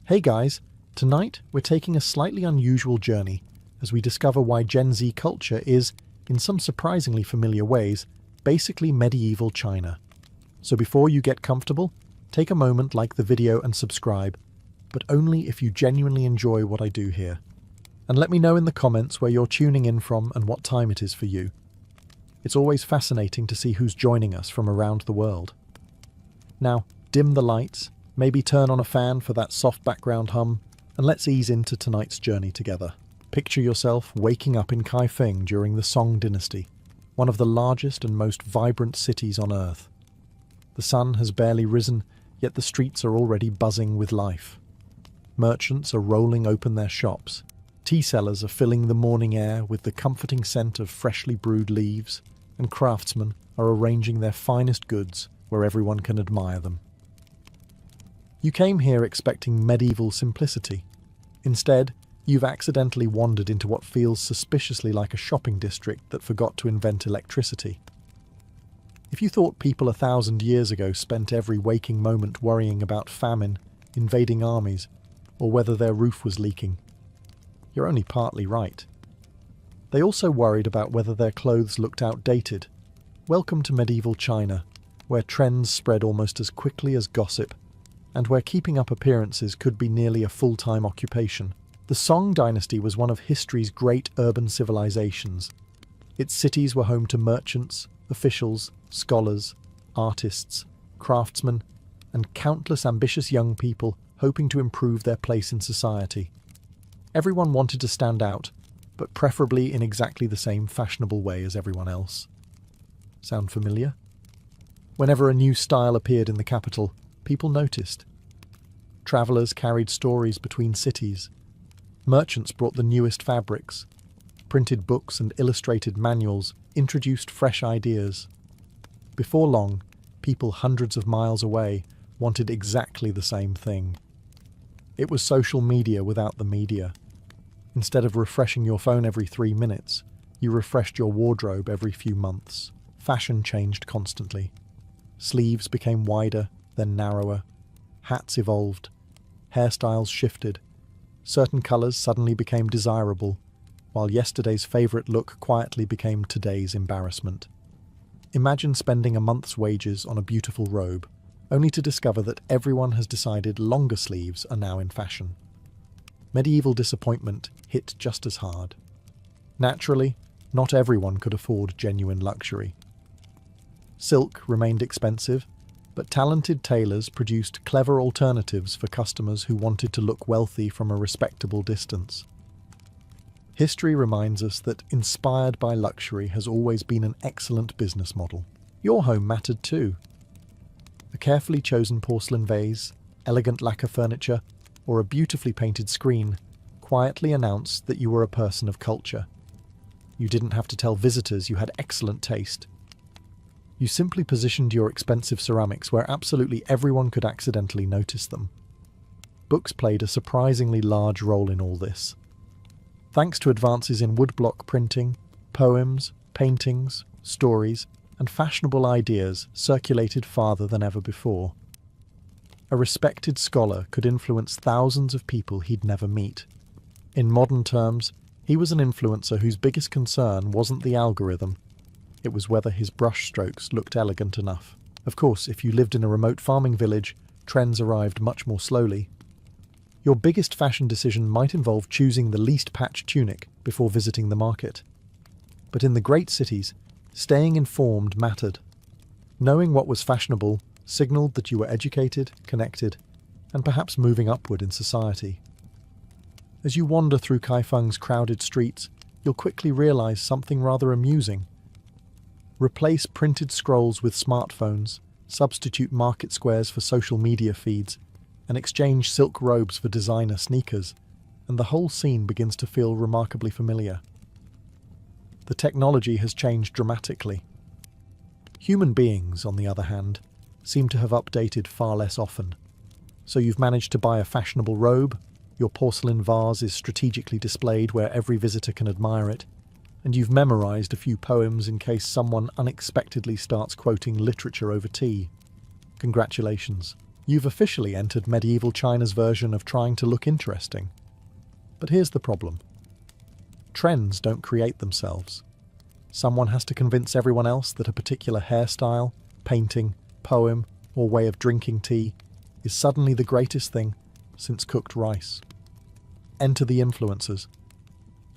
Hey guys, tonight we're taking a slightly unusual journey as we discover why Gen Z culture is, in some surprisingly familiar ways, basically medieval China. So before you get comfortable, take a moment, like the video and subscribe, but only if you genuinely enjoy what I do here. And let me know in the comments where you're tuning in from and what time it is for you. It's always fascinating to see who's joining us from around the world. Now, dim the lights, maybe turn on a fan for that soft background hum, and let's ease into tonight's journey together. Picture yourself waking up in Kaifeng during the Song dynasty, one of the largest and most vibrant cities on Earth. The sun has barely risen, yet the streets are already buzzing with life. Merchants are rolling open their shops. Tea sellers are filling the morning air with the comforting scent of freshly brewed leaves, and craftsmen are arranging their finest goods where everyone can admire them. You came here expecting medieval simplicity. Instead, you've accidentally wandered into what feels suspiciously like a shopping district that forgot to invent electricity. If you thought people 1,000 years ago spent every waking moment worrying about famine, invading armies, or whether their roof was leaking, you're only partly right. They also worried about whether their clothes looked outdated. Welcome to medieval China, where trends spread almost as quickly as gossip, and where keeping up appearances could be nearly a full-time occupation. The Song dynasty was one of history's great urban civilizations. Its cities were home to merchants, officials, scholars, artists, craftsmen, and countless ambitious young people hoping to improve their place in society. Everyone wanted to stand out, but preferably in exactly the same fashionable way as everyone else. Sound familiar? Whenever a new style appeared in the capital, people noticed. Travellers carried stories between cities. Merchants brought the newest fabrics. Printed books and illustrated manuals introduced fresh ideas. Before long, people hundreds of miles away wanted exactly the same thing. It was social media without the media. Instead of refreshing your phone every 3 minutes, you refreshed your wardrobe every few months. Fashion changed constantly. Sleeves became wider, then narrower. Hats evolved. Hairstyles shifted. Certain colours suddenly became desirable, while yesterday's favourite look quietly became today's embarrassment. Imagine spending a month's wages on a beautiful robe, only to discover that everyone has decided longer sleeves are now in fashion. Medieval disappointment hit just as hard. Naturally, not everyone could afford genuine luxury. Silk remained expensive, but talented tailors produced clever alternatives for customers who wanted to look wealthy from a respectable distance. History reminds us that inspired by luxury has always been an excellent business model. Your home mattered too. A carefully chosen porcelain vase, elegant lacquer furniture, or a beautifully painted screen quietly announced that you were a person of culture. You didn't have to tell visitors you had excellent taste. You simply positioned your expensive ceramics where absolutely everyone could accidentally notice them. Books played a surprisingly large role in all this. Thanks to advances in woodblock printing, poems, paintings, stories, and fashionable ideas circulated farther than ever before. A respected scholar could influence thousands of people he'd never meet. In modern terms, he was an influencer whose biggest concern wasn't the algorithm. It was whether his brushstrokes looked elegant enough. Of course, if you lived in a remote farming village, trends arrived much more slowly. Your biggest fashion decision might involve choosing the least patched tunic before visiting the market. But in the great cities, staying informed mattered. Knowing what was fashionable signaled that you were educated, connected, and perhaps moving upward in society. As you wander through Kaifeng's crowded streets, you'll quickly realize something rather amusing. Replace printed scrolls with smartphones, substitute market squares for social media feeds, and exchange silk robes for designer sneakers, and the whole scene begins to feel remarkably familiar. The technology has changed dramatically. Human beings, on the other hand, seem to have updated far less often. So you've managed to buy a fashionable robe, your porcelain vase is strategically displayed where every visitor can admire it, and you've memorized a few poems in case someone unexpectedly starts quoting literature over tea. Congratulations, You've officially entered medieval China's version of trying to look interesting. But here's the problem. Trends don't create themselves. Someone has to convince everyone else that a particular hairstyle, painting, poem, or way of drinking tea is suddenly the greatest thing since cooked rice. Enter the influencers.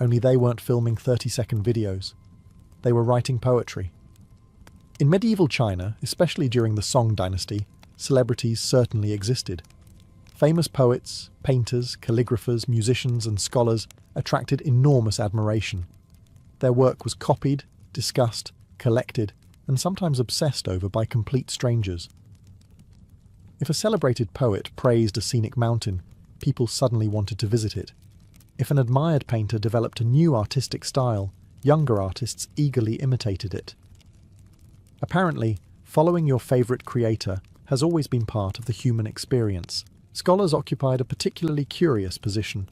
Only they weren't filming 30-second videos. They were writing poetry. In medieval China, especially during the Song dynasty, celebrities certainly existed. Famous poets, painters, calligraphers, musicians, and scholars attracted enormous admiration. Their work was copied, discussed, collected, and sometimes obsessed over by complete strangers. If a celebrated poet praised a scenic mountain, people suddenly wanted to visit it. If an admired painter developed a new artistic style, younger artists eagerly imitated it. Apparently, following your favourite creator has always been part of the human experience. Scholars occupied a particularly curious position.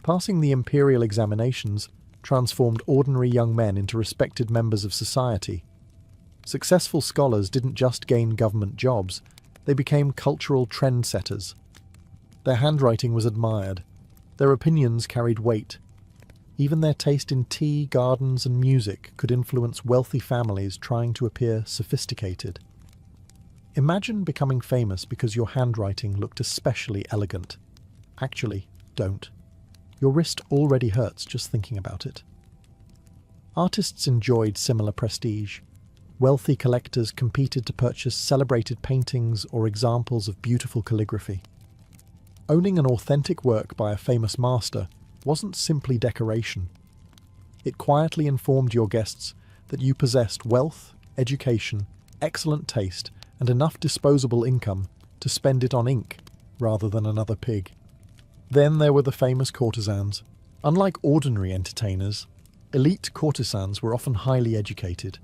Passing the imperial examinations transformed ordinary young men into respected members of society. Successful scholars didn't just gain government jobs, they became cultural trendsetters. Their handwriting was admired. Their opinions carried weight. Even their taste in tea, gardens, and music could influence wealthy families trying to appear sophisticated. Imagine becoming famous because your handwriting looked especially elegant. Actually, don't. Your wrist already hurts just thinking about it. Artists enjoyed similar prestige. Wealthy collectors competed to purchase celebrated paintings or examples of beautiful calligraphy. Owning an authentic work by a famous master wasn't simply decoration. It quietly informed your guests that you possessed wealth, education, excellent taste, and enough disposable income to spend it on ink rather than another pig. Then there were the famous courtesans. Unlike ordinary entertainers, elite courtesans were often highly educated.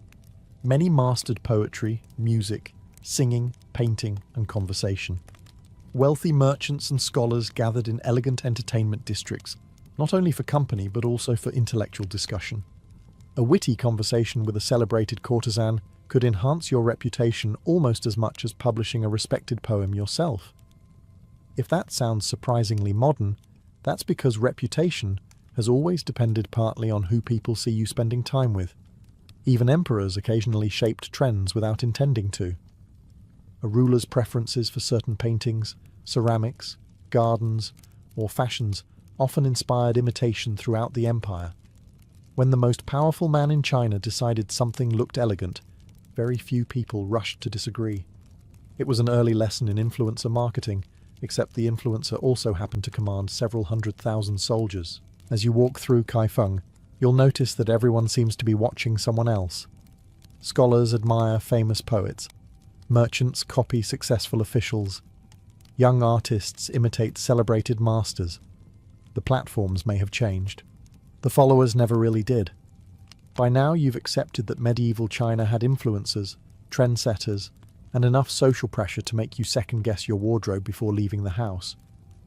Many mastered poetry, music, singing, painting, and conversation. Wealthy merchants and scholars gathered in elegant entertainment districts, not only for company but also for intellectual discussion. A witty conversation with a celebrated courtesan could enhance your reputation almost as much as publishing a respected poem yourself. If that sounds surprisingly modern, that's because reputation has always depended partly on who people see you spending time with. Even emperors occasionally shaped trends without intending to. A ruler's preferences for certain paintings, ceramics, gardens, or fashions often inspired imitation throughout the empire. When the most powerful man in China decided something looked elegant, very few people rushed to disagree. It was an early lesson in influencer marketing, except the influencer also happened to command several 100,000 soldiers. As you walk through Kaifeng, you'll notice that everyone seems to be watching someone else. Scholars admire famous poets. Merchants copy successful officials. Young artists imitate celebrated masters. The platforms may have changed. The followers never really did. By now you've accepted that medieval China had influencers, trendsetters, and enough social pressure to make you second-guess your wardrobe before leaving the house.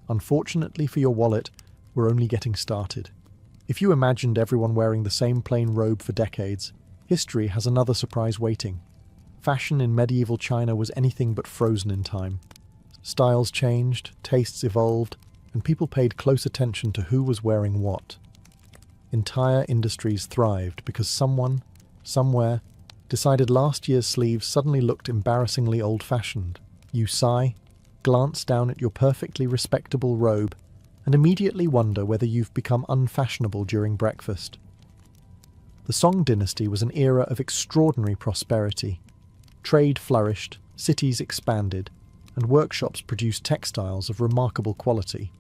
Unfortunately for your wallet, we're only getting started. If you imagined everyone wearing the same plain robe for decades, history has another surprise waiting. Fashion in medieval China was anything but frozen in time. Styles changed, tastes evolved, and people paid close attention to who was wearing what. Entire industries thrived because someone, somewhere, decided last year's sleeves suddenly looked embarrassingly old-fashioned. You sigh, glance down at your perfectly respectable robe, and immediately wonder whether you've become unfashionable during breakfast. The Song dynasty was an era of extraordinary prosperity. Trade flourished, cities expanded, and workshops produced textiles of remarkable quality.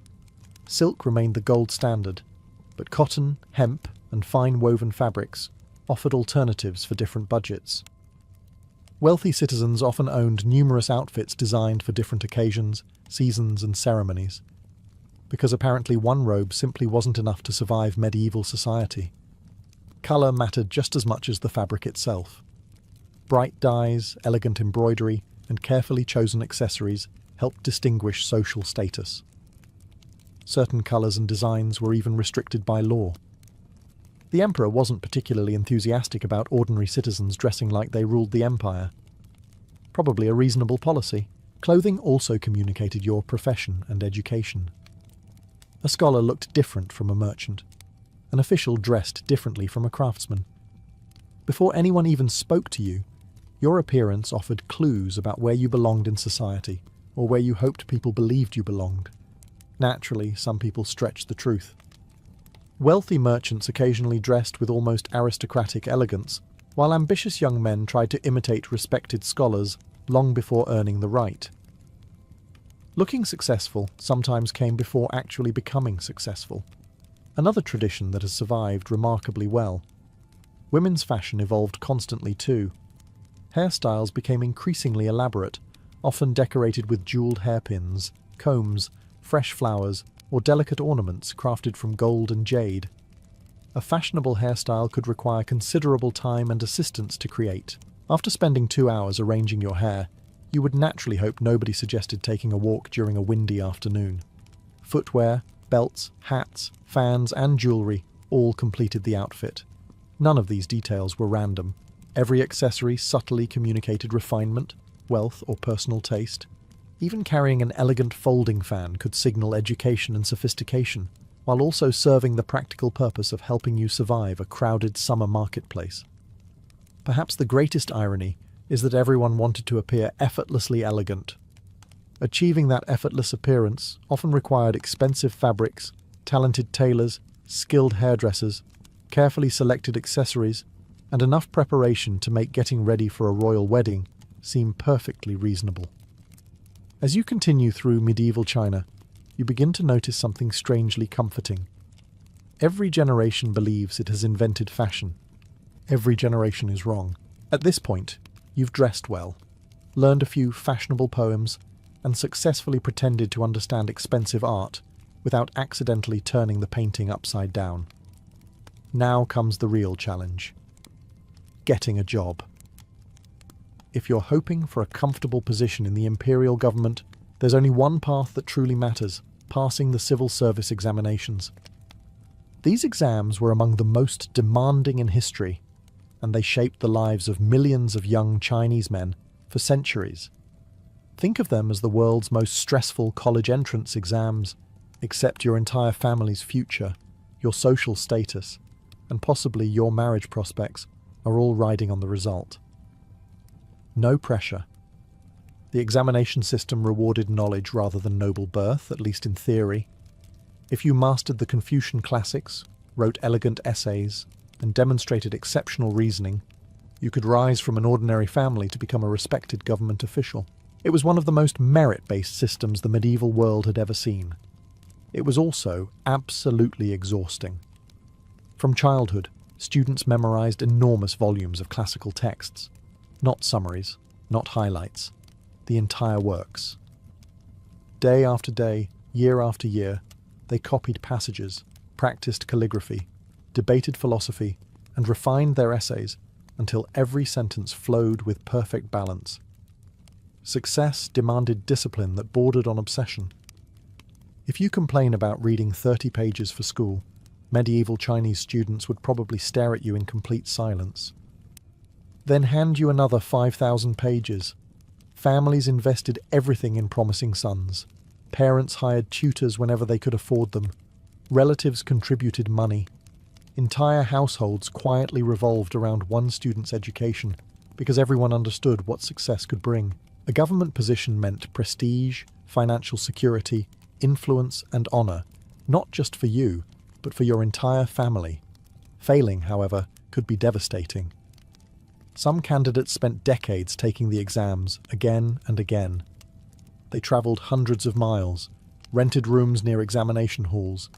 Silk remained the gold standard, but cotton, hemp, and fine woven fabrics offered alternatives for different budgets. Wealthy citizens often owned numerous outfits designed for different occasions, seasons, and ceremonies, because apparently one robe simply wasn't enough to survive medieval society. Colour mattered just as much as the fabric itself. Bright dyes, elegant embroidery, and carefully chosen accessories helped distinguish social status. Certain colours and designs were even restricted by law. The emperor wasn't particularly enthusiastic about ordinary citizens dressing like they ruled the empire. Probably a reasonable policy. Clothing also communicated your profession and education. A scholar looked different from a merchant. An official dressed differently from a craftsman. Before anyone even spoke to you, your appearance offered clues about where you belonged in society, or where you hoped people believed you belonged. Naturally, some people stretched the truth. Wealthy merchants occasionally dressed with almost aristocratic elegance, while ambitious young men tried to imitate respected scholars long before earning the right. Looking successful sometimes came before actually becoming successful. Another tradition that has survived remarkably well. Women's fashion evolved constantly too. Hairstyles became increasingly elaborate, often decorated with jeweled hairpins, combs, fresh flowers, or delicate ornaments crafted from gold and jade. A fashionable hairstyle could require considerable time and assistance to create. After spending 2 hours arranging your hair, you would naturally hope nobody suggested taking a walk during a windy afternoon. Footwear, belts, hats, fans, and jewellery all completed the outfit. None of these details were random. Every accessory subtly communicated refinement, wealth, or personal taste. Even carrying an elegant folding fan could signal education and sophistication, while also serving the practical purpose of helping you survive a crowded summer marketplace. Perhaps the greatest irony is that everyone wanted to appear effortlessly elegant. Achieving that effortless appearance often required expensive fabrics, talented tailors, skilled hairdressers, carefully selected accessories, and enough preparation to make getting ready for a royal wedding seem perfectly reasonable. As you continue through medieval China, you begin to notice something strangely comforting. Every generation believes it has invented fashion. Every generation is wrong. At this point, you've dressed well, learned a few fashionable poems, and successfully pretended to understand expensive art without accidentally turning the painting upside down. Now comes the real challenge: getting a job. If you're hoping for a comfortable position in the imperial government, there's only one path that truly matters: passing the civil service examinations. These exams were among the most demanding in history, and they shaped the lives of millions of young Chinese men for centuries. Think of them as the world's most stressful college entrance exams, except your entire family's future, your social status, and possibly your marriage prospects are all riding on the result. No pressure. The examination system rewarded knowledge rather than noble birth, at least in theory. If you mastered the Confucian classics, wrote elegant essays, and demonstrated exceptional reasoning, you could rise from an ordinary family to become a respected government official. It was one of the most merit-based systems the medieval world had ever seen. It was also absolutely exhausting. From childhood, students memorized enormous volumes of classical texts. Not summaries, not highlights, the entire works. Day after day, year after year, they copied passages, practiced calligraphy, debated philosophy, and refined their essays until every sentence flowed with perfect balance. Success demanded discipline that bordered on obsession. If you complain about reading 30 pages for school, medieval Chinese students would probably stare at you in complete silence. Then hand you another 5,000 pages. Families invested everything in promising sons. Parents hired tutors whenever they could afford them. Relatives contributed money. Entire households quietly revolved around one student's education because everyone understood what success could bring. A government position meant prestige, financial security, influence, and honor, not just for you, but for your entire family. Failing, however, could be devastating. Some candidates spent decades taking the exams again and again. They travelled hundreds of miles, rented rooms near examination halls,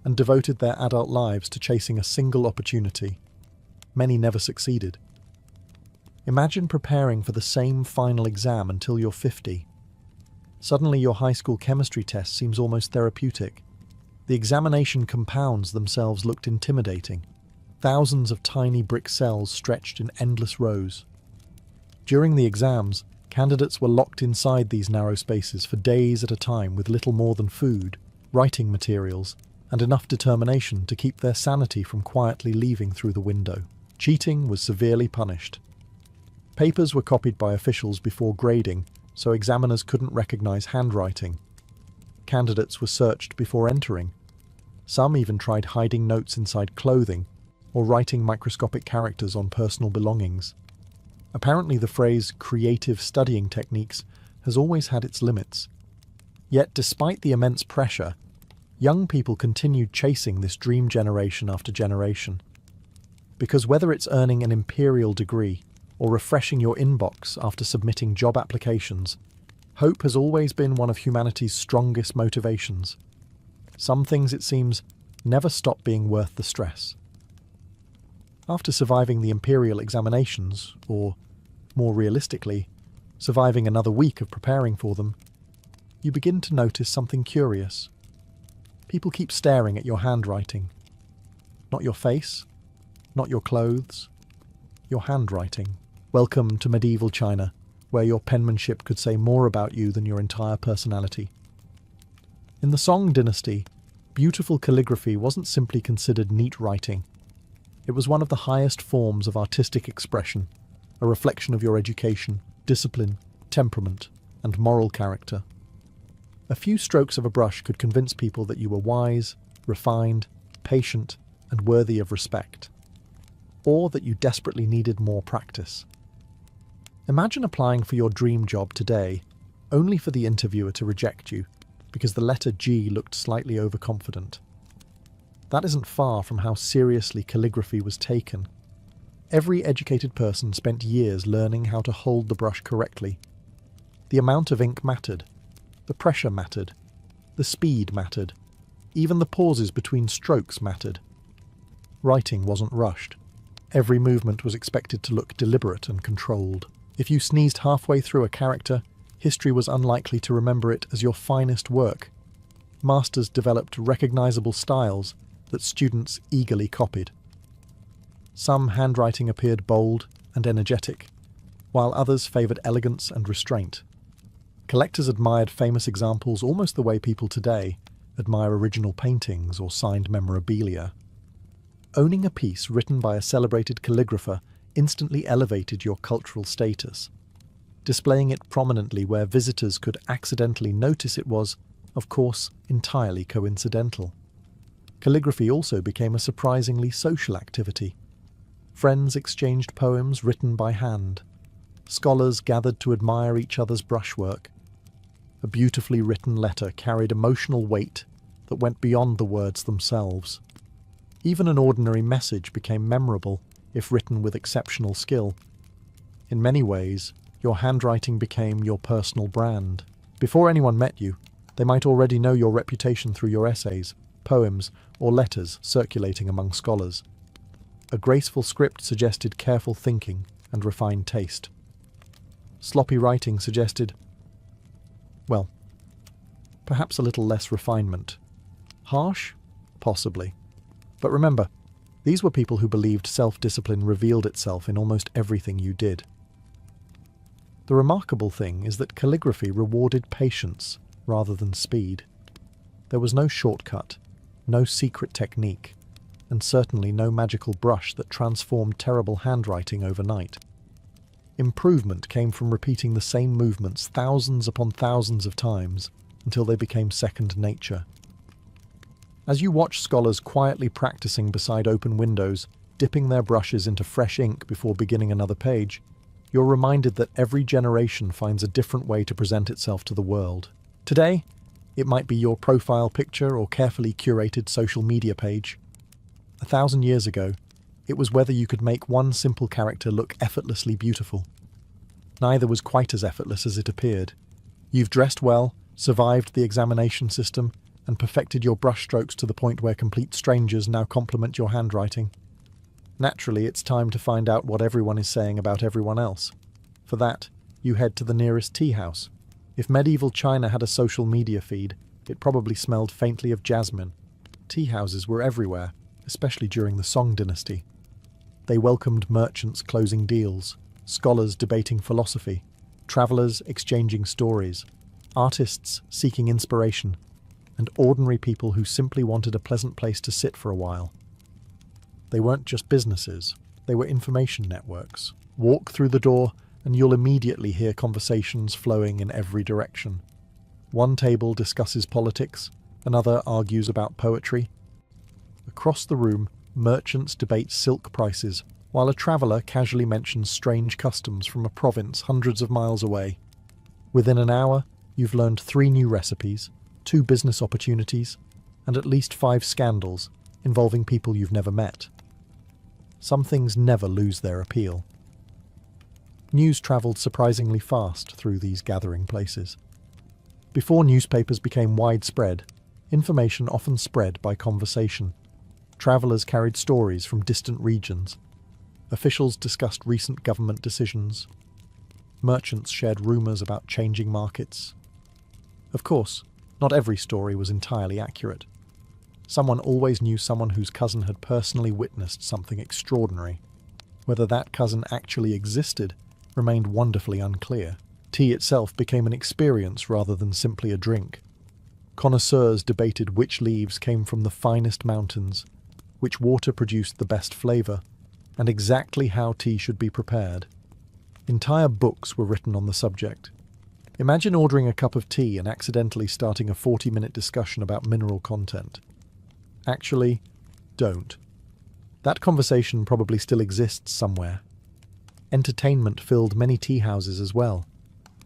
and devoted their adult lives to chasing a single opportunity. Many never succeeded. Imagine preparing for the same final exam until you're 50. Suddenly your high school chemistry test seems almost therapeutic. The examination compounds themselves looked intimidating. Thousands of tiny brick cells stretched in endless rows. During the exams, candidates were locked inside these narrow spaces for days at a time with little more than food, writing materials, and enough determination to keep their sanity from quietly leaving through the window. Cheating was severely punished. Papers were copied by officials before grading, so examiners couldn't recognize handwriting. Candidates were searched before entering. Some even tried hiding notes inside clothing or writing microscopic characters on personal belongings. Apparently, the phrase creative studying techniques has always had its limits. Yet, despite the immense pressure, young people continued chasing this dream generation after generation. Because whether it's earning an imperial degree or refreshing your inbox after submitting job applications, hope has always been one of humanity's strongest motivations. Some things, it seems, never stop being worth the stress. After surviving the imperial examinations, or, more realistically, surviving another week of preparing for them, you begin to notice something curious. People keep staring at your handwriting. Not your face, not your clothes, your handwriting. Welcome to medieval China, where your penmanship could say more about you than your entire personality. In the Song dynasty, beautiful calligraphy wasn't simply considered neat writing. It was one of the highest forms of artistic expression, a reflection of your education, discipline, temperament, and moral character. A few strokes of a brush could convince people that you were wise, refined, patient, and worthy of respect, or that you desperately needed more practice. Imagine applying for your dream job today, only for the interviewer to reject you because the letter G looked slightly overconfident. That isn't far from how seriously calligraphy was taken. Every educated person spent years learning how to hold the brush correctly. The amount of ink mattered. The pressure mattered. The speed mattered. Even the pauses between strokes mattered. Writing wasn't rushed. Every movement was expected to look deliberate and controlled. If you sneezed halfway through a character, history was unlikely to remember it as your finest work. Masters developed recognizable styles that students eagerly copied. Some handwriting appeared bold and energetic, while others favoured elegance and restraint. Collectors admired famous examples almost the way people today admire original paintings or signed memorabilia. Owning a piece written by a celebrated calligrapher instantly elevated your cultural status. Displaying it prominently where visitors could accidentally notice it was, of course, entirely coincidental. Calligraphy also became a surprisingly social activity. Friends exchanged poems written by hand. Scholars gathered to admire each other's brushwork. A beautifully written letter carried emotional weight that went beyond the words themselves. Even an ordinary message became memorable if written with exceptional skill. In many ways, your handwriting became your personal brand. Before anyone met you, they might already know your reputation through your essays, poems, or letters circulating among scholars. A graceful script suggested careful thinking and refined taste. Sloppy writing suggested, well, perhaps a little less refinement. Harsh? Possibly. But remember, these were people who believed self-discipline revealed itself in almost everything you did. The remarkable thing is that calligraphy rewarded patience rather than speed. There was no shortcut, no secret technique, and certainly no magical brush that transformed terrible handwriting overnight. Improvement came from repeating the same movements thousands upon thousands of times until they became second nature. As you watch scholars quietly practicing beside open windows, dipping their brushes into fresh ink before beginning another page, you're reminded that every generation finds a different way to present itself to the world. Today, it might be your profile picture or carefully curated social media page. 1,000 years ago, it was whether you could make one simple character look effortlessly beautiful. Neither was quite as effortless as it appeared. You've dressed well, survived the examination system, and perfected your brushstrokes to the point where complete strangers now compliment your handwriting. Naturally, it's time to find out what everyone is saying about everyone else. For that, you head to the nearest tea house. If medieval China had a social media feed, it probably smelled faintly of jasmine. Tea houses were everywhere, especially during the Song dynasty. They welcomed merchants closing deals, scholars debating philosophy, travellers exchanging stories, artists seeking inspiration, and ordinary people who simply wanted a pleasant place to sit for a while. They weren't just businesses, they were information networks. Walk through the door and you'll immediately hear conversations flowing in every direction. One table discusses politics, another argues about poetry. Across the room, merchants debate silk prices, while a traveller casually mentions strange customs from a province hundreds of miles away. Within an hour, you've learned 3 new recipes, 2 business opportunities, and at least 5 scandals involving people you've never met. Some things never lose their appeal. News travelled surprisingly fast through these gathering places. Before newspapers became widespread, information often spread by conversation. Travellers carried stories from distant regions. Officials discussed recent government decisions. Merchants shared rumours about changing markets. Of course, not every story was entirely accurate. Someone always knew someone whose cousin had personally witnessed something extraordinary. Whether that cousin actually existed remained wonderfully unclear. Tea itself became an experience rather than simply a drink. Connoisseurs debated which leaves came from the finest mountains, which water produced the best flavour, and exactly how tea should be prepared. Entire books were written on the subject. Imagine ordering a cup of tea and accidentally starting a 40-minute discussion about mineral content. Actually, don't. That conversation probably still exists somewhere. Entertainment filled many tea houses as well.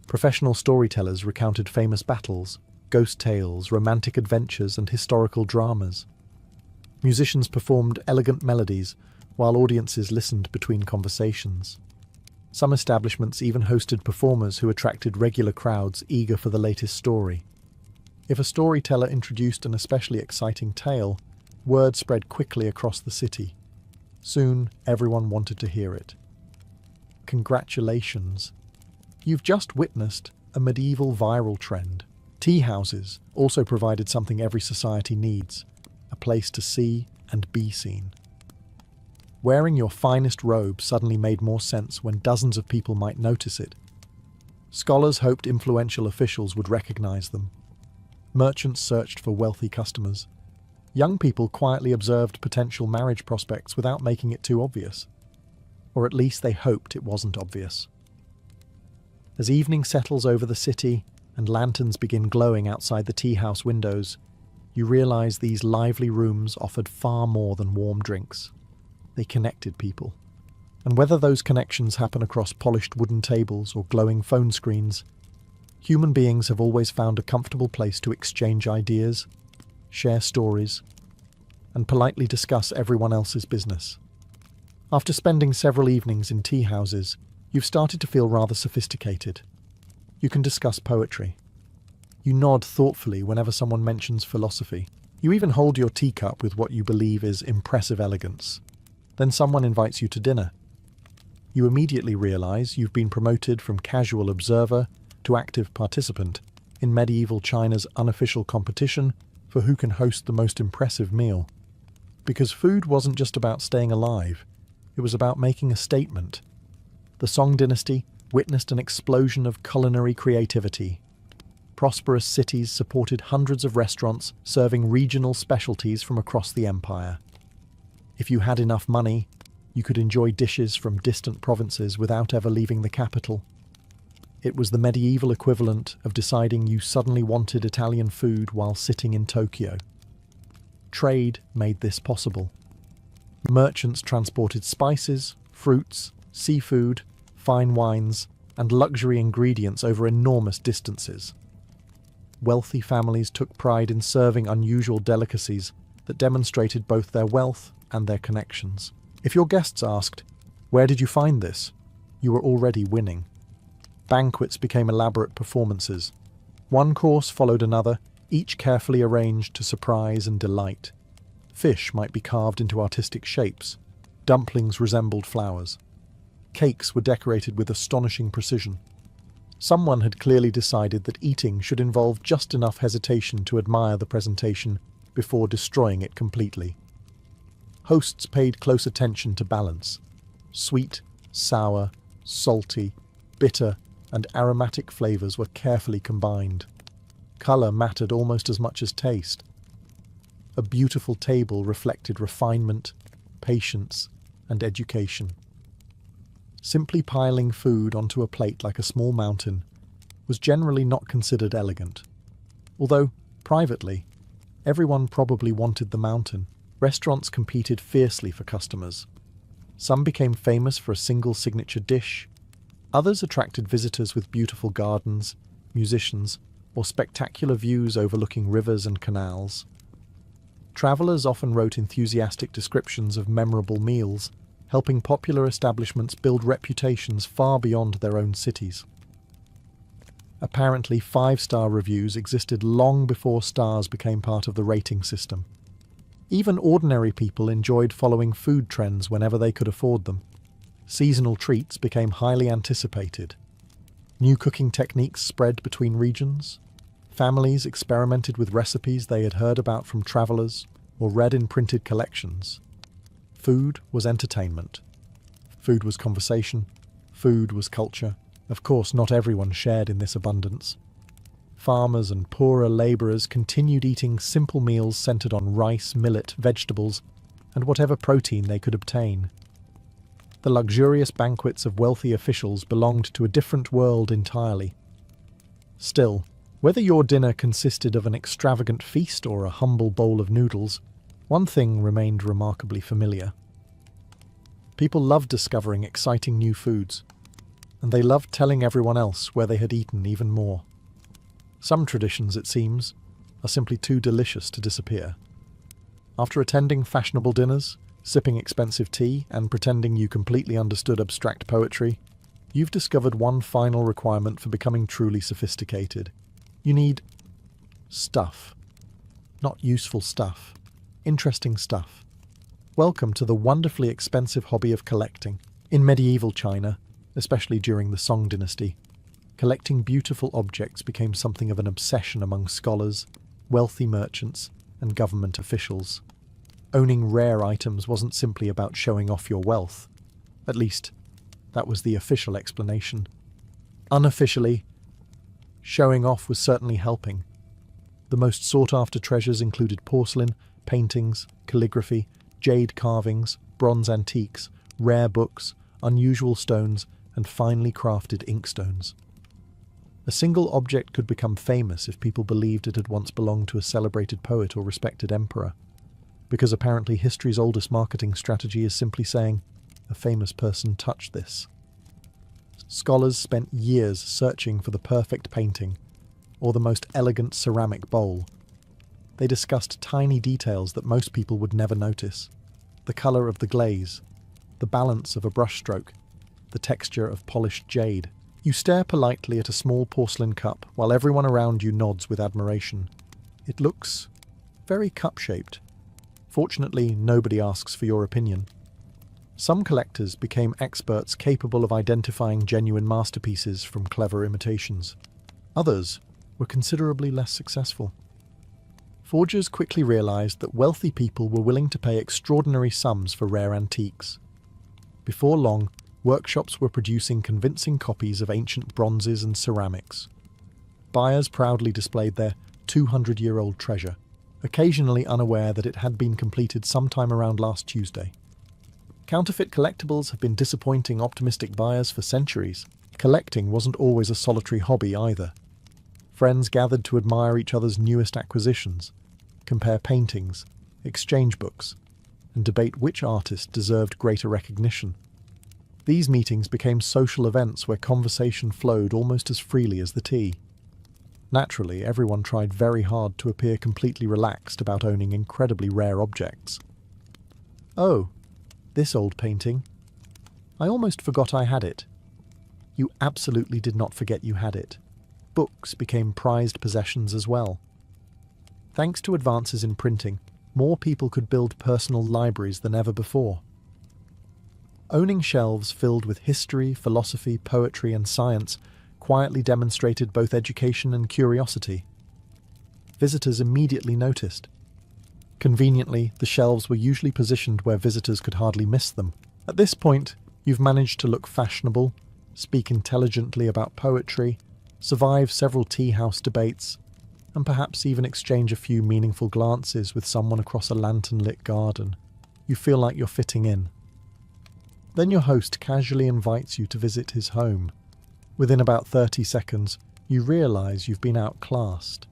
Professional storytellers recounted famous battles, ghost tales, romantic adventures, and historical dramas. Musicians performed elegant melodies, while audiences listened between conversations. Some establishments even hosted performers who attracted regular crowds eager for the latest story. If a storyteller introduced an especially exciting tale, word spread quickly across the city. Soon, everyone wanted to hear it. Congratulations! You've just witnessed a medieval viral trend. Tea houses also provided something every society needs: a place to see and be seen. Wearing your finest robe suddenly made more sense when dozens of people might notice it. Scholars hoped influential officials would recognize them. Merchants searched for wealthy customers. Young people quietly observed potential marriage prospects without making it too obvious. Or at least they hoped it wasn't obvious. As evening settles over the city and lanterns begin glowing outside the tea house windows, you realize these lively rooms offered far more than warm drinks. They connected people. And whether those connections happen across polished wooden tables or glowing phone screens, human beings have always found a comfortable place to exchange ideas, share stories, and politely discuss everyone else's business. After spending several evenings in tea houses, you've started to feel rather sophisticated. You can discuss poetry. You nod thoughtfully whenever someone mentions philosophy. You even hold your teacup with what you believe is impressive elegance. Then someone invites you to dinner. You immediately realize you've been promoted from casual observer to active participant in medieval China's unofficial competition for who can host the most impressive meal. Because food wasn't just about staying alive, it was about making a statement. The Song dynasty witnessed an explosion of culinary creativity. Prosperous cities supported hundreds of restaurants serving regional specialties from across the empire. If you had enough money, you could enjoy dishes from distant provinces without ever leaving the capital. It was the medieval equivalent of deciding you suddenly wanted Italian food while sitting in Tokyo. Trade made this possible. Merchants transported spices, fruits, seafood, fine wines, and luxury ingredients over enormous distances. Wealthy families took pride in serving unusual delicacies that demonstrated both their wealth and their connections. If your guests asked, "Where did you find this?" you were already winning. Banquets became elaborate performances. One course followed another, each carefully arranged to surprise and delight. Fish might be carved into artistic shapes. Dumplings resembled flowers. Cakes were decorated with astonishing precision. Someone had clearly decided that eating should involve just enough hesitation to admire the presentation before destroying it completely. Hosts paid close attention to balance. Sweet, sour, salty, bitter, and aromatic flavors were carefully combined. Color mattered almost as much as taste. A beautiful table reflected refinement, patience, and education. Simply piling food onto a plate like a small mountain was generally not considered elegant. Although, privately, everyone probably wanted the mountain. Restaurants competed fiercely for customers. Some became famous for a single signature dish. Others attracted visitors with beautiful gardens, musicians, or spectacular views overlooking rivers and canals. Travelers often wrote enthusiastic descriptions of memorable meals, helping popular establishments build reputations far beyond their own cities. Apparently, 5-star reviews existed long before stars became part of the rating system. Even ordinary people enjoyed following food trends whenever they could afford them. Seasonal treats became highly anticipated. New cooking techniques spread between regions. Families experimented with recipes they had heard about from travelers or read in printed collections. Food was entertainment. Food was conversation. Food was culture. Of course, not everyone shared in this abundance. Farmers and poorer labourers continued eating simple meals centred on rice, millet, vegetables, and whatever protein they could obtain. The luxurious banquets of wealthy officials belonged to a different world entirely. Still, whether your dinner consisted of an extravagant feast or a humble bowl of noodles, one thing remained remarkably familiar. People loved discovering exciting new foods, and they loved telling everyone else where they had eaten even more. Some traditions, it seems, are simply too delicious to disappear. After attending fashionable dinners, sipping expensive tea, and pretending you completely understood abstract poetry, you've discovered one final requirement for becoming truly sophisticated. You need stuff. Not useful stuff. Interesting stuff. Welcome to the wonderfully expensive hobby of collecting. In medieval China, especially during the Song dynasty, collecting beautiful objects became something of an obsession among scholars, wealthy merchants, and government officials. Owning rare items wasn't simply about showing off your wealth. At least, that was the official explanation. Unofficially, showing off was certainly helping. The most sought-after treasures included porcelain, paintings, calligraphy, jade carvings, bronze antiques, rare books, unusual stones, and finely crafted inkstones. A single object could become famous if people believed it had once belonged to a celebrated poet or respected emperor, because apparently history's oldest marketing strategy is simply saying, "A famous person touched this." Scholars spent years searching for the perfect painting, or the most elegant ceramic bowl. They discussed tiny details that most people would never notice: the colour of the glaze, the balance of a brushstroke, the texture of polished jade. You stare politely at a small porcelain cup while everyone around you nods with admiration. It looks very cup-shaped. Fortunately, nobody asks for your opinion. Some collectors became experts capable of identifying genuine masterpieces from clever imitations. Others were considerably less successful. Forgers quickly realized that wealthy people were willing to pay extraordinary sums for rare antiques. Before long, workshops were producing convincing copies of ancient bronzes and ceramics. Buyers proudly displayed their 200-year-old treasure, occasionally unaware that it had been completed sometime around last Tuesday. Counterfeit collectibles have been disappointing optimistic buyers for centuries. Collecting wasn't always a solitary hobby either. Friends gathered to admire each other's newest acquisitions, compare paintings, exchange books, and debate which artist deserved greater recognition. These meetings became social events where conversation flowed almost as freely as the tea. Naturally, everyone tried very hard to appear completely relaxed about owning incredibly rare objects. "Oh, this old painting. I almost forgot I had it." You absolutely did not forget you had it. Books became prized possessions as well. Thanks to advances in printing, more people could build personal libraries than ever before. Owning shelves filled with history, philosophy, poetry, and science quietly demonstrated both education and curiosity. Visitors immediately noticed. Conveniently, the shelves were usually positioned where visitors could hardly miss them. At this point, you've managed to look fashionable, speak intelligently about poetry, survive several tea house debates, and perhaps even exchange a few meaningful glances with someone across a lantern-lit garden. You feel like you're fitting in. Then your host casually invites you to visit his home. Within about 30 seconds, you realise you've been outclassed.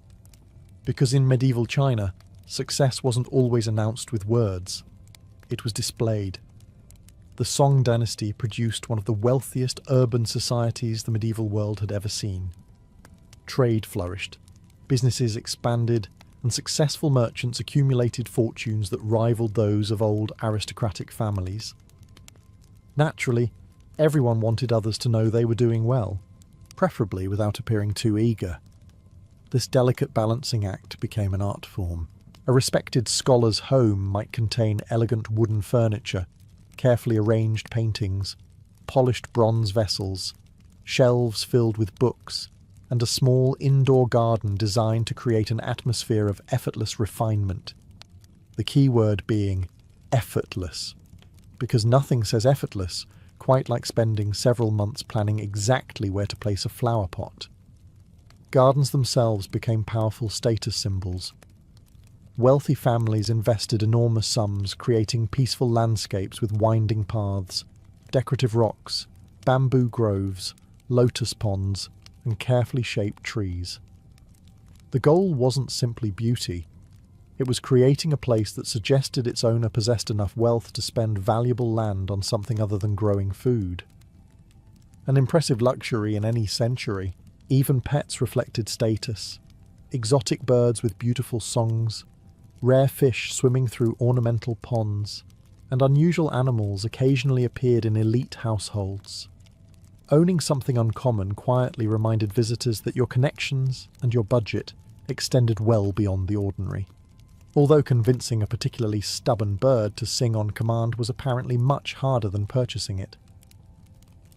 Because in medieval China, success wasn't always announced with words. It was displayed. The Song dynasty produced one of the wealthiest urban societies the medieval world had ever seen. Trade flourished, businesses expanded, and successful merchants accumulated fortunes that rivaled those of old aristocratic families. Naturally, everyone wanted others to know they were doing well, preferably without appearing too eager. This delicate balancing act became an art form. A respected scholar's home might contain elegant wooden furniture, carefully arranged paintings, polished bronze vessels, shelves filled with books, and a small indoor garden designed to create an atmosphere of effortless refinement. The key word being effortless, because nothing says effortless quite like spending several months planning exactly where to place a flower pot. Gardens themselves became powerful status symbols. Wealthy families invested enormous sums creating peaceful landscapes with winding paths, decorative rocks, bamboo groves, lotus ponds, and carefully shaped trees. The goal wasn't simply beauty. It was creating a place that suggested its owner possessed enough wealth to spend valuable land on something other than growing food. An impressive luxury in any century. Even pets reflected status. Exotic birds with beautiful songs, rare fish swimming through ornamental ponds, and unusual animals occasionally appeared in elite households. Owning something uncommon quietly reminded visitors that your connections and your budget extended well beyond the ordinary. Although convincing a particularly stubborn bird to sing on command was apparently much harder than purchasing it.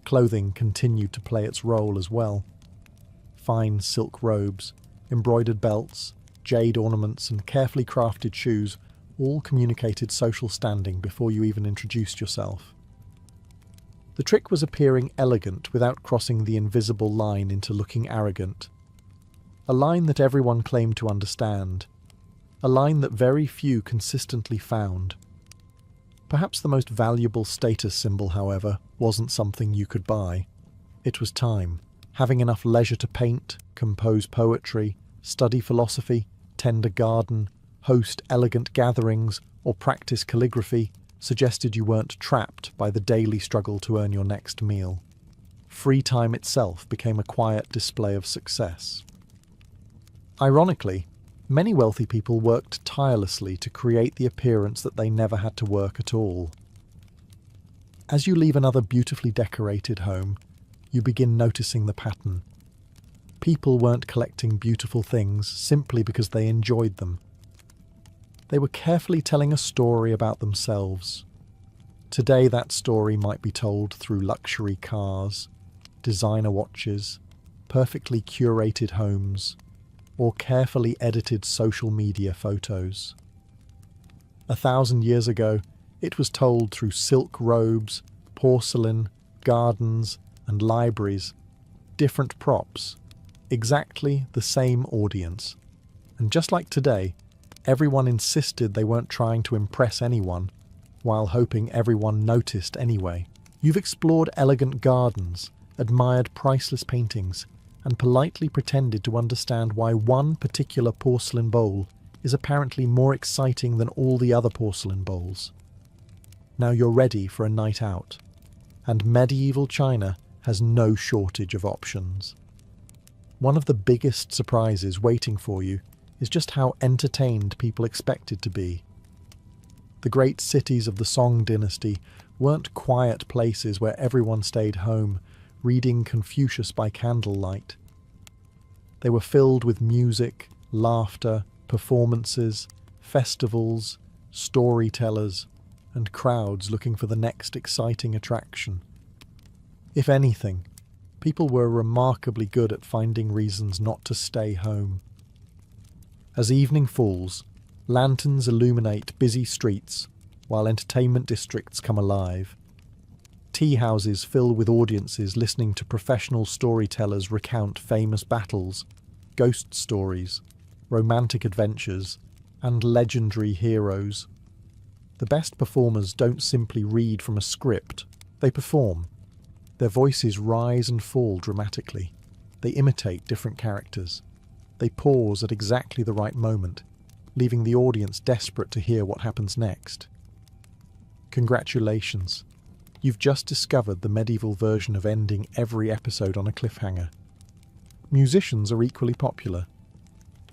Clothing continued to play its role as well. Fine silk robes, embroidered belts, jade ornaments, and carefully crafted shoes all communicated social standing before you even introduced yourself. The trick was appearing elegant without crossing the invisible line into looking arrogant. A line that everyone claimed to understand. A line that very few consistently found. Perhaps the most valuable status symbol, however, wasn't something you could buy. It was time. Having enough leisure to paint, compose poetry, study philosophy, tend a garden, host elegant gatherings, or practice calligraphy suggested you weren't trapped by the daily struggle to earn your next meal. Free time itself became a quiet display of success. Ironically, many wealthy people worked tirelessly to create the appearance that they never had to work at all. As you leave another beautifully decorated home, you begin noticing the pattern. People weren't collecting beautiful things simply because they enjoyed them. They were carefully telling a story about themselves. Today that story might be told through luxury cars, designer watches, perfectly curated homes, or carefully edited social media photos. 1,000 years ago, it was told through silk robes, porcelain, gardens, and libraries, different props, exactly the same audience. And just like today, everyone insisted they weren't trying to impress anyone, while hoping everyone noticed anyway. You've explored elegant gardens, admired priceless paintings, and politely pretended to understand why one particular porcelain bowl is apparently more exciting than all the other porcelain bowls. Now you're ready for a night out, and medieval China has no shortage of options. One of the biggest surprises waiting for you is just how entertained people expected to be. The great cities of the Song dynasty weren't quiet places where everyone stayed home, reading Confucius by candlelight. They were filled with music, laughter, performances, festivals, storytellers, and crowds looking for the next exciting attraction. If anything, people were remarkably good at finding reasons not to stay home. As evening falls, lanterns illuminate busy streets, while entertainment districts come alive. Tea houses fill with audiences listening to professional storytellers recount famous battles, ghost stories, romantic adventures, and legendary heroes. The best performers don't simply read from a script, They perform. Their voices rise and fall dramatically. They imitate different characters. They pause at exactly the right moment, leaving the audience desperate to hear what happens next. Congratulations. You've just discovered the medieval version of ending every episode on a cliffhanger. Musicians are equally popular.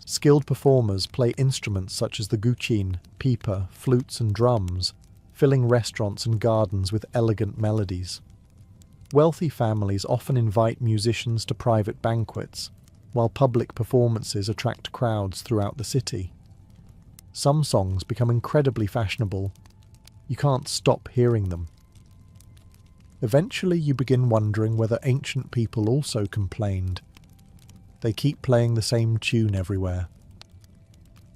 Skilled performers play instruments such as the guqin, pipa, flutes and drums, filling restaurants and gardens with elegant melodies. Wealthy families often invite musicians to private banquets, while public performances attract crowds throughout the city. Some songs become incredibly fashionable. You can't stop hearing them. Eventually you begin wondering whether ancient people also complained. They keep playing the same tune everywhere.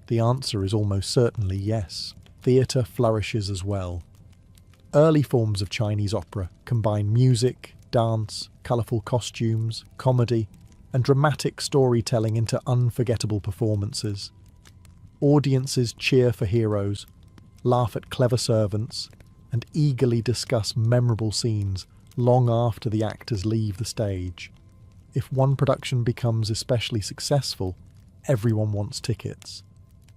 The answer is almost certainly yes. Theatre flourishes as well. Early forms of Chinese opera combine music, dance, colourful costumes, comedy, and dramatic storytelling into unforgettable performances. Audiences cheer for heroes, laugh at clever servants, and eagerly discuss memorable scenes long after the actors leave the stage. If one production becomes especially successful, everyone wants tickets.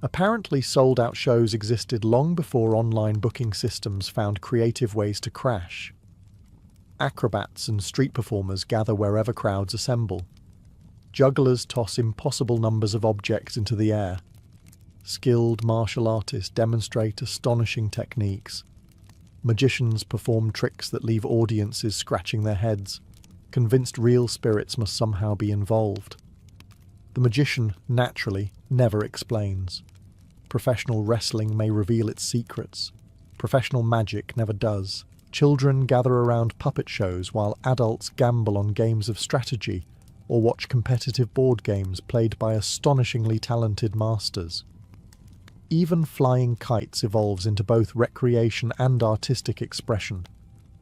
Apparently sold-out shows existed long before online booking systems found creative ways to crash. Acrobats and street performers gather wherever crowds assemble. Jugglers toss impossible numbers of objects into the air. Skilled martial artists demonstrate astonishing techniques. Magicians perform tricks that leave audiences scratching their heads, convinced real spirits must somehow be involved. The magician, naturally, never explains. Professional wrestling may reveal its secrets. Professional magic never does. Children gather around puppet shows while adults gamble on games of strategy or watch competitive board games played by astonishingly talented masters. Even flying kites evolves into both recreation and artistic expression,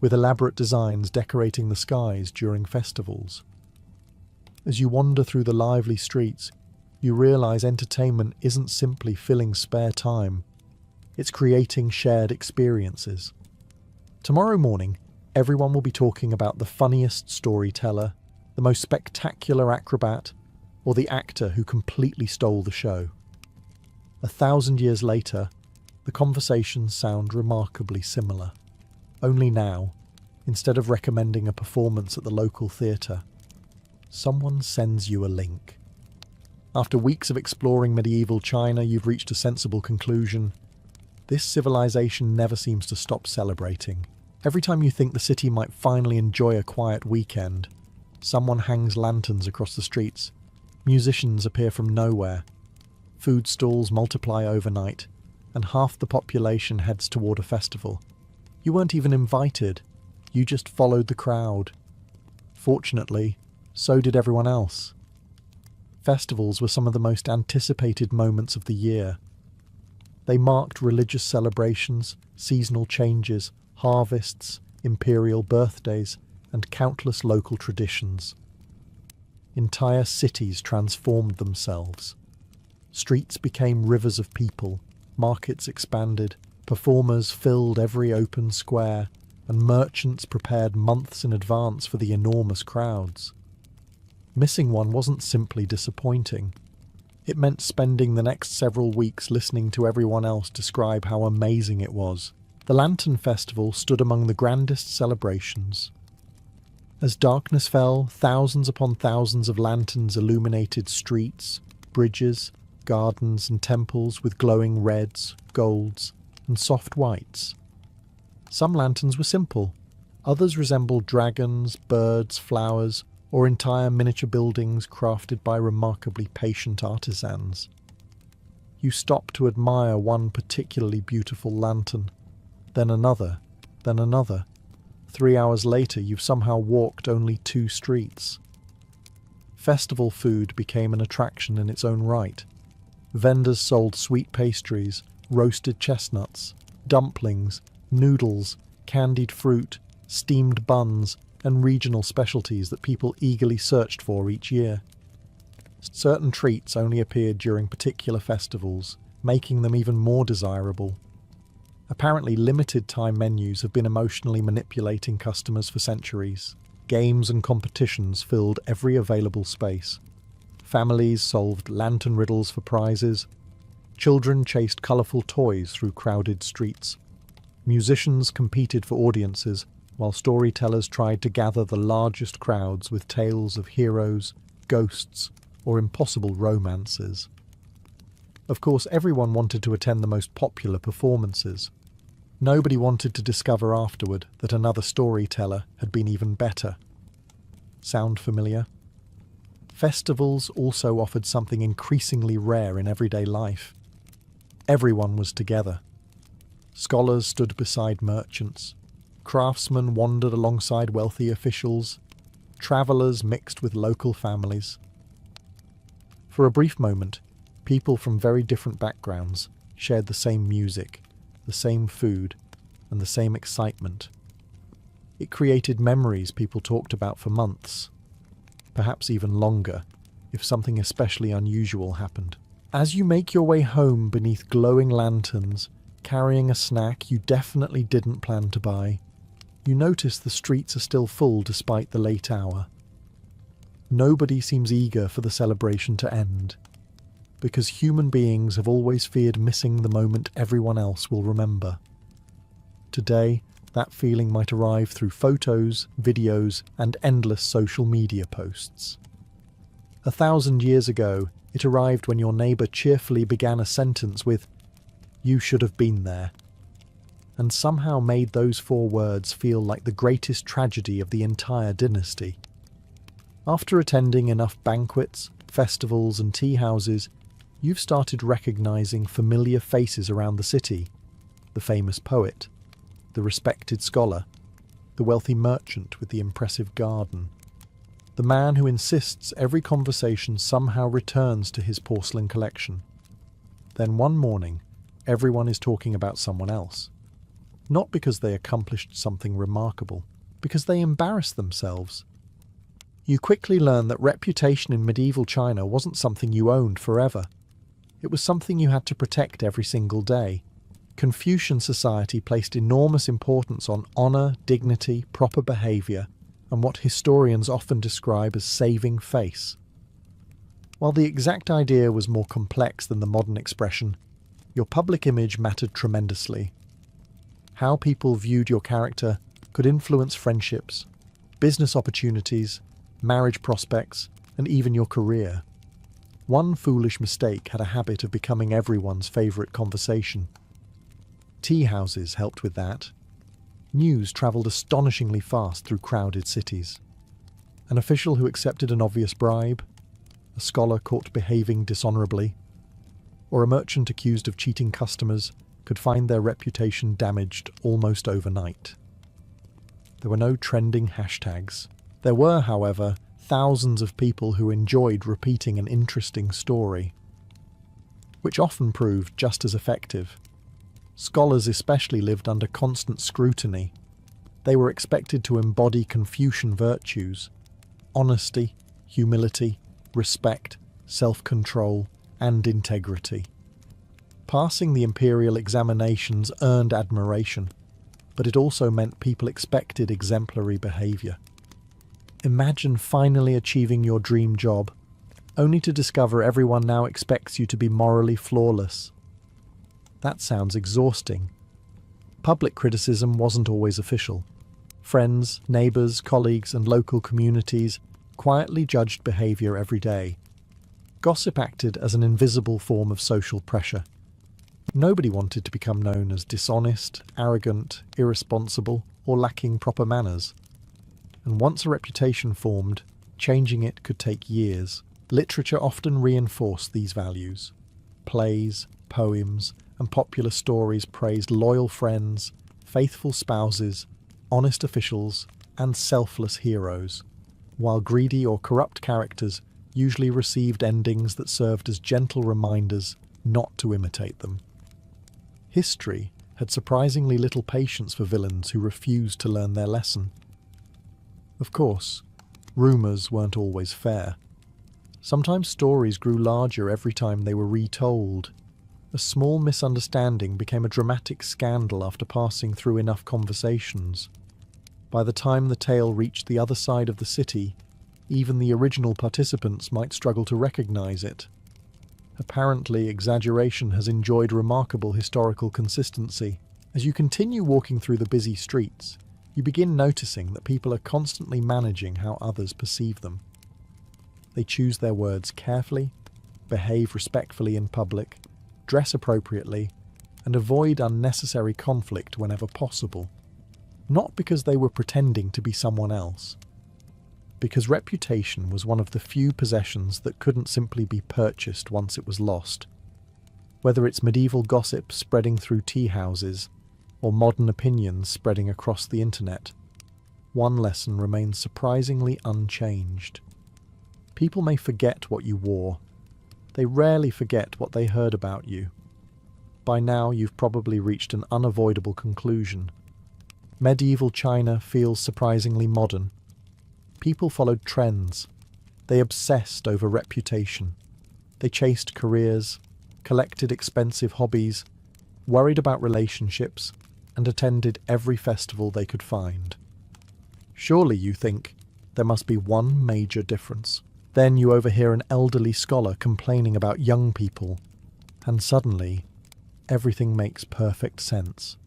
with elaborate designs decorating the skies during festivals. As you wander through the lively streets, you realise entertainment isn't simply filling spare time, it's creating shared experiences. Tomorrow morning, everyone will be talking about the funniest storyteller, the most spectacular acrobat, or the actor who completely stole the show. 1,000 years later, the conversations sound remarkably similar. Only now, instead of recommending a performance at the local theatre, someone sends you a link. After weeks of exploring medieval China, you've reached a sensible conclusion. This civilization never seems to stop celebrating. Every time you think the city might finally enjoy a quiet weekend, someone hangs lanterns across the streets. Musicians appear from nowhere. Food stalls multiply overnight, and half the population heads toward a festival. You weren't even invited. You just followed the crowd. Fortunately, so did everyone else. Festivals were some of the most anticipated moments of the year. They marked religious celebrations, seasonal changes, harvests, imperial birthdays, and countless local traditions. Entire cities transformed themselves. Streets became rivers of people, markets expanded, performers filled every open square, and merchants prepared months in advance for the enormous crowds. Missing one wasn't simply disappointing. It meant spending the next several weeks listening to everyone else describe how amazing it was. The Lantern Festival stood among the grandest celebrations. As darkness fell, thousands upon thousands of lanterns illuminated streets, bridges, gardens and temples with glowing reds, golds, and soft whites. Some lanterns were simple. Others resembled dragons, birds, flowers, or entire miniature buildings crafted by remarkably patient artisans. You stop to admire one particularly beautiful lantern, then another, then another. 3 hours later, you've somehow walked only 2 streets. Festival food became an attraction in its own right. Vendors sold sweet pastries, roasted chestnuts, dumplings, noodles, candied fruit, steamed buns, and regional specialties that people eagerly searched for each year. Certain treats only appeared during particular festivals, making them even more desirable. Apparently, limited-time menus have been emotionally manipulating customers for centuries. Games and competitions filled every available space. Families solved lantern riddles for prizes. Children chased colourful toys through crowded streets. Musicians competed for audiences, while storytellers tried to gather the largest crowds with tales of heroes, ghosts, or impossible romances. Of course, everyone wanted to attend the most popular performances. Nobody wanted to discover afterward that another storyteller had been even better. Sound familiar? Festivals also offered something increasingly rare in everyday life. Everyone was together. Scholars stood beside merchants. Craftsmen wandered alongside wealthy officials. Travellers mixed with local families. For a brief moment, people from very different backgrounds shared the same music, the same food, and the same excitement. It created memories people talked about for months, perhaps even longer, if something especially unusual happened. As you make your way home beneath glowing lanterns, carrying a snack you definitely didn't plan to buy, you notice the streets are still full despite the late hour. Nobody seems eager for the celebration to end, because human beings have always feared missing the moment everyone else will remember. Today, that feeling might arrive through photos, videos, and endless social media posts. 1,000 years ago, it arrived when your neighbour cheerfully began a sentence with, "You should have been there," and somehow made those 4 words feel like the greatest tragedy of the entire dynasty. After attending enough banquets, festivals, and tea houses, you've started recognising familiar faces around the city. The famous poet, the respected scholar, the wealthy merchant with the impressive garden, the man who insists every conversation somehow returns to his porcelain collection. Then one morning, everyone is talking about someone else. Not because they accomplished something remarkable, because they embarrassed themselves. You quickly learn that reputation in medieval China wasn't something you owned forever. It was something you had to protect every single day. Confucian society placed enormous importance on honour, dignity, proper behaviour, and what historians often describe as saving face. While the exact idea was more complex than the modern expression, your public image mattered tremendously. How people viewed your character could influence friendships, business opportunities, marriage prospects, and even your career. One foolish mistake had a habit of becoming everyone's favourite conversation. Tea houses helped with that. News travelled astonishingly fast through crowded cities. An official who accepted an obvious bribe, a scholar caught behaving dishonourably, or a merchant accused of cheating customers could find their reputation damaged almost overnight. There were no trending hashtags. There were, however, thousands of people who enjoyed repeating an interesting story, which often proved just as effective. Scholars especially lived under constant scrutiny. They were expected to embody Confucian virtues: honesty, humility, respect, self-control, and integrity. Passing the imperial examinations earned admiration, but it also meant people expected exemplary behaviour. Imagine finally achieving your dream job, only to discover everyone now expects you to be morally flawless. That sounds exhausting. Public criticism wasn't always official. Friends, neighbours, colleagues, and local communities quietly judged behaviour every day. Gossip acted as an invisible form of social pressure. Nobody wanted to become known as dishonest, arrogant, irresponsible, or lacking proper manners. And once a reputation formed, changing it could take years. Literature often reinforced these values. Plays, poems, and popular stories praised loyal friends, faithful spouses, honest officials, and selfless heroes, while greedy or corrupt characters usually received endings that served as gentle reminders not to imitate them. History had surprisingly little patience for villains who refused to learn their lesson. Of course, rumours weren't always fair. Sometimes stories grew larger every time they were retold. A small misunderstanding became a dramatic scandal after passing through enough conversations. By the time the tale reached the other side of the city, even the original participants might struggle to recognize it. Apparently, exaggeration has enjoyed remarkable historical consistency. As you continue walking through the busy streets, you begin noticing that people are constantly managing how others perceive them. They choose their words carefully, behave respectfully in public, dress appropriately, and avoid unnecessary conflict whenever possible. Not because they were pretending to be someone else, because reputation was one of the few possessions that couldn't simply be purchased once it was lost. Whether it's medieval gossip spreading through tea houses, or modern opinions spreading across the internet, one lesson remains surprisingly unchanged. People may forget what you wore. They rarely forget what they heard about you. By now, you've probably reached an unavoidable conclusion. Medieval China feels surprisingly modern. People followed trends. They obsessed over reputation. They chased careers, collected expensive hobbies, worried about relationships, and attended every festival they could find. Surely, you think, there must be one major difference. Then you overhear an elderly scholar complaining about young people, and suddenly, everything makes perfect sense.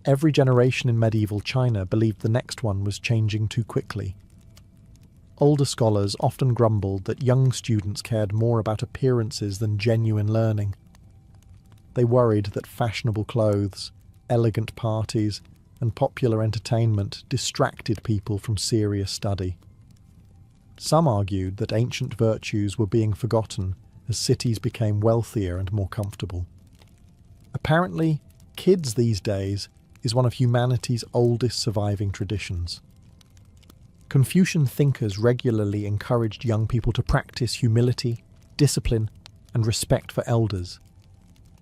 Every generation in medieval China believed the next one was changing too quickly. Older scholars often grumbled that young students cared more about appearances than genuine learning. They worried that fashionable clothes, elegant parties, and popular entertainment distracted people from serious study. Some argued that ancient virtues were being forgotten as cities became wealthier and more comfortable. Apparently, kids these days is one of humanity's oldest surviving traditions. Confucian thinkers regularly encouraged young people to practice humility, discipline, and respect for elders.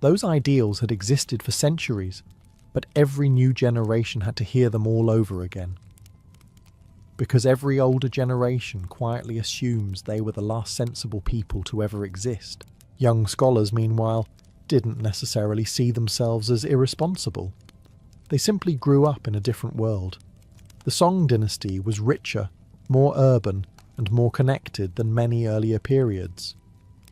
Those ideals had existed for centuries, but every new generation had to hear them all over again. Because every older generation quietly assumes they were the last sensible people to ever exist. Young scholars, meanwhile, didn't necessarily see themselves as irresponsible. They simply grew up in a different world. The Song dynasty was richer, more urban, and more connected than many earlier periods.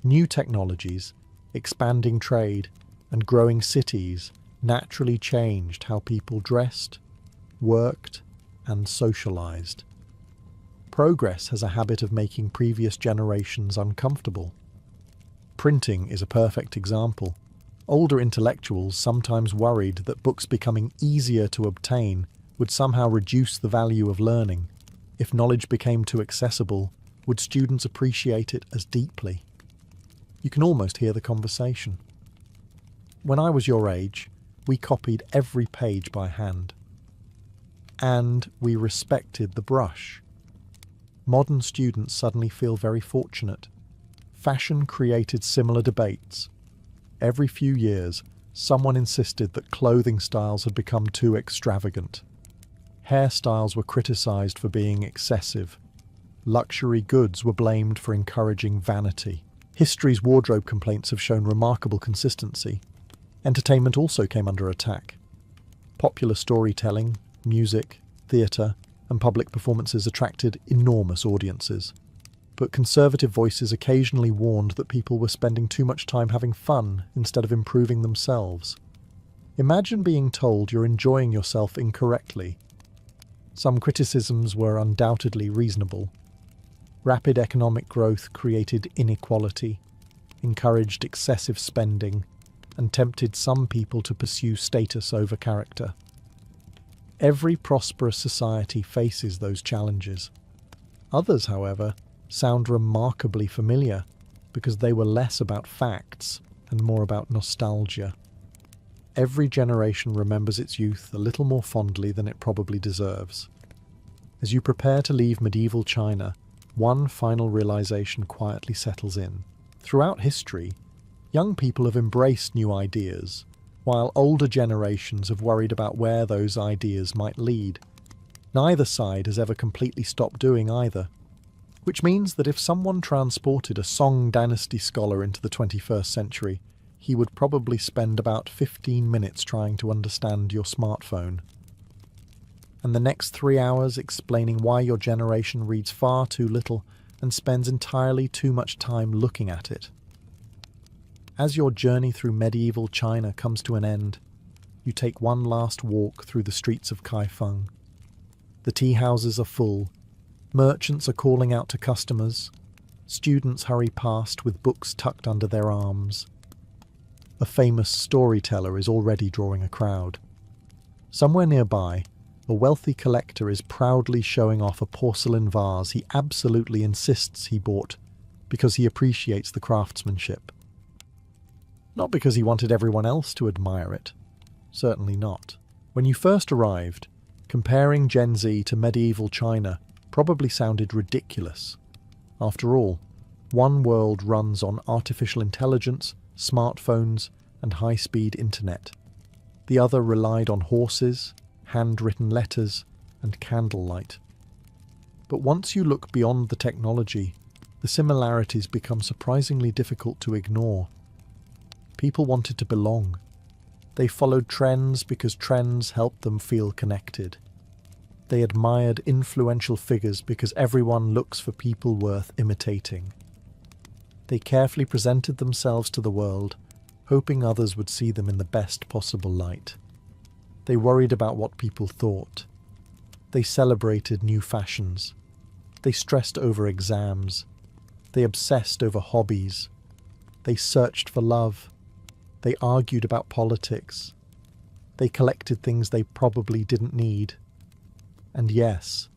New technologies, expanding trade, and growing cities naturally changed how people dressed, worked, and socialized. Progress has a habit of making previous generations uncomfortable. Printing is a perfect example. Older intellectuals sometimes worried that books becoming easier to obtain would somehow reduce the value of learning. If knowledge became too accessible, would students appreciate it as deeply? You can almost hear the conversation. When I was your age, we copied every page by hand. And we respected the brush. Modern students suddenly feel very fortunate. Fashion created similar debates. Every few years, someone insisted that clothing styles had become too extravagant. Hairstyles were criticized for being excessive. Luxury goods were blamed for encouraging vanity. History's wardrobe complaints have shown remarkable consistency. Entertainment also came under attack. Popular storytelling, music, theatre, and public performances attracted enormous audiences. But conservative voices occasionally warned that people were spending too much time having fun instead of improving themselves. Imagine being told you're enjoying yourself incorrectly. Some criticisms were undoubtedly reasonable. Rapid economic growth created inequality, encouraged excessive spending, and tempted some people to pursue status over character. Every prosperous society faces those challenges. Others, however, sound remarkably familiar because they were less about facts and more about nostalgia. Every generation remembers its youth a little more fondly than it probably deserves. As you prepare to leave medieval China, one final realization quietly settles in. Throughout history, young people have embraced new ideas, while older generations have worried about where those ideas might lead. Neither side has ever completely stopped doing either, which means that if someone transported a Song dynasty scholar into the 21st century, he would probably spend about 15 minutes trying to understand your smartphone. And the next 3 hours explaining why your generation reads far too little and spends entirely too much time looking at it. As your journey through medieval China comes to an end, you take one last walk through the streets of Kaifeng. The tea houses are full, merchants are calling out to customers, students hurry past with books tucked under their arms. A famous storyteller is already drawing a crowd. Somewhere nearby, a wealthy collector is proudly showing off a porcelain vase he absolutely insists he bought because he appreciates the craftsmanship. Not because he wanted everyone else to admire it. Certainly not. When you first arrived, comparing Gen Z to medieval China probably sounded ridiculous. After all, one world runs on artificial intelligence, smartphones, and high-speed internet. The other relied on horses, handwritten letters, and candlelight. But once you look beyond the technology, the similarities become surprisingly difficult to ignore. People wanted to belong. They followed trends because trends helped them feel connected. They admired influential figures because everyone looks for people worth imitating. They carefully presented themselves to the world, hoping others would see them in the best possible light. They worried about what people thought. They celebrated new fashions. They stressed over exams. They obsessed over hobbies. They searched for love. They argued about politics. They collected things they probably didn't need. And yes,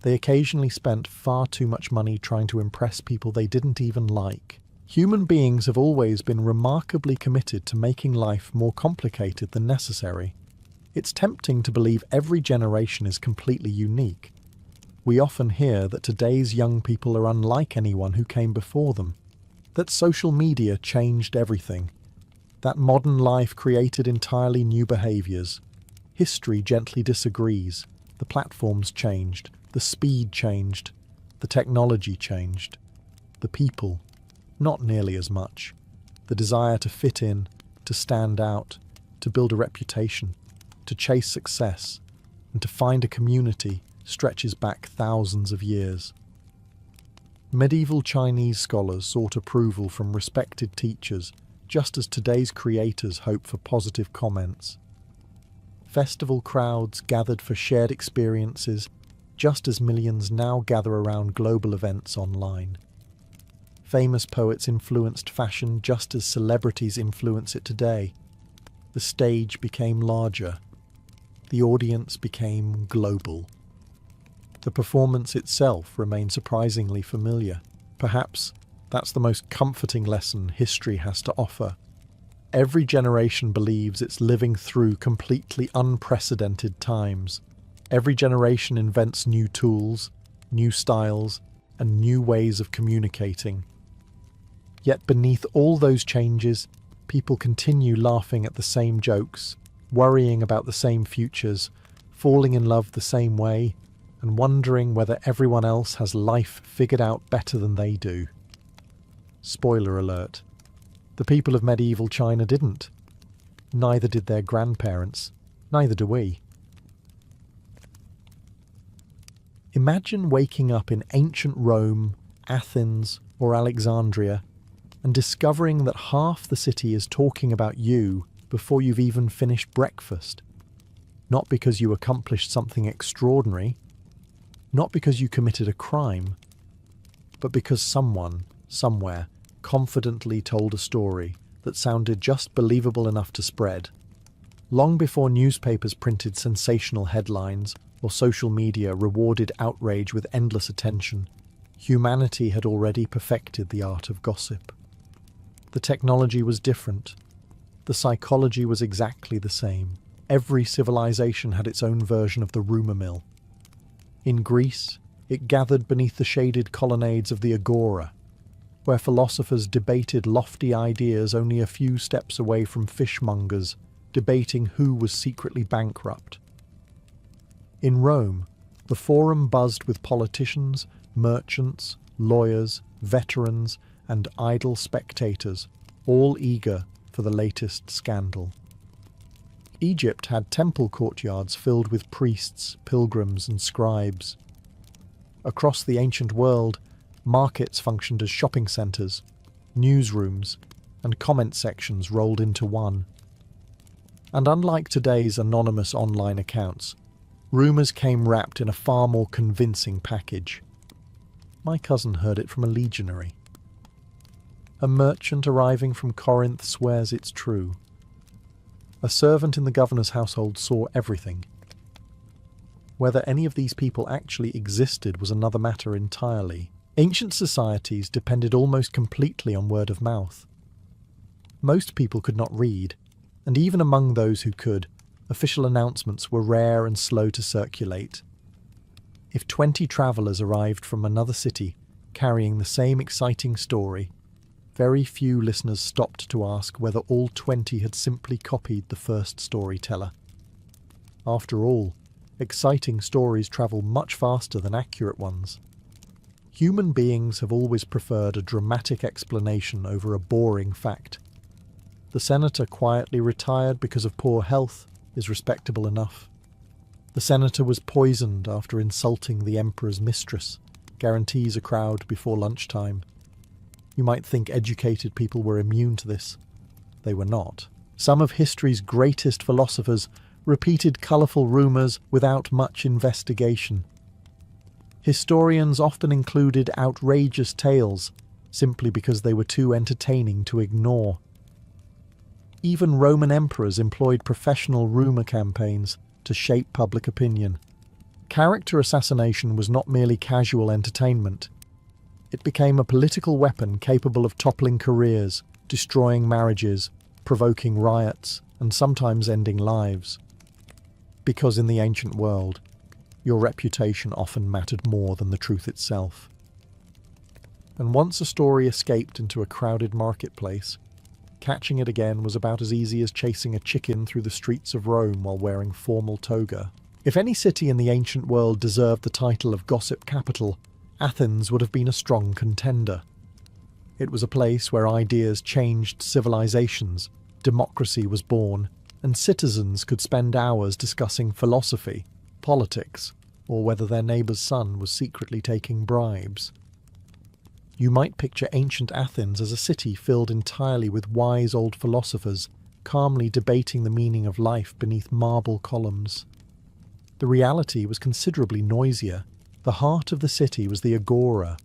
they occasionally spent far too much money trying to impress people they didn't even like. Human beings have always been remarkably committed to making life more complicated than necessary. It's tempting to believe every generation is completely unique. We often hear that today's young people are unlike anyone who came before them, that social media changed everything, that modern life created entirely new behaviours. History gently disagrees. The platforms changed, the speed changed, the technology changed. The people, not nearly as much. The desire to fit in, to stand out, to build a reputation, to chase success, and to find a community stretches back thousands of years. Medieval Chinese scholars sought approval from respected teachers, just as today's creators hope for positive comments. Festival crowds gathered for shared experiences, just as millions now gather around global events online. Famous poets influenced fashion just as celebrities influence it today. The stage became larger. The audience became global. The performance itself remained surprisingly familiar. Perhaps that's the most comforting lesson history has to offer. Every generation believes it's living through completely unprecedented times. Every generation invents new tools, new styles, and new ways of communicating. Yet beneath all those changes, people continue laughing at the same jokes, worrying about the same futures, falling in love the same way, and wondering whether everyone else has life figured out better than they do. Spoiler alert. The people of medieval China didn't. Neither did their grandparents. Neither do we. Imagine waking up in ancient Rome, Athens, or Alexandria and discovering that half the city is talking about you before you've even finished breakfast. Not because you accomplished something extraordinary, not because you committed a crime, but because someone, somewhere, confidently told a story that sounded just believable enough to spread. Long before newspapers printed sensational headlines or social media rewarded outrage with endless attention, humanity had already perfected the art of gossip. The technology was different. The psychology was exactly the same. Every civilization had its own version of the rumour mill. In Greece, it gathered beneath the shaded colonnades of the agora, where philosophers debated lofty ideas only a few steps away from fishmongers debating who was secretly bankrupt. In Rome, the forum buzzed with politicians, merchants, lawyers, veterans, and idle spectators, all eager for the latest scandal. Egypt had temple courtyards filled with priests, pilgrims, and scribes. Across the ancient world, markets functioned as shopping centres, newsrooms, and comment sections rolled into one. And unlike today's anonymous online accounts, rumours came wrapped in a far more convincing package. My cousin heard it from a legionary. A merchant arriving from Corinth swears it's true. A servant in the governor's household saw everything. Whether any of these people actually existed was another matter entirely. Ancient societies depended almost completely on word of mouth. Most people could not read, and even among those who could, official announcements were rare and slow to circulate. If 20 travellers arrived from another city carrying the same exciting story, very few listeners stopped to ask whether all 20 had simply copied the first storyteller. After all, exciting stories travel much faster than accurate ones. Human beings have always preferred a dramatic explanation over a boring fact. The senator quietly retired because of poor health is respectable enough. The senator was poisoned after insulting the emperor's mistress, guarantees a crowd before lunchtime. You might think educated people were immune to this. They were not. Some of history's greatest philosophers repeated colourful rumours without much investigation. Historians often included outrageous tales simply because they were too entertaining to ignore. Even Roman emperors employed professional rumour campaigns to shape public opinion. Character assassination was not merely casual entertainment. It became a political weapon capable of toppling careers, destroying marriages, provoking riots, and sometimes ending lives. Because in the ancient world, your reputation often mattered more than the truth itself. And once a story escaped into a crowded marketplace, catching it again was about as easy as chasing a chicken through the streets of Rome while wearing formal toga. If any city in the ancient world deserved the title of gossip capital, Athens would have been a strong contender. It was a place where ideas changed civilizations, democracy was born, and citizens could spend hours discussing philosophy, politics, or whether their neighbour's son was secretly taking bribes. You might picture ancient Athens as a city filled entirely with wise old philosophers, calmly debating the meaning of life beneath marble columns. The reality was considerably noisier. The heart of the city was the agora,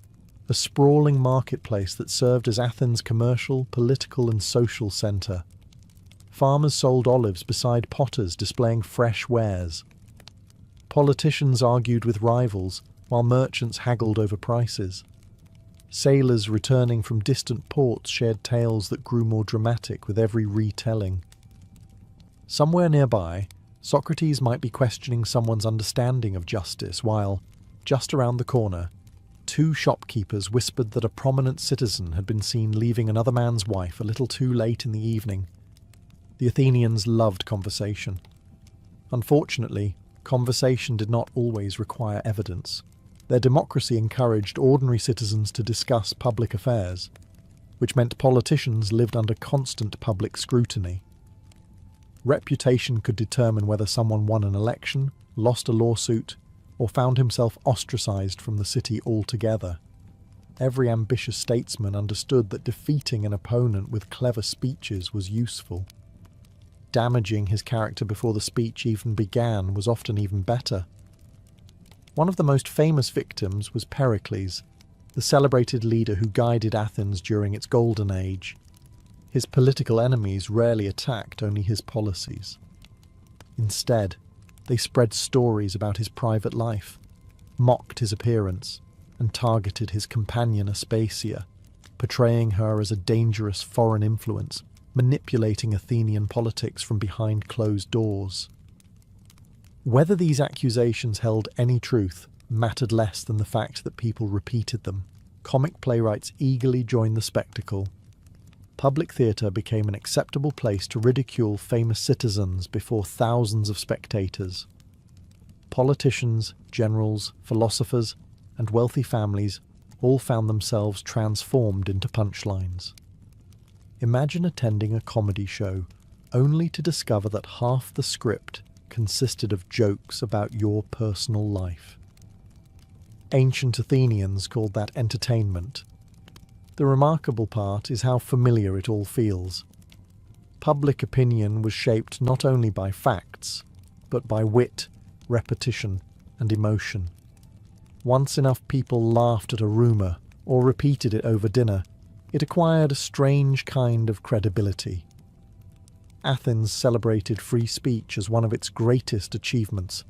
a sprawling marketplace that served as Athens' commercial, political and social centre. Farmers sold olives beside potters displaying fresh wares. Politicians argued with rivals, while merchants haggled over prices. Sailors returning from distant ports shared tales that grew more dramatic with every retelling. Somewhere nearby, Socrates might be questioning someone's understanding of justice while, just around the corner, two shopkeepers whispered that a prominent citizen had been seen leaving another man's wife a little too late in the evening. The Athenians loved conversation. Unfortunately, conversation did not always require evidence. Their democracy encouraged ordinary citizens to discuss public affairs, which meant politicians lived under constant public scrutiny. Reputation could determine whether someone won an election, lost a lawsuit, or found himself ostracized from the city altogether. Every ambitious statesman understood that defeating an opponent with clever speeches was useful. Damaging his character before the speech even began was often even better. One of the most famous victims was Pericles, the celebrated leader who guided Athens during its golden age. His political enemies rarely attacked only his policies. Instead, they spread stories about his private life, mocked his appearance, and targeted his companion Aspasia, portraying her as a dangerous foreign influence, manipulating Athenian politics from behind closed doors. Whether these accusations held any truth mattered less than the fact that people repeated them. Comic playwrights eagerly joined the spectacle. Public theatre became an acceptable place to ridicule famous citizens before thousands of spectators. Politicians, generals, philosophers, and wealthy families all found themselves transformed into punchlines. Imagine attending a comedy show only to discover that half the script consisted of jokes about your personal life. Ancient Athenians called that entertainment. The remarkable part is how familiar it all feels. Public opinion was shaped not only by facts, but by wit, repetition, and emotion. Once enough people laughed at a rumour or repeated it over dinner, it acquired a strange kind of credibility. Athens celebrated free speech as one of its greatest achievements,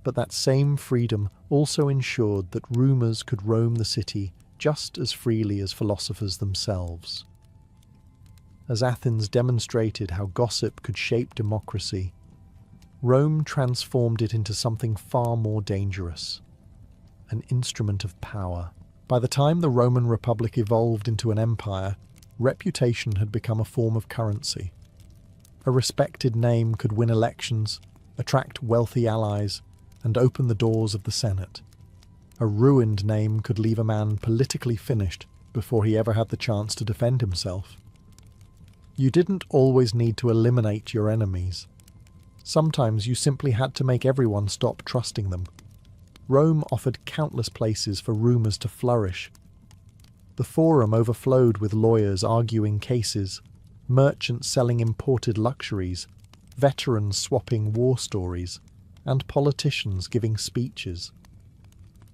but that same freedom also ensured that rumours could roam the city just as freely as philosophers themselves. As Athens demonstrated how gossip could shape democracy, Rome transformed it into something far more dangerous, an instrument of power. By the time the Roman Republic evolved into an empire, reputation had become a form of currency. A respected name could win elections, attract wealthy allies, and open the doors of the Senate. A ruined name could leave a man politically finished before he ever had the chance to defend himself. You didn't always need to eliminate your enemies. Sometimes you simply had to make everyone stop trusting them. Rome offered countless places for rumours to flourish. The Forum overflowed with lawyers arguing cases, merchants selling imported luxuries, veterans swapping war stories, and politicians giving speeches.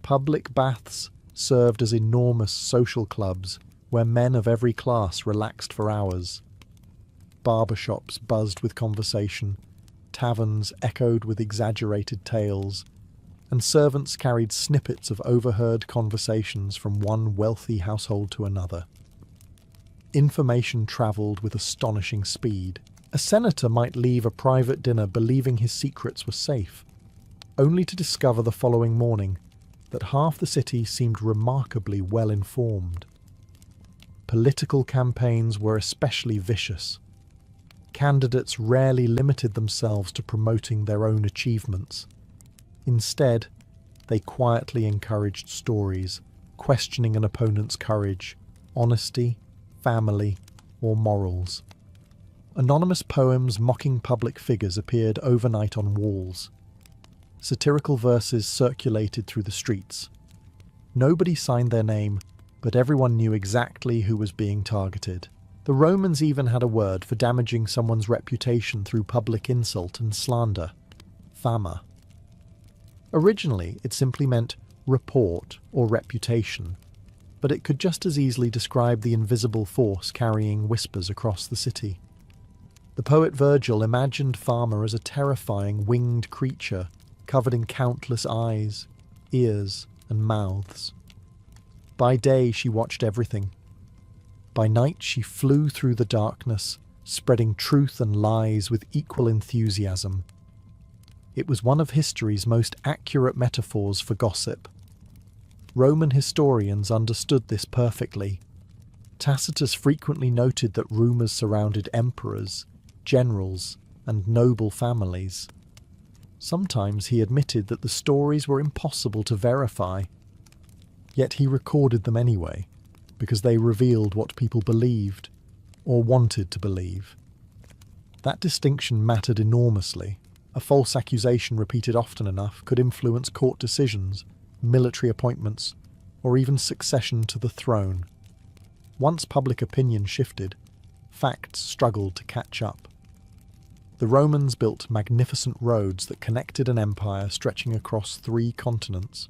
Public baths served as enormous social clubs where men of every class relaxed for hours. Barbershops buzzed with conversation, taverns echoed with exaggerated tales, and servants carried snippets of overheard conversations from one wealthy household to another. Information travelled with astonishing speed. A senator might leave a private dinner believing his secrets were safe, only to discover the following morning that half the city seemed remarkably well informed. Political campaigns were especially vicious. Candidates rarely limited themselves to promoting their own achievements. Instead, they quietly encouraged stories, questioning an opponent's courage, honesty, family, or morals. Anonymous poems mocking public figures appeared overnight on walls. Satirical verses circulated through the streets. Nobody signed their name, but everyone knew exactly who was being targeted. The Romans even had a word for damaging someone's reputation through public insult and slander: fama. Originally, it simply meant report or reputation, but it could just as easily describe the invisible force carrying whispers across the city. The poet Virgil imagined fama as a terrifying winged creature covered in countless eyes, ears, and mouths. By day she watched everything. By night she flew through the darkness, spreading truth and lies with equal enthusiasm. It was one of history's most accurate metaphors for gossip. Roman historians understood this perfectly. Tacitus frequently noted that rumours surrounded emperors, generals, and noble families. Sometimes he admitted that the stories were impossible to verify, yet he recorded them anyway, because they revealed what people believed, or wanted to believe. That distinction mattered enormously. A false accusation repeated often enough could influence court decisions, military appointments, or even succession to the throne. Once public opinion shifted, facts struggled to catch up. The Romans built magnificent roads that connected an empire stretching across 3 continents.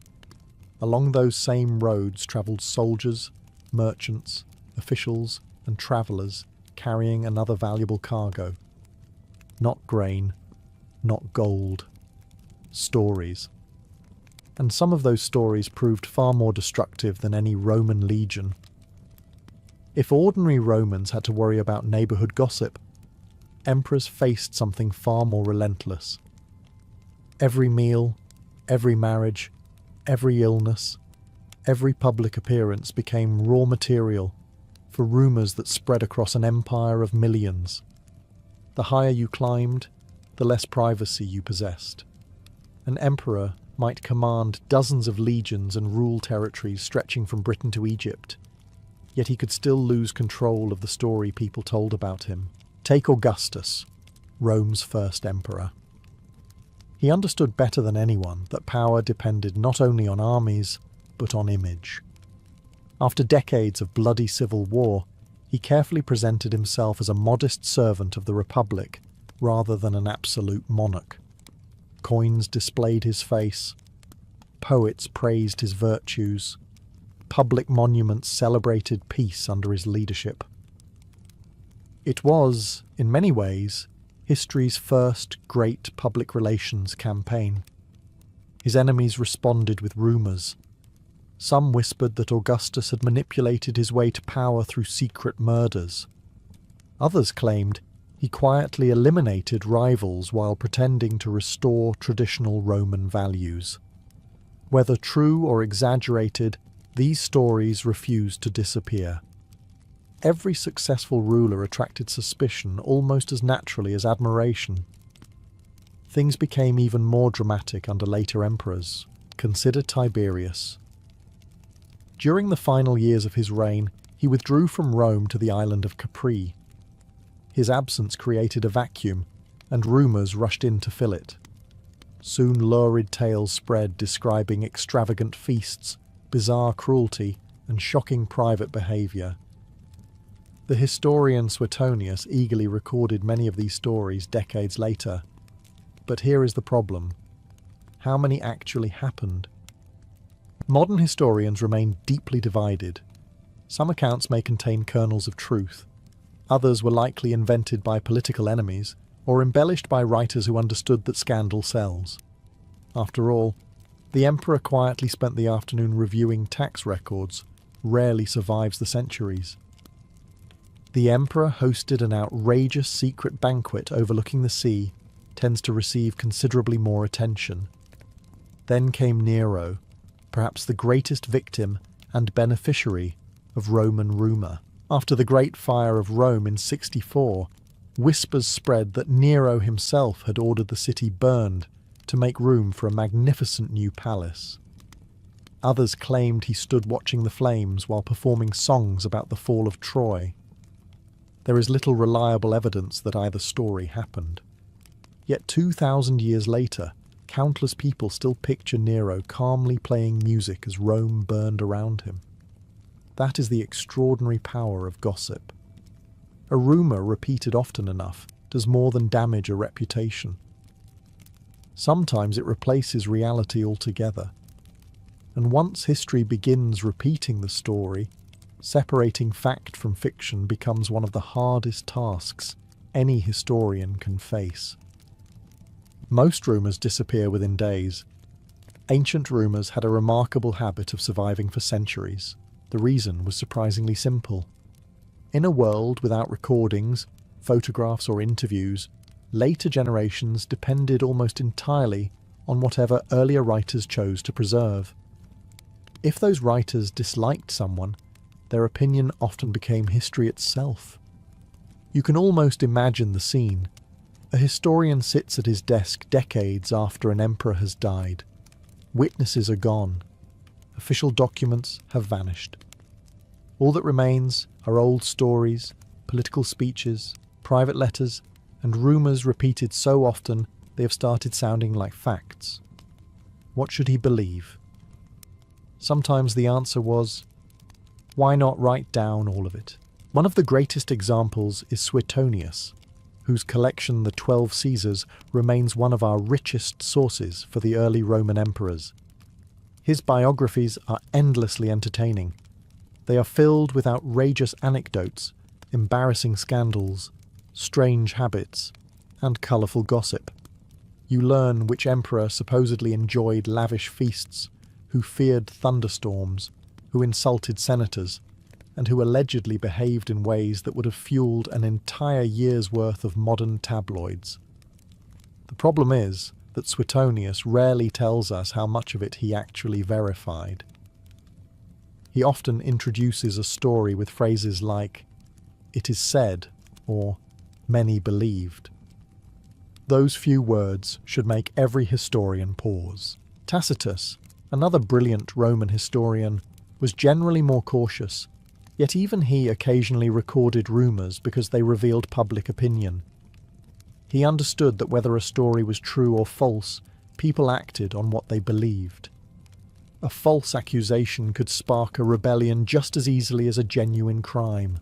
Along those same roads travelled soldiers, merchants, officials, and travellers carrying another valuable cargo. Not grain, not gold. Stories. And some of those stories proved far more destructive than any Roman legion. If ordinary Romans had to worry about neighbourhood gossip, emperors faced something far more relentless. Every meal, every marriage, every illness, every public appearance became raw material for rumours that spread across an empire of millions. The higher you climbed, the less privacy you possessed. An emperor might command dozens of legions and rule territories stretching from Britain to Egypt, yet he could still lose control of the story people told about him. Take Augustus, Rome's first emperor. He understood better than anyone that power depended not only on armies, but on image. After decades of bloody civil war, he carefully presented himself as a modest servant of the Republic rather than an absolute monarch. Coins displayed his face, poets praised his virtues, public monuments celebrated peace under his leadership. It was, in many ways, history's first great public relations campaign. His enemies responded with rumours. Some whispered that Augustus had manipulated his way to power through secret murders. Others claimed he quietly eliminated rivals while pretending to restore traditional Roman values. Whether true or exaggerated, these stories refused to disappear. Every successful ruler attracted suspicion almost as naturally as admiration. Things became even more dramatic under later emperors. Consider Tiberius. During the final years of his reign, he withdrew from Rome to the island of Capri. His absence created a vacuum, and rumours rushed in to fill it. Soon lurid tales spread describing extravagant feasts, bizarre cruelty, and shocking private behaviour. The historian Suetonius eagerly recorded many of these stories decades later. But here is the problem. How many actually happened? Modern historians remain deeply divided. Some accounts may contain kernels of truth. Others were likely invented by political enemies or embellished by writers who understood that scandal sells. After all, the emperor quietly spent the afternoon reviewing tax records, rarely survives the centuries. The emperor hosted an outrageous secret banquet overlooking the sea, tends to receive considerably more attention. Then came Nero, perhaps the greatest victim and beneficiary of Roman rumour. After the Great Fire of Rome in 64, whispers spread that Nero himself had ordered the city burned to make room for a magnificent new palace. Others claimed he stood watching the flames while performing songs about the fall of Troy. There is little reliable evidence that either story happened. Yet 2,000 years later, countless people still picture Nero calmly playing music as Rome burned around him. That is the extraordinary power of gossip. A rumour repeated often enough does more than damage a reputation. Sometimes it replaces reality altogether. And once history begins repeating the story, separating fact from fiction becomes one of the hardest tasks any historian can face. Most rumours disappear within days. Ancient rumours had a remarkable habit of surviving for centuries. The reason was surprisingly simple. In a world without recordings, photographs or interviews, later generations depended almost entirely on whatever earlier writers chose to preserve. If those writers disliked someone, their opinion often became history itself. You can almost imagine the scene. A historian sits at his desk decades after an emperor has died. Witnesses are gone. Official documents have vanished. All that remains are old stories, political speeches, private letters, and rumours repeated so often they have started sounding like facts. What should he believe? Sometimes the answer was, why not write down all of it? One of the greatest examples is Suetonius, whose collection The 12 Caesars remains one of our richest sources for the early Roman emperors. His biographies are endlessly entertaining. They are filled with outrageous anecdotes, embarrassing scandals, strange habits, and colourful gossip. You learn which emperor supposedly enjoyed lavish feasts, who feared thunderstorms, who insulted senators, and who allegedly behaved in ways that would have fueled an entire year's worth of modern tabloids. The problem is that Suetonius rarely tells us how much of it he actually verified. He often introduces a story with phrases like, "it is said," or "many believed." Those few words should make every historian pause. Tacitus, another brilliant Roman historian, was generally more cautious. Yet even he occasionally recorded rumours because they revealed public opinion. He understood that whether a story was true or false, people acted on what they believed. A false accusation could spark a rebellion just as easily as a genuine crime.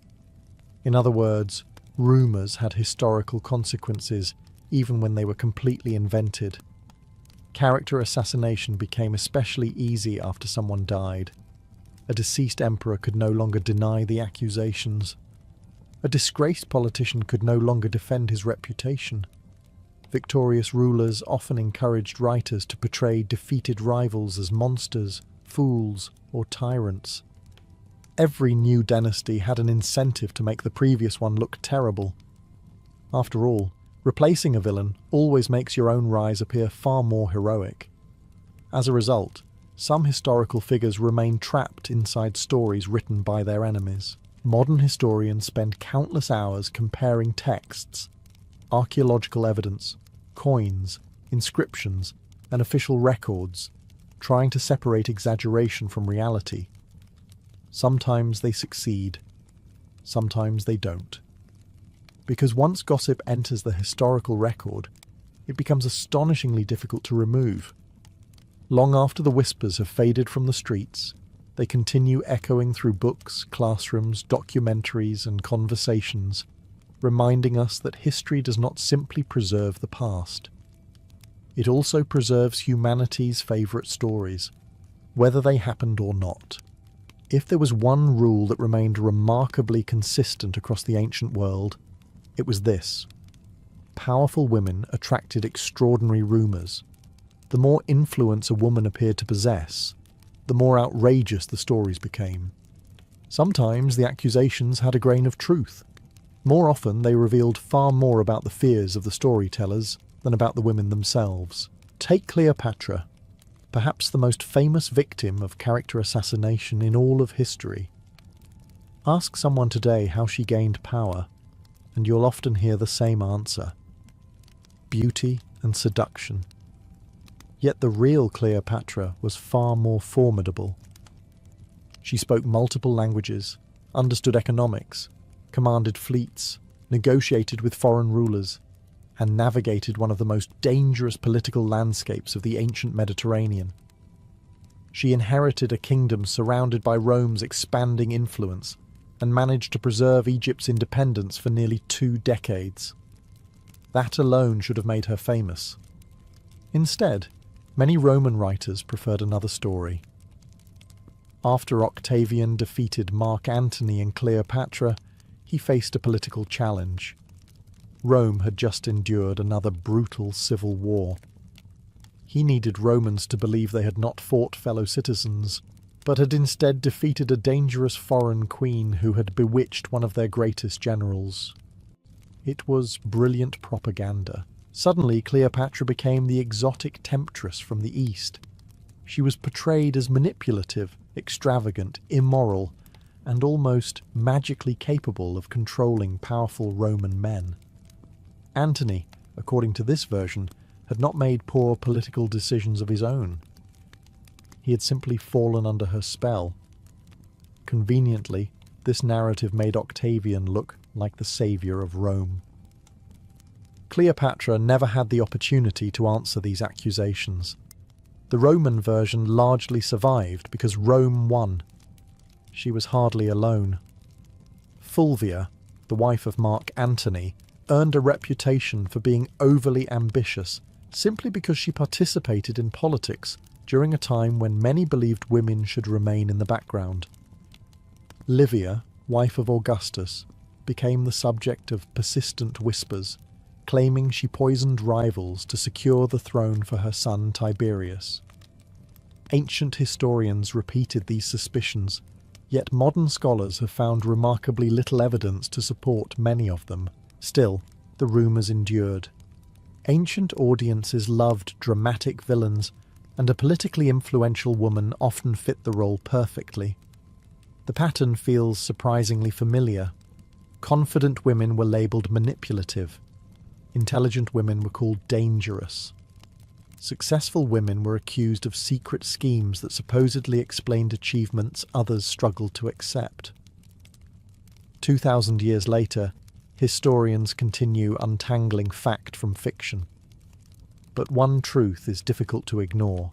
In other words, rumours had historical consequences, even when they were completely invented. Character assassination became especially easy after someone died. A deceased emperor could no longer deny the accusations. A disgraced politician could no longer defend his reputation. Victorious rulers often encouraged writers to portray defeated rivals as monsters, fools, or tyrants. Every new dynasty had an incentive to make the previous one look terrible. After all, replacing a villain always makes your own rise appear far more heroic. As a result, some historical figures remain trapped inside stories written by their enemies. Modern historians spend countless hours comparing texts, archaeological evidence, coins, inscriptions, and official records, trying to separate exaggeration from reality. Sometimes they succeed, sometimes they don't. Because once gossip enters the historical record, it becomes astonishingly difficult to remove. Long after the whispers have faded from the streets, they continue echoing through books, classrooms, documentaries, and conversations, reminding us that history does not simply preserve the past. It also preserves humanity's favourite stories, whether they happened or not. If there was one rule that remained remarkably consistent across the ancient world, it was this: powerful women attracted extraordinary rumours. The more influence a woman appeared to possess, the more outrageous the stories became. Sometimes the accusations had a grain of truth. More often they revealed far more about the fears of the storytellers than about the women themselves. Take Cleopatra, perhaps the most famous victim of character assassination in all of history. Ask someone today how she gained power, and you'll often hear the same answer: beauty and seduction. Yet the real Cleopatra was far more formidable. She spoke multiple languages, understood economics, commanded fleets, negotiated with foreign rulers, and navigated one of the most dangerous political landscapes of the ancient Mediterranean. She inherited a kingdom surrounded by Rome's expanding influence and managed to preserve Egypt's independence for nearly 2 decades. That alone should have made her famous. Instead, many Roman writers preferred another story. After Octavian defeated Mark Antony and Cleopatra, he faced a political challenge. Rome had just endured another brutal civil war. He needed Romans to believe they had not fought fellow citizens, but had instead defeated a dangerous foreign queen who had bewitched one of their greatest generals. It was brilliant propaganda. Suddenly, Cleopatra became the exotic temptress from the East. She was portrayed as manipulative, extravagant, immoral, and almost magically capable of controlling powerful Roman men. Antony, according to this version, had not made poor political decisions of his own. He had simply fallen under her spell. Conveniently, this narrative made Octavian look like the saviour of Rome. Cleopatra never had the opportunity to answer these accusations. The Roman version largely survived because Rome won. She was hardly alone. Fulvia, the wife of Mark Antony, earned a reputation for being overly ambitious simply because she participated in politics during a time when many believed women should remain in the background. Livia, wife of Augustus, became the subject of persistent whispers, claiming she poisoned rivals to secure the throne for her son Tiberius. Ancient historians repeated these suspicions, yet modern scholars have found remarkably little evidence to support many of them. Still, the rumours endured. Ancient audiences loved dramatic villains, and a politically influential woman often fit the role perfectly. The pattern feels surprisingly familiar. Confident women were labelled manipulative. Intelligent women were called dangerous. Successful women were accused of secret schemes that supposedly explained achievements others struggled to accept. 2,000 years later, historians continue untangling fact from fiction. But one truth is difficult to ignore.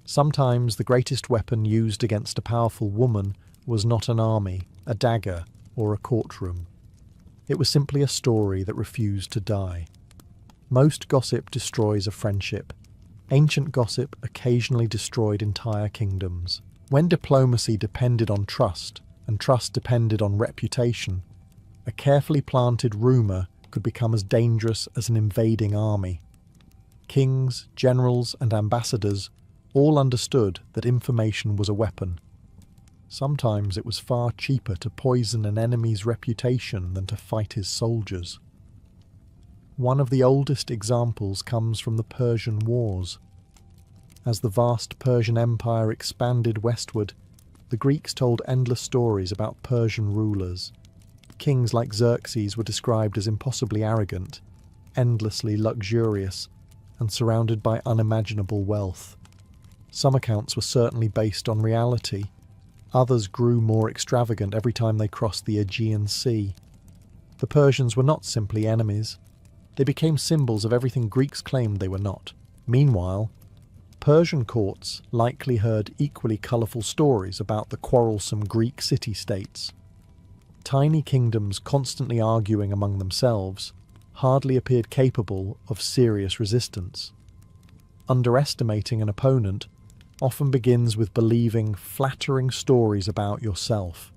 Sometimes the greatest weapon used against a powerful woman was not an army, a dagger, or a courtroom. It was simply a story that refused to die. Most gossip destroys a friendship. Ancient gossip occasionally destroyed entire kingdoms. When diplomacy depended on trust, and trust depended on reputation, a carefully planted rumour could become as dangerous as an invading army. Kings, generals, and ambassadors all understood that information was a weapon. Sometimes it was far cheaper to poison an enemy's reputation than to fight his soldiers. One of the oldest examples comes from the Persian Wars. As the vast Persian Empire expanded westward, the Greeks told endless stories about Persian rulers. Kings like Xerxes were described as impossibly arrogant, endlessly luxurious, and surrounded by unimaginable wealth. Some accounts were certainly based on reality. Others grew more extravagant every time they crossed the Aegean Sea. The Persians were not simply enemies. They became symbols of everything Greeks claimed they were not. Meanwhile, Persian courts likely heard equally colourful stories about the quarrelsome Greek city-states. Tiny kingdoms constantly arguing among themselves hardly appeared capable of serious resistance. Underestimating an opponent often begins with believing flattering stories about yourself.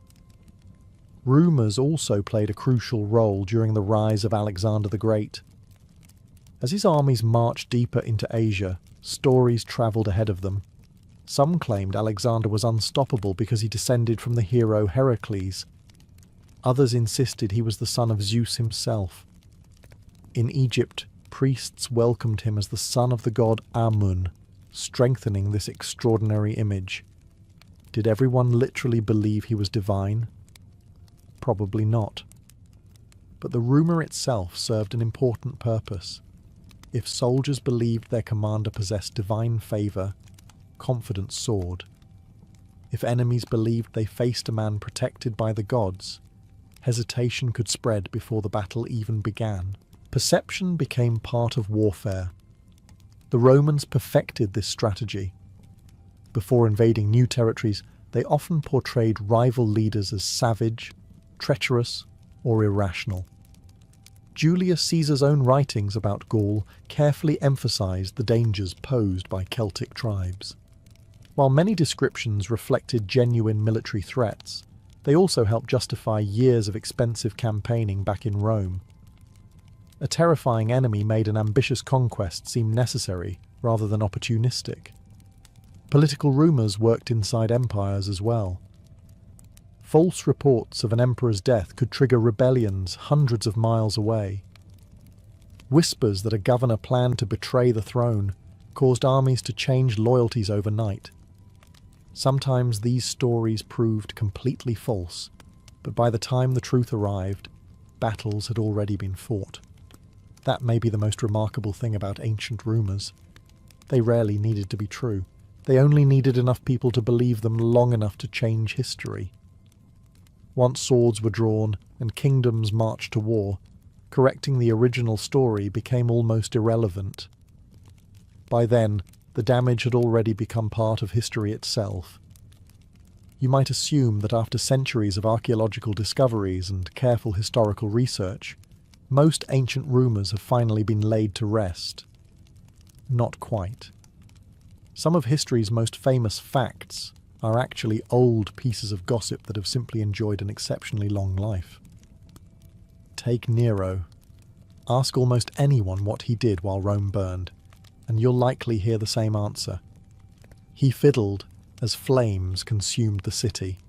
Rumours also played a crucial role during the rise of Alexander the Great. As his armies marched deeper into Asia, stories travelled ahead of them. Some claimed Alexander was unstoppable because he descended from the hero Heracles. Others insisted he was the son of Zeus himself. In Egypt, priests welcomed him as the son of the god Amun, strengthening this extraordinary image. Did everyone literally believe he was divine? Probably not. But the rumour itself served an important purpose. If soldiers believed their commander possessed divine favour, confidence soared. If enemies believed they faced a man protected by the gods, hesitation could spread before the battle even began. Perception became part of warfare. The Romans perfected this strategy. Before invading new territories, they often portrayed rival leaders as savage, treacherous, or irrational. Julius Caesar's own writings about Gaul carefully emphasized the dangers posed by Celtic tribes. While many descriptions reflected genuine military threats, they also helped justify years of expensive campaigning back in Rome. A terrifying enemy made an ambitious conquest seem necessary rather than opportunistic. Political rumours worked inside empires as well. False reports of an emperor's death could trigger rebellions hundreds of miles away. Whispers that a governor planned to betray the throne caused armies to change loyalties overnight. Sometimes these stories proved completely false, but by the time the truth arrived, battles had already been fought. That may be the most remarkable thing about ancient rumours. They rarely needed to be true. They only needed enough people to believe them long enough to change history. Once swords were drawn and kingdoms marched to war, correcting the original story became almost irrelevant. By then, the damage had already become part of history itself. You might assume that after centuries of archaeological discoveries and careful historical research, most ancient rumours have finally been laid to rest. Not quite. Some of history's most famous facts are actually old pieces of gossip that have simply enjoyed an exceptionally long life. Take Nero. Ask almost anyone what he did while Rome burned, and you'll likely hear the same answer. He fiddled as flames consumed the city.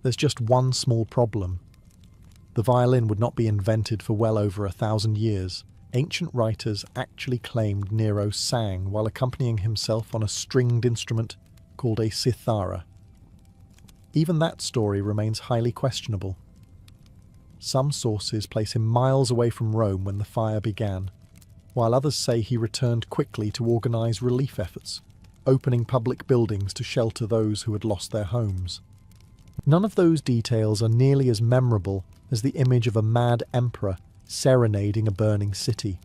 There's just one small problem. The violin would not be invented for well over 1,000 years. Ancient writers actually claimed Nero sang while accompanying himself on a stringed instrument called a cithara. Even that story remains highly questionable. Some sources place him miles away from Rome when the fire began, while others say he returned quickly to organise relief efforts, opening public buildings to shelter those who had lost their homes. None of those details are nearly as memorable as the image of a mad emperor serenading a burning city.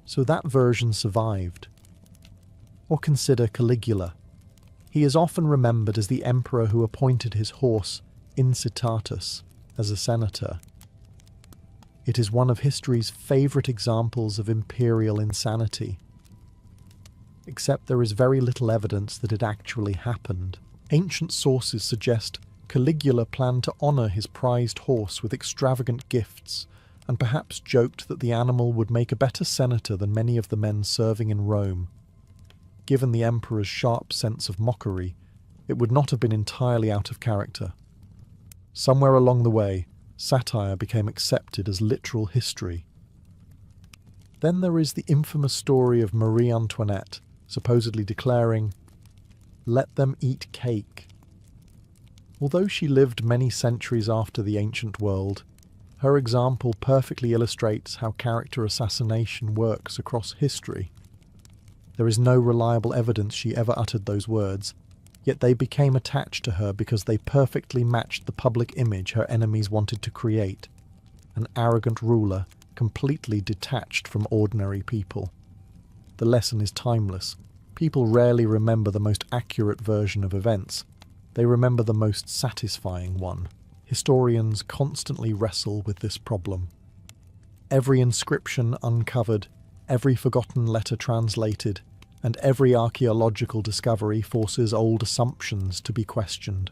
So that version survived. Or consider Caligula. He is often remembered as the emperor who appointed his horse Incitatus as a senator. It is one of history's favourite examples of imperial insanity. Except there is very little evidence that it actually happened. Ancient sources suggest Caligula planned to honour his prized horse with extravagant gifts, and perhaps joked that the animal would make a better senator than many of the men serving in Rome. Given the emperor's sharp sense of mockery, it would not have been entirely out of character. Somewhere along the way, satire became accepted as literal history. Then there is the infamous story of Marie Antoinette supposedly declaring, "Let them eat cake." Although she lived many centuries after the ancient world, her example perfectly illustrates how character assassination works across history. There is no reliable evidence she ever uttered those words, yet they became attached to her because they perfectly matched the public image her enemies wanted to create, an arrogant ruler completely detached from ordinary people. The lesson is timeless. People rarely remember the most accurate version of events. They remember the most satisfying one. Historians constantly wrestle with this problem. Every inscription uncovered, every forgotten letter translated, and every archaeological discovery forces old assumptions to be questioned.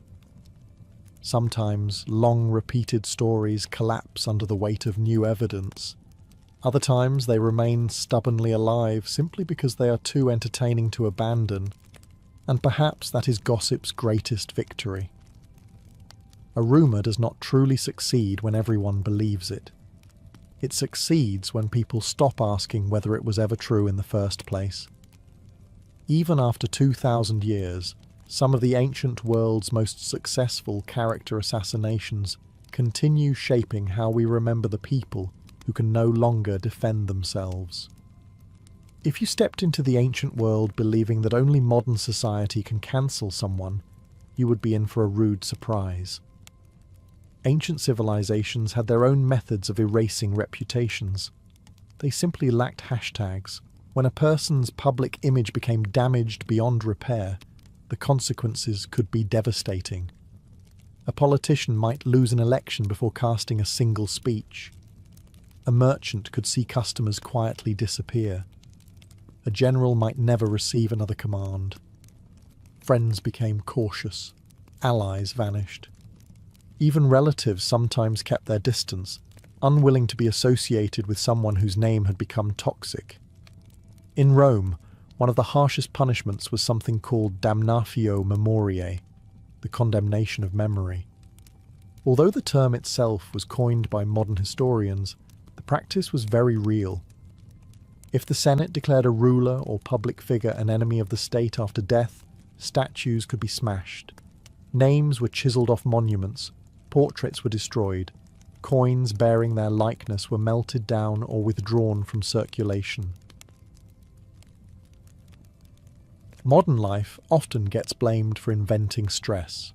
Sometimes long-repeated stories collapse under the weight of new evidence. Other times they remain stubbornly alive simply because they are too entertaining to abandon, and perhaps that is gossip's greatest victory. A rumour does not truly succeed when everyone believes it. It succeeds when people stop asking whether it was ever true in the first place. Even after 2,000 years, some of the ancient world's most successful character assassinations continue shaping how we remember the people who can no longer defend themselves. If you stepped into the ancient world believing that only modern society can cancel someone, you would be in for a rude surprise. Ancient civilizations had their own methods of erasing reputations. They simply lacked hashtags. When a person's public image became damaged beyond repair, the consequences could be devastating. A politician might lose an election before casting a single speech. A merchant could see customers quietly disappear. A general might never receive another command. Friends became cautious. Allies vanished. Even relatives sometimes kept their distance, unwilling to be associated with someone whose name had become toxic. In Rome, one of the harshest punishments was something called damnatio memoriae, the condemnation of memory. Although the term itself was coined by modern historians, the practice was very real. If the Senate declared a ruler or public figure an enemy of the state after death, statues could be smashed. Names were chiselled off monuments, portraits were destroyed, coins bearing their likeness were melted down or withdrawn from circulation. Modern life often gets blamed for inventing stress.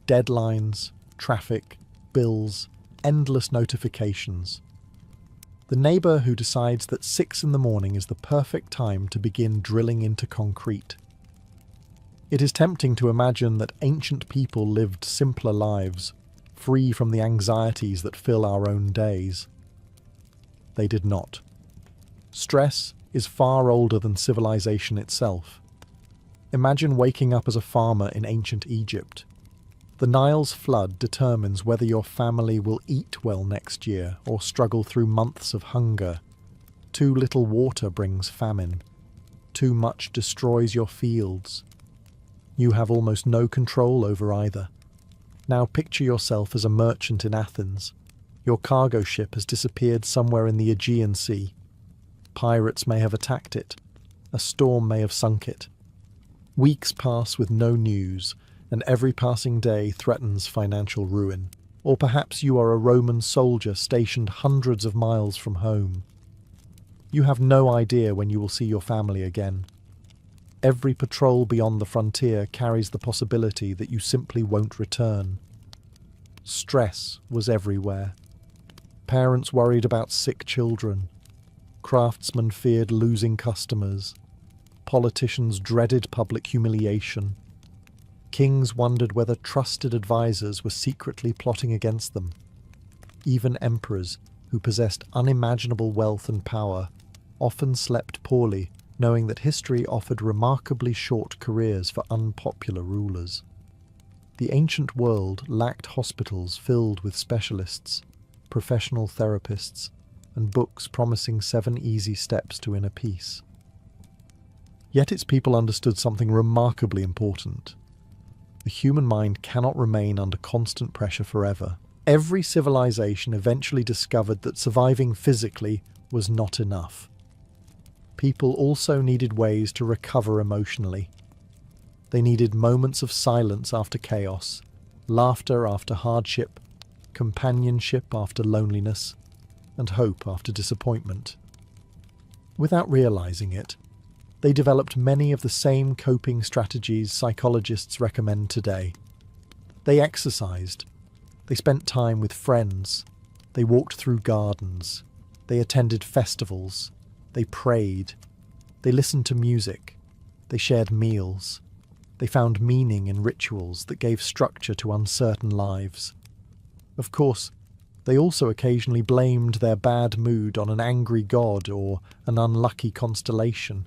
Deadlines, traffic, bills, endless notifications. The neighbour who decides that 6 in the morning is the perfect time to begin drilling into concrete. It is tempting to imagine that ancient people lived simpler lives, free from the anxieties that fill our own days. They did not. Stress is far older than civilization itself. Imagine waking up as a farmer in ancient Egypt. The Nile's flood determines whether your family will eat well next year or struggle through months of hunger. Too little water brings famine. Too much destroys your fields. You have almost no control over either. Now picture yourself as a merchant in Athens. Your cargo ship has disappeared somewhere in the Aegean Sea. Pirates may have attacked it. A storm may have sunk it. Weeks pass with no news, and every passing day threatens financial ruin. Or perhaps you are a Roman soldier stationed hundreds of miles from home. You have no idea when you will see your family again. Every patrol beyond the frontier carries the possibility that you simply won't return. Stress was everywhere. Parents worried about sick children. Craftsmen feared losing customers. Politicians dreaded public humiliation. Kings wondered whether trusted advisors were secretly plotting against them. Even emperors, who possessed unimaginable wealth and power, often slept poorly, knowing that history offered remarkably short careers for unpopular rulers. The ancient world lacked hospitals filled with specialists, professional therapists, and books promising 7 easy steps to inner peace. Yet its people understood something remarkably important. The human mind cannot remain under constant pressure forever. Every civilization eventually discovered that surviving physically was not enough. People also needed ways to recover emotionally. They needed moments of silence after chaos, laughter after hardship, companionship after loneliness, and hope after disappointment. Without realizing it, they developed many of the same coping strategies psychologists recommend today. They exercised. They spent time with friends. They walked through gardens. They attended festivals. They prayed. They listened to music. They shared meals. They found meaning in rituals that gave structure to uncertain lives. Of course, they also occasionally blamed their bad mood on an angry god or an unlucky constellation,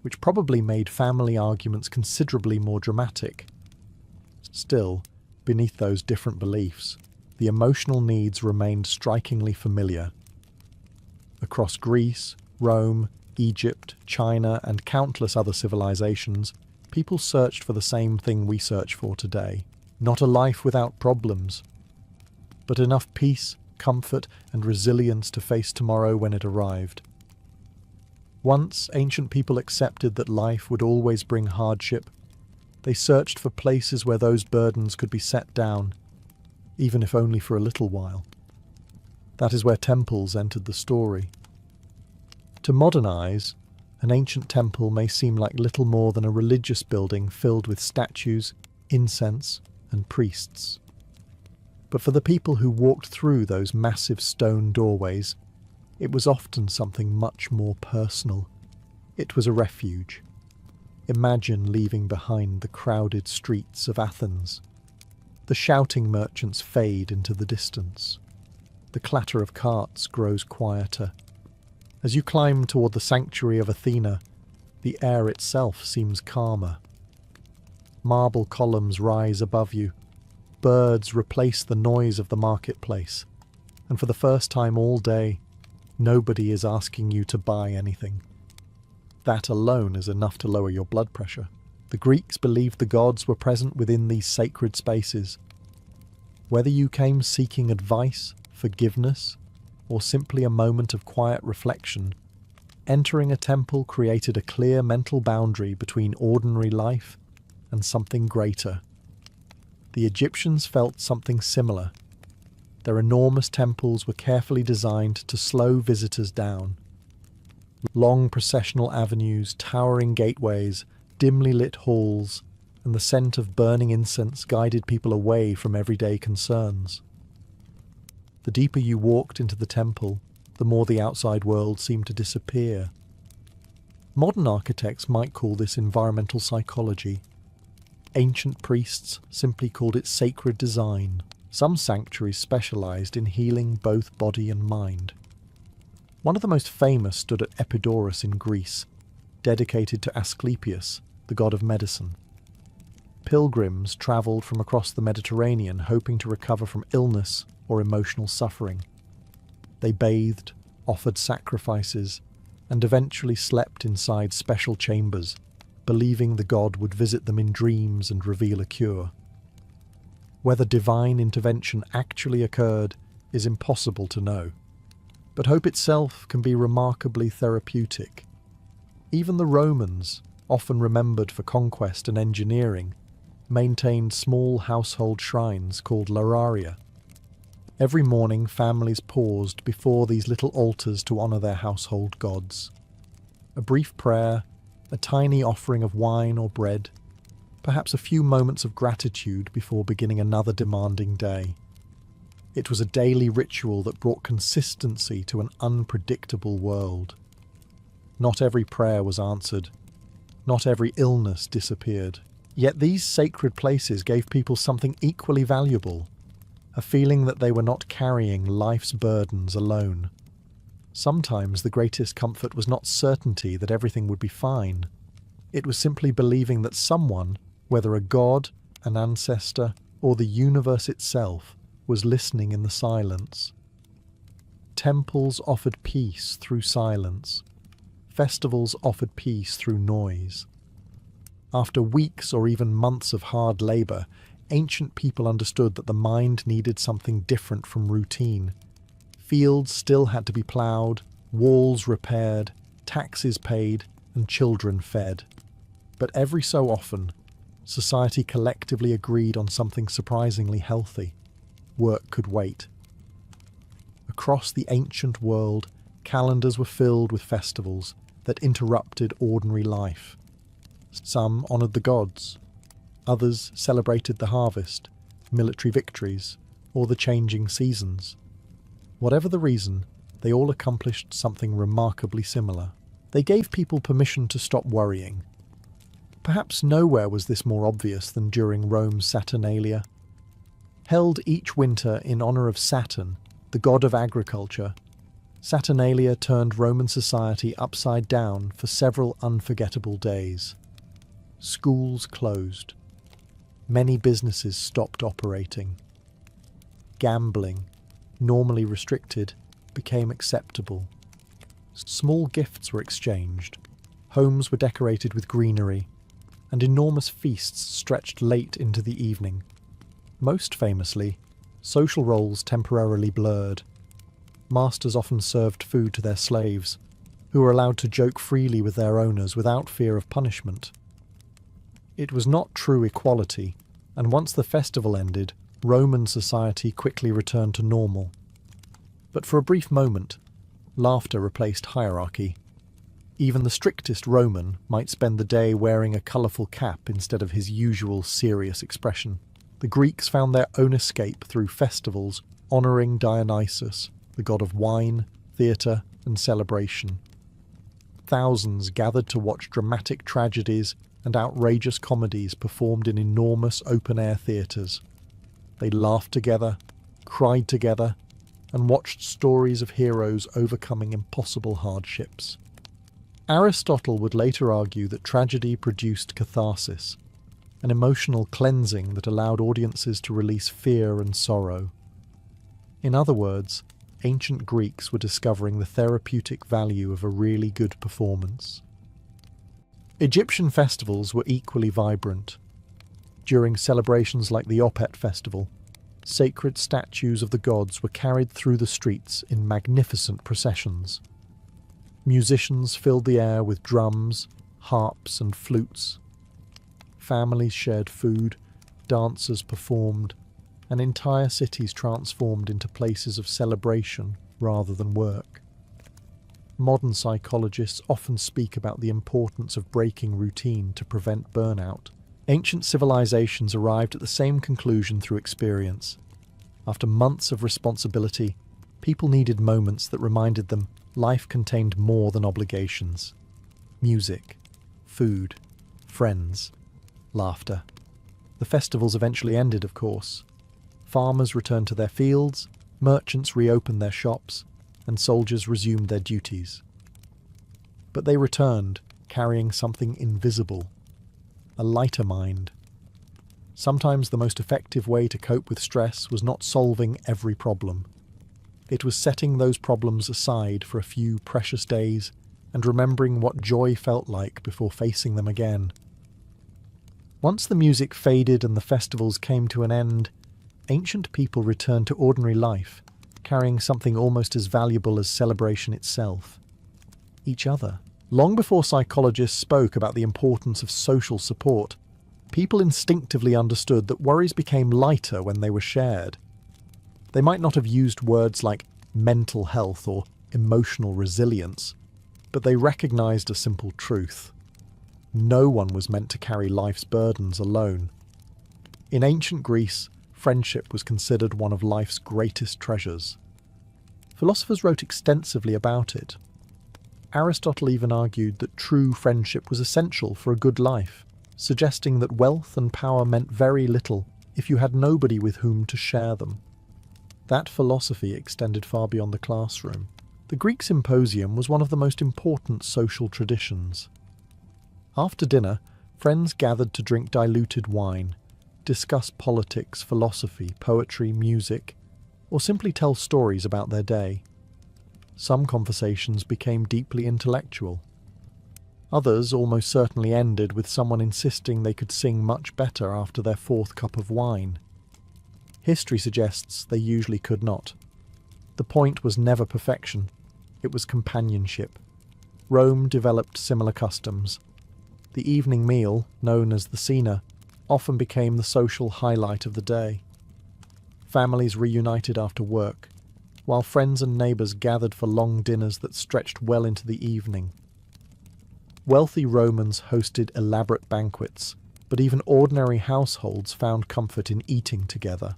which probably made family arguments considerably more dramatic. Still, beneath those different beliefs, the emotional needs remained strikingly familiar. Across Greece, Rome, Egypt, China, and countless other civilizations, people searched for the same thing we search for today. Not a life without problems, but enough peace, comfort, and resilience to face tomorrow when it arrived. Once ancient people accepted that life would always bring hardship, they searched for places where those burdens could be set down, even if only for a little while. That is where temples entered the story. To modern eyes, an ancient temple may seem like little more than a religious building filled with statues, incense, and priests. But for the people who walked through those massive stone doorways, it was often something much more personal. It was a refuge. Imagine leaving behind the crowded streets of Athens. The shouting merchants fade into the distance. The clatter of carts grows quieter. As you climb toward the sanctuary of Athena, the air itself seems calmer. Marble columns rise above you. Birds replace the noise of the marketplace. And for the first time all day, nobody is asking you to buy anything. That alone is enough to lower your blood pressure. The Greeks believed the gods were present within these sacred spaces. Whether you came seeking advice, forgiveness, or simply a moment of quiet reflection, entering a temple created a clear mental boundary between ordinary life and something greater. The Egyptians felt something similar. Their enormous temples were carefully designed to slow visitors down. Long processional avenues, towering gateways, dimly lit halls, and the scent of burning incense guided people away from everyday concerns. The deeper you walked into the temple, the more the outside world seemed to disappear. Modern architects might call this environmental psychology. Ancient priests simply called it sacred design. Some sanctuaries specialized in healing both body and mind. One of the most famous stood at Epidaurus in Greece, dedicated to Asclepius, the god of medicine. Pilgrims travelled from across the Mediterranean hoping to recover from illness or emotional suffering. They bathed, offered sacrifices, and eventually slept inside special chambers, believing the god would visit them in dreams and reveal a cure. Whether divine intervention actually occurred is impossible to know, but hope itself can be remarkably therapeutic. Even the Romans, often remembered for conquest and engineering, maintained small household shrines called Lararia. Every morning families paused before these little altars to honour their household gods. A brief prayer, a tiny offering of wine or bread, perhaps a few moments of gratitude before beginning another demanding day. It was a daily ritual that brought consistency to an unpredictable world. Not every prayer was answered. Not every illness disappeared. Yet these sacred places gave people something equally valuable, a feeling that they were not carrying life's burdens alone. Sometimes the greatest comfort was not certainty that everything would be fine. It was simply believing that someone, whether a god, an ancestor, or the universe itself, was listening in the silence. Temples offered peace through silence. Festivals offered peace through noise. After weeks or even months of hard labour, ancient people understood that the mind needed something different from routine. Fields still had to be ploughed, walls repaired, taxes paid, and children fed. But every so often, society collectively agreed on something surprisingly healthy. Work could wait. Across the ancient world, calendars were filled with festivals that interrupted ordinary life. Some honoured the gods. Others celebrated the harvest, military victories, or the changing seasons. Whatever the reason, they all accomplished something remarkably similar. They gave people permission to stop worrying. Perhaps nowhere was this more obvious than during Rome's Saturnalia. Held each winter in honour of Saturn, the god of agriculture, Saturnalia turned Roman society upside down for several unforgettable days. Schools closed. Many businesses stopped operating. Gambling, normally restricted, became acceptable. Small gifts were exchanged. Homes were decorated with greenery, and enormous feasts stretched late into the evening. Most famously, social roles temporarily blurred. Masters often served food to their slaves, who were allowed to joke freely with their owners without fear of punishment. It was not true equality, and once the festival ended, Roman society quickly returned to normal. But for a brief moment, laughter replaced hierarchy. Even the strictest Roman might spend the day wearing a colourful cap instead of his usual serious expression. The Greeks found their own escape through festivals honouring Dionysus, the god of wine, theatre, and celebration. Thousands gathered to watch dramatic tragedies and outrageous comedies performed in enormous open-air theatres. They laughed together, cried together, and watched stories of heroes overcoming impossible hardships. Aristotle would later argue that tragedy produced catharsis, an emotional cleansing that allowed audiences to release fear and sorrow. In other words, ancient Greeks were discovering the therapeutic value of a really good performance. Egyptian festivals were equally vibrant. During celebrations like the Opet festival, sacred statues of the gods were carried through the streets in magnificent processions. Musicians filled the air with drums, harps, and flutes. Families shared food, dancers performed, and entire cities transformed into places of celebration rather than work. Modern psychologists often speak about the importance of breaking routine to prevent burnout. Ancient civilizations arrived at the same conclusion through experience. After months of responsibility, people needed moments that reminded them life contained more than obligations. Music, food, friends, laughter. The festivals eventually ended, of course. Farmers returned to their fields, merchants reopened their shops, and soldiers resumed their duties. But they returned, carrying something invisible, a lighter mind. Sometimes the most effective way to cope with stress was not solving every problem. It was setting those problems aside for a few precious days and remembering what joy felt like before facing them again. Once the music faded and the festivals came to an end, ancient people returned to ordinary life, carrying something almost as valuable as celebration itself: each other. Long before psychologists spoke about the importance of social support, people instinctively understood that worries became lighter when they were shared. They might not have used words like mental health or emotional resilience, but they recognized a simple truth. No one was meant to carry life's burdens alone. In ancient Greece, friendship was considered one of life's greatest treasures. Philosophers wrote extensively about it. Aristotle even argued that true friendship was essential for a good life, suggesting that wealth and power meant very little if you had nobody with whom to share them. That philosophy extended far beyond the classroom. The Greek symposium was one of the most important social traditions. After dinner, friends gathered to drink diluted wine, discuss politics, philosophy, poetry, music, or simply tell stories about their day. Some conversations became deeply intellectual. Others almost certainly ended with someone insisting they could sing much better after their fourth cup of wine. History suggests they usually could not. The point was never perfection, it was companionship. Rome developed similar customs. The evening meal, known as the cena, often became the social highlight of the day. Families reunited after work, while friends and neighbours gathered for long dinners that stretched well into the evening. Wealthy Romans hosted elaborate banquets, but even ordinary households found comfort in eating together.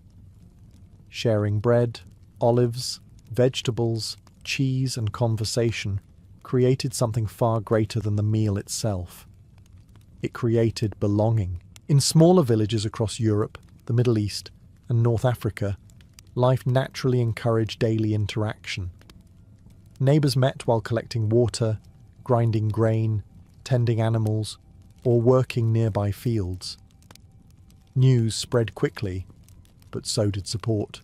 Sharing bread, olives, vegetables, cheese and conversation created something far greater than the meal itself. It created belonging. In smaller villages across Europe, the Middle East, and North Africa, life naturally encouraged daily interaction. Neighbours met while collecting water, grinding grain, tending animals, or working nearby fields. News spread quickly, but so did support.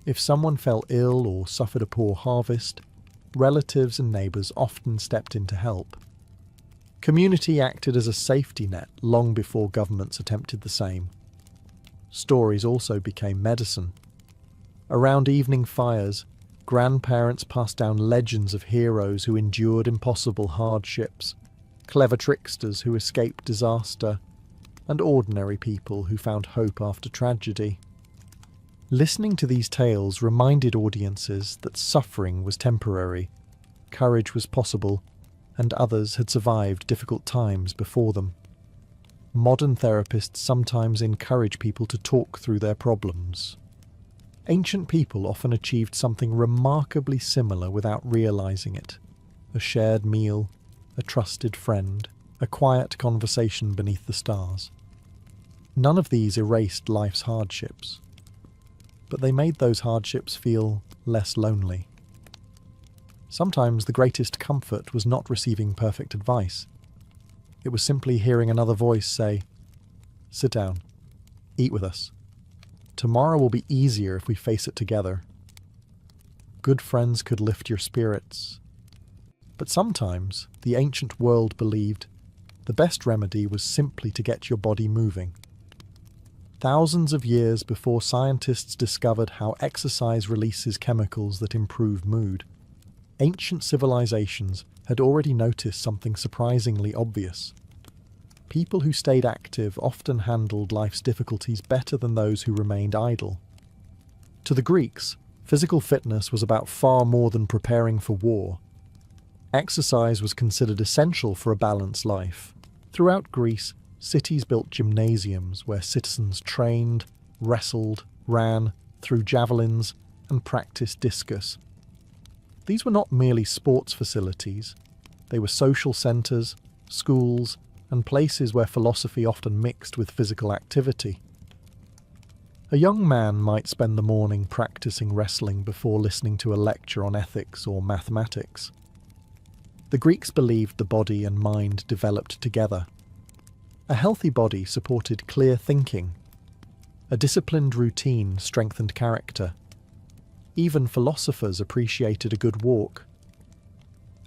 If someone fell ill or suffered a poor harvest, relatives and neighbours often stepped in to help. Community acted as a safety net long before governments attempted the same. Stories also became medicine. Around evening fires, grandparents passed down legends of heroes who endured impossible hardships, clever tricksters who escaped disaster, and ordinary people who found hope after tragedy. Listening to these tales reminded audiences that suffering was temporary, courage was possible, and others had survived difficult times before them. Modern therapists sometimes encourage people to talk through their problems. Ancient people often achieved something remarkably similar without realizing it. A shared meal, a trusted friend, a quiet conversation beneath the stars. None of these erased life's hardships, but they made those hardships feel less lonely. Sometimes the greatest comfort was not receiving perfect advice. It was simply hearing another voice say, "Sit down, eat with us. Tomorrow will be easier if we face it together." Good friends could lift your spirits. But sometimes the ancient world believed the best remedy was simply to get your body moving. Thousands of years before scientists discovered how exercise releases chemicals that improve mood, ancient civilizations had already noticed something surprisingly obvious. People who stayed active often handled life's difficulties better than those who remained idle. To the Greeks, physical fitness was about far more than preparing for war. Exercise was considered essential for a balanced life. Throughout Greece, cities built gymnasiums where citizens trained, wrestled, ran, threw javelins, and practiced discus. These were not merely sports facilities. They were social centres, schools, and places where philosophy often mixed with physical activity. A young man might spend the morning practicing wrestling before listening to a lecture on ethics or mathematics. The Greeks believed the body and mind developed together. A healthy body supported clear thinking. A disciplined routine strengthened character. Even philosophers appreciated a good walk.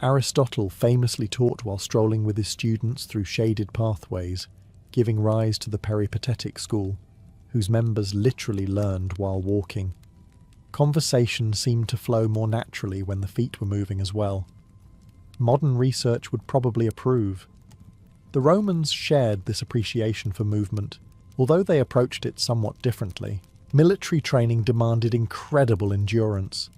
Aristotle famously taught while strolling with his students through shaded pathways, giving rise to the peripatetic school, whose members literally learned while walking. Conversation seemed to flow more naturally when the feet were moving as well. Modern research would probably approve. The Romans shared this appreciation for movement, although they approached it somewhat differently. Military training demanded incredible endurance.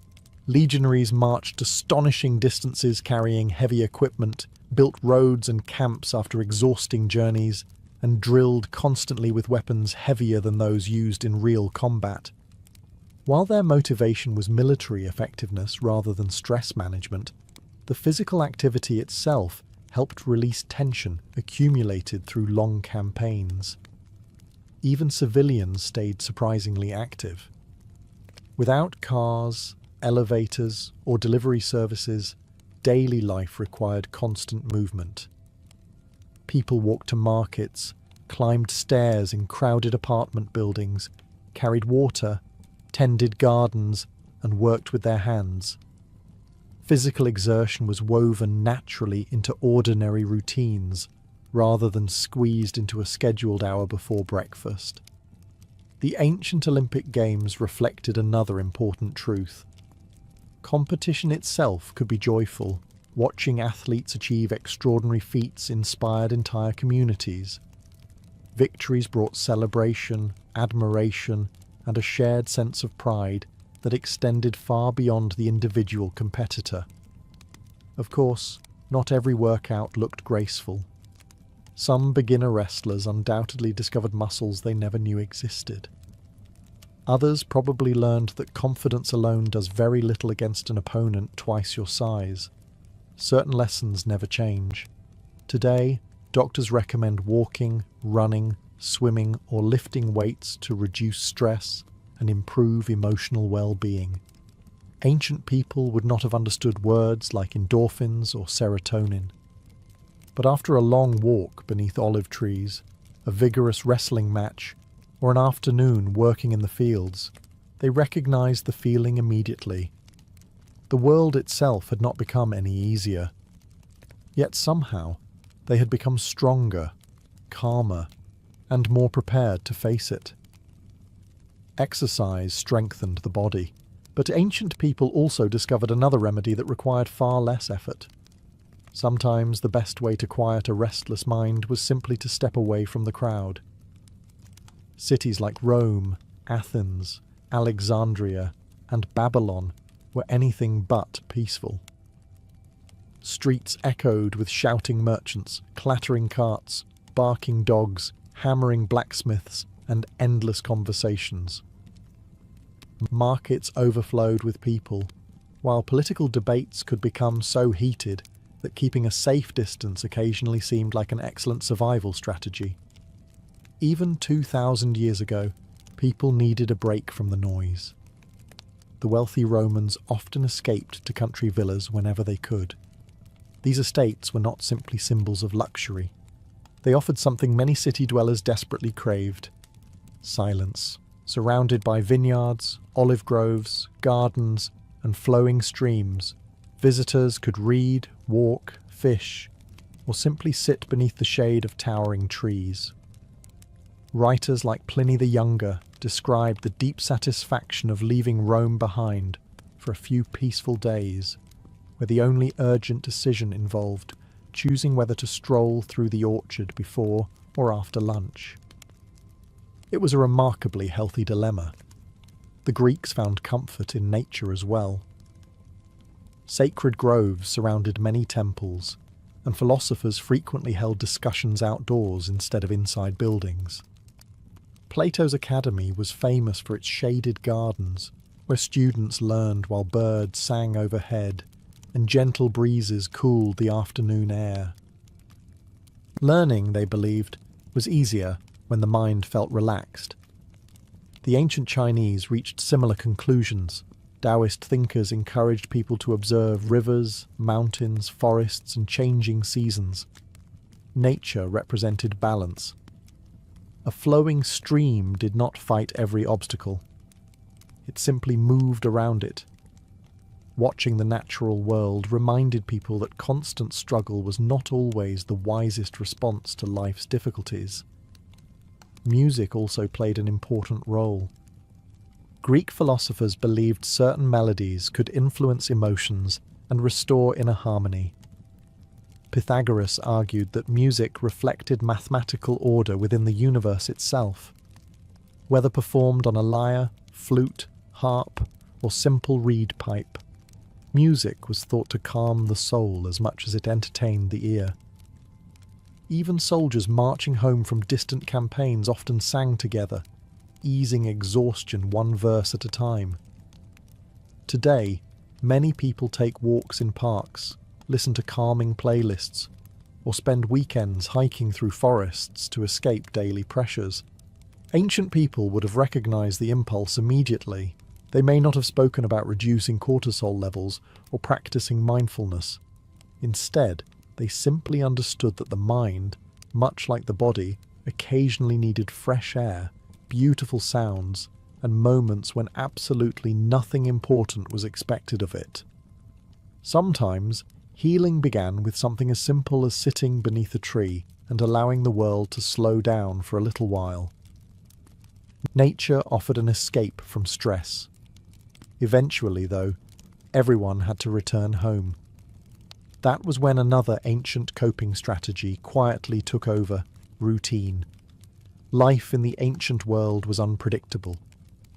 Legionaries marched astonishing distances carrying heavy equipment, built roads and camps after exhausting journeys, and drilled constantly with weapons heavier than those used in real combat. While their motivation was military effectiveness rather than stress management, the physical activity itself helped release tension accumulated through long campaigns. Even civilians stayed surprisingly active. Without cars, elevators, or delivery services, daily life required constant movement. People walked to markets, climbed stairs in crowded apartment buildings, carried water, tended gardens, and worked with their hands. Physical exertion was woven naturally into ordinary routines, rather than squeezed into a scheduled hour before breakfast. The ancient Olympic Games reflected another important truth. Competition itself could be joyful. Watching athletes achieve extraordinary feats inspired entire communities. Victories brought celebration, admiration, and a shared sense of pride that extended far beyond the individual competitor. Of course, not every workout looked graceful. Some beginner wrestlers undoubtedly discovered muscles they never knew existed. Others probably learned that confidence alone does very little against an opponent twice your size. Certain lessons never change. Today, doctors recommend walking, running, swimming, or lifting weights to reduce stress and improve emotional well-being. Ancient people would not have understood words like endorphins or serotonin. But after a long walk beneath olive trees, a vigorous wrestling match, or an afternoon working in the fields, they recognized the feeling immediately. The world itself had not become any easier. Yet somehow, they had become stronger, calmer, and more prepared to face it. Exercise strengthened the body, but ancient people also discovered another remedy that required far less effort. Sometimes the best way to quiet a restless mind was simply to step away from the crowd. Cities like Rome, Athens, Alexandria, and Babylon were anything but peaceful. Streets echoed with shouting merchants, clattering carts, barking dogs, hammering blacksmiths, and endless conversations. Markets overflowed with people, while political debates could become so heated that keeping a safe distance occasionally seemed like an excellent survival strategy. Even 2,000 years ago, people needed a break from the noise. The wealthy Romans often escaped to country villas whenever they could. These estates were not simply symbols of luxury. They offered something many city dwellers desperately craved: silence. Surrounded by vineyards, olive groves, gardens, and flowing streams, visitors could read, walk, fish, or simply sit beneath the shade of towering trees. Writers like Pliny the Younger described the deep satisfaction of leaving Rome behind for a few peaceful days, where the only urgent decision involved choosing whether to stroll through the orchard before or after lunch. It was a remarkably healthy dilemma. The Greeks found comfort in nature as well. Sacred groves surrounded many temples, and philosophers frequently held discussions outdoors instead of inside buildings. Plato's Academy was famous for its shaded gardens, where students learned while birds sang overhead and gentle breezes cooled the afternoon air. Learning, they believed, was easier when the mind felt relaxed. The ancient Chinese reached similar conclusions. Taoist thinkers encouraged people to observe rivers, mountains, forests, and changing seasons. Nature represented balance. A flowing stream did not fight every obstacle. It simply moved around it. Watching the natural world reminded people that constant struggle was not always the wisest response to life's difficulties. Music also played an important role. Greek philosophers believed certain melodies could influence emotions and restore inner harmony. Pythagoras argued that music reflected mathematical order within the universe itself. Whether performed on a lyre, flute, harp, or simple reed pipe, Music was thought to calm the soul as much as it entertained the ear. Even soldiers marching home from distant campaigns often sang together, easing exhaustion one verse at a time. Today, many people take walks in parks, listen to calming playlists, or spend weekends hiking through forests to escape daily pressures. Ancient people would have recognized the impulse immediately. They may not have spoken about reducing cortisol levels or practicing mindfulness. Instead, they simply understood that the mind, much like the body, occasionally needed fresh air, beautiful sounds, and moments when absolutely nothing important was expected of it. Sometimes, healing began with something as simple as sitting beneath a tree and allowing the world to slow down for a little while. Nature offered an escape from stress. Eventually, though, everyone had to return home. That was when another ancient coping strategy quietly took over: routine. Life in the ancient world was unpredictable.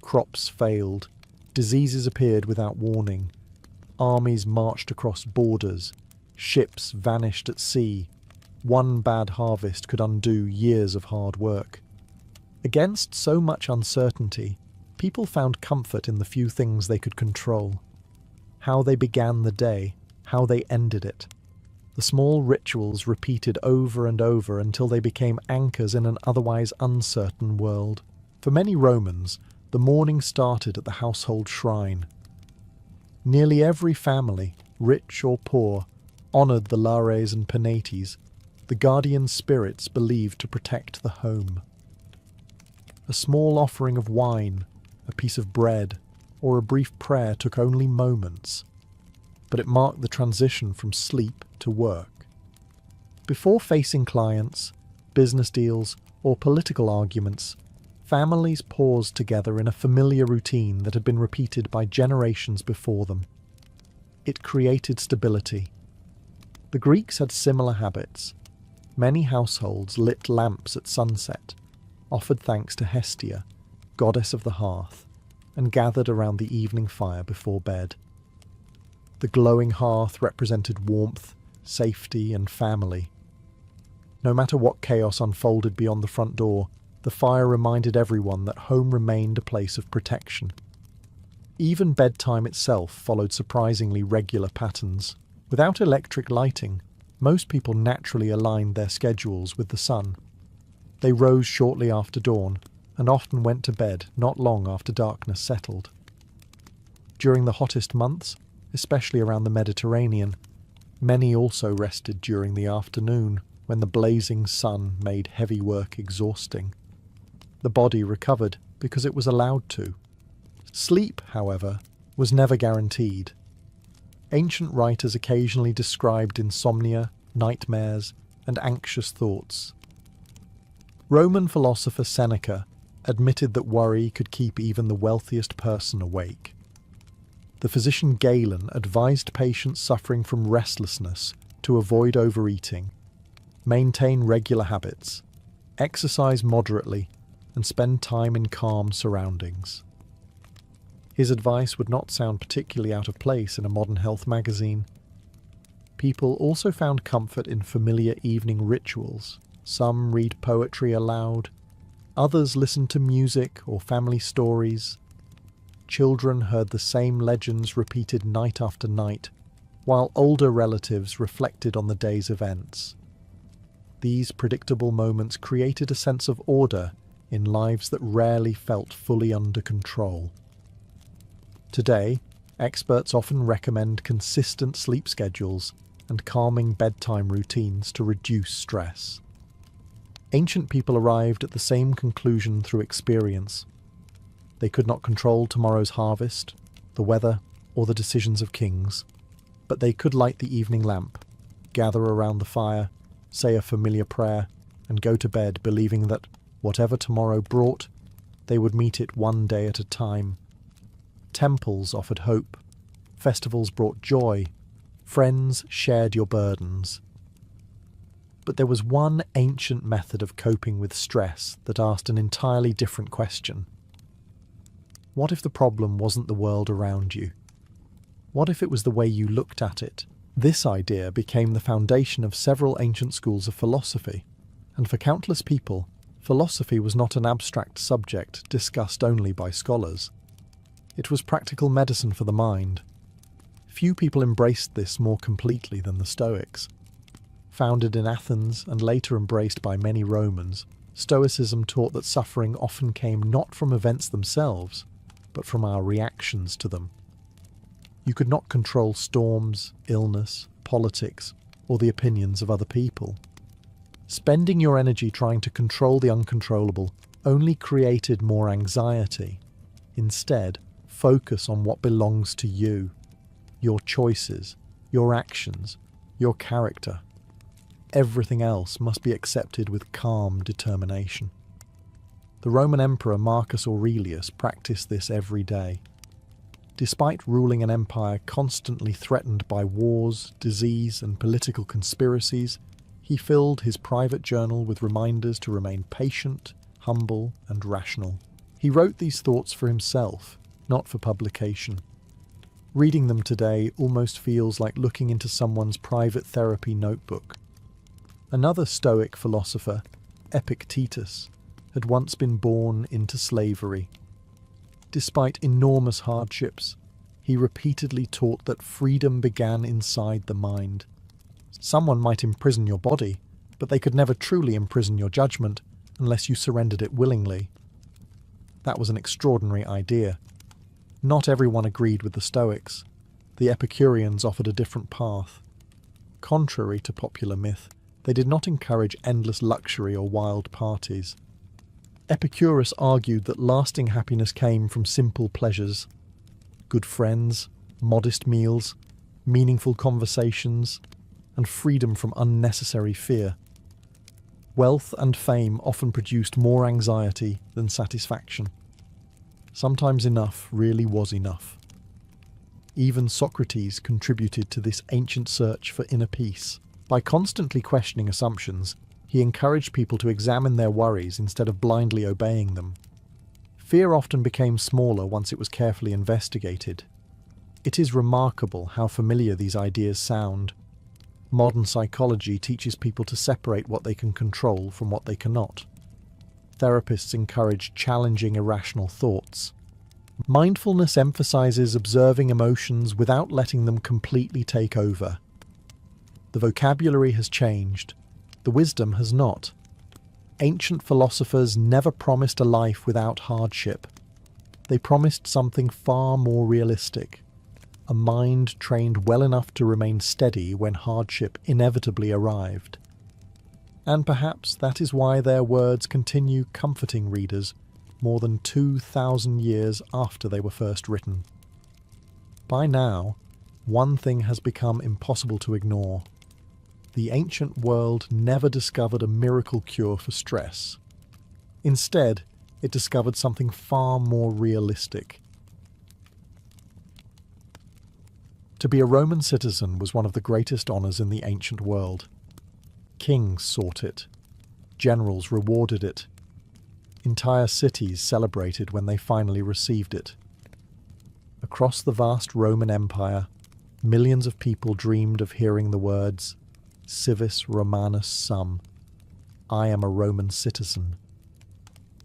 Crops failed, diseases appeared without warning, armies marched across borders, ships vanished at sea. One bad harvest could undo years of hard work. Against so much uncertainty, people found comfort in the few things they could control. How they began the day, how they ended it. The small rituals repeated over and over until they became anchors in an otherwise uncertain world. For many Romans, the morning started at the household shrine. Nearly every family, rich or poor, honoured the Lares and Penates, the guardian spirits believed to protect the home. A small offering of wine, a piece of bread, or a brief prayer took only moments, but it marked the transition from sleep to work. Before facing clients, business deals, or political arguments, families paused together in a familiar routine that had been repeated by generations before them. It created stability. The Greeks had similar habits. Many households lit lamps at sunset, offered thanks to Hestia, goddess of the hearth, and gathered around the evening fire before bed. The glowing hearth represented warmth, safety, and family. No matter what chaos unfolded beyond the front door, the fire reminded everyone that home remained a place of protection. Even bedtime itself followed surprisingly regular patterns. Without electric lighting, most people naturally aligned their schedules with the sun. They rose shortly after dawn, and often went to bed not long after darkness settled. During the hottest months, especially around the Mediterranean, many also rested during the afternoon, when the blazing sun made heavy work exhausting. The body recovered because it was allowed to. Sleep, however, was never guaranteed. Ancient writers occasionally described insomnia, nightmares, and anxious thoughts. Roman philosopher Seneca admitted that worry could keep even the wealthiest person awake. The physician Galen advised patients suffering from restlessness to avoid overeating, maintain regular habits, exercise moderately, and spend time in calm surroundings. His advice would not sound particularly out of place in a modern health magazine. People also found comfort in familiar evening rituals. Some read poetry aloud, others listened to music or family stories. Children heard the same legends repeated night after night, while older relatives reflected on the day's events. These predictable moments created a sense of order in lives that rarely felt fully under control. Today, experts often recommend consistent sleep schedules and calming bedtime routines to reduce stress. Ancient people arrived at the same conclusion through experience. They could not control tomorrow's harvest, the weather, or the decisions of kings, but they could light the evening lamp, gather around the fire, say a familiar prayer, and go to bed believing that, whatever tomorrow brought, they would meet it one day at a time. Temples offered hope, festivals brought joy, friends shared your burdens. But there was one ancient method of coping with stress that asked an entirely different question. What if the problem wasn't the world around you? What if it was the way you looked at it? This idea became the foundation of several ancient schools of philosophy, and for countless people, philosophy was not an abstract subject discussed only by scholars. It was practical medicine for the mind. Few people embraced this more completely than the Stoics. Founded in Athens and later embraced by many Romans, Stoicism taught that suffering often came not from events themselves, but from our reactions to them. You could not control storms, illness, politics, or the opinions of other people. Spending your energy trying to control the uncontrollable only created more anxiety. Instead, focus on what belongs to you, your choices, your actions, your character. Everything else must be accepted with calm determination. The Roman Emperor Marcus Aurelius practiced this every day. Despite ruling an empire constantly threatened by wars, disease, and political conspiracies, he filled his private journal with reminders to remain patient, humble, and rational. He wrote these thoughts for himself, not for publication. Reading them today almost feels like looking into someone's private therapy notebook. Another Stoic philosopher, Epictetus, had once been born into slavery. Despite enormous hardships, he repeatedly taught that freedom began inside the mind. Someone might imprison your body, but they could never truly imprison your judgment unless you surrendered it willingly. That was an extraordinary idea. Not everyone agreed with the Stoics. The Epicureans offered a different path. Contrary to popular myth, they did not encourage endless luxury or wild parties. Epicurus argued that lasting happiness came from simple pleasures: good friends, modest meals, meaningful conversations, and freedom from unnecessary fear. Wealth and fame often produced more anxiety than satisfaction. Sometimes enough really was enough. Even Socrates contributed to this ancient search for inner peace. By constantly questioning assumptions, he encouraged people to examine their worries instead of blindly obeying them. Fear often became smaller once it was carefully investigated. It is remarkable how familiar these ideas sound. Modern psychology teaches people to separate what they can control from what they cannot. Therapists encourage challenging irrational thoughts. Mindfulness emphasizes observing emotions without letting them completely take over. The vocabulary has changed. The wisdom has not. Ancient philosophers never promised a life without hardship. They promised something far more realistic, a mind trained well enough to remain steady when hardship inevitably arrived. And perhaps that is why their words continue comforting readers more than 2,000 years after they were first written. By now, one thing has become impossible to ignore. The ancient world never discovered a miracle cure for stress. Instead, it discovered something far more realistic. To be a Roman citizen was one of the greatest honours in the ancient world. Kings sought it. Generals rewarded it. Entire cities celebrated when they finally received it. Across the vast Roman Empire, millions of people dreamed of hearing the words, "Civis Romanus sum," I am a Roman citizen.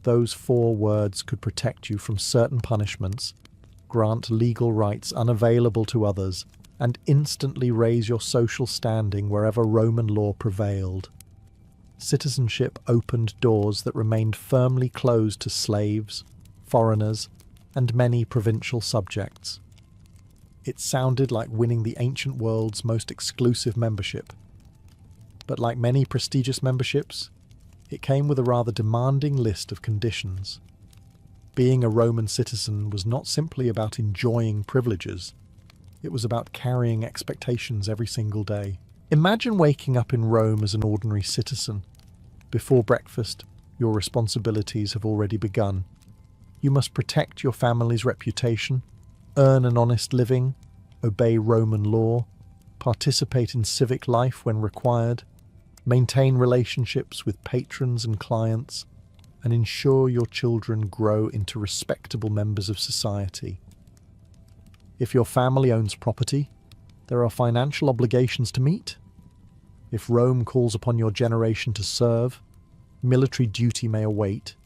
Those 4 words could protect you from certain punishments, grant legal rights unavailable to others, and instantly raise your social standing wherever Roman law prevailed. Citizenship opened doors that remained firmly closed to slaves, foreigners, and many provincial subjects. It sounded like winning the ancient world's most exclusive membership. But like many prestigious memberships, it came with a rather demanding list of conditions. Being a Roman citizen was not simply about enjoying privileges. It was about carrying expectations every single day. Imagine waking up in Rome as an ordinary citizen. Before breakfast, your responsibilities have already begun. You must protect your family's reputation, earn an honest living, obey Roman law, participate in civic life when required, maintain relationships with patrons and clients, and ensure your children grow into respectable members of society. If your family owns property, there are financial obligations to meet. If Rome calls upon your generation to serve, military duty may await.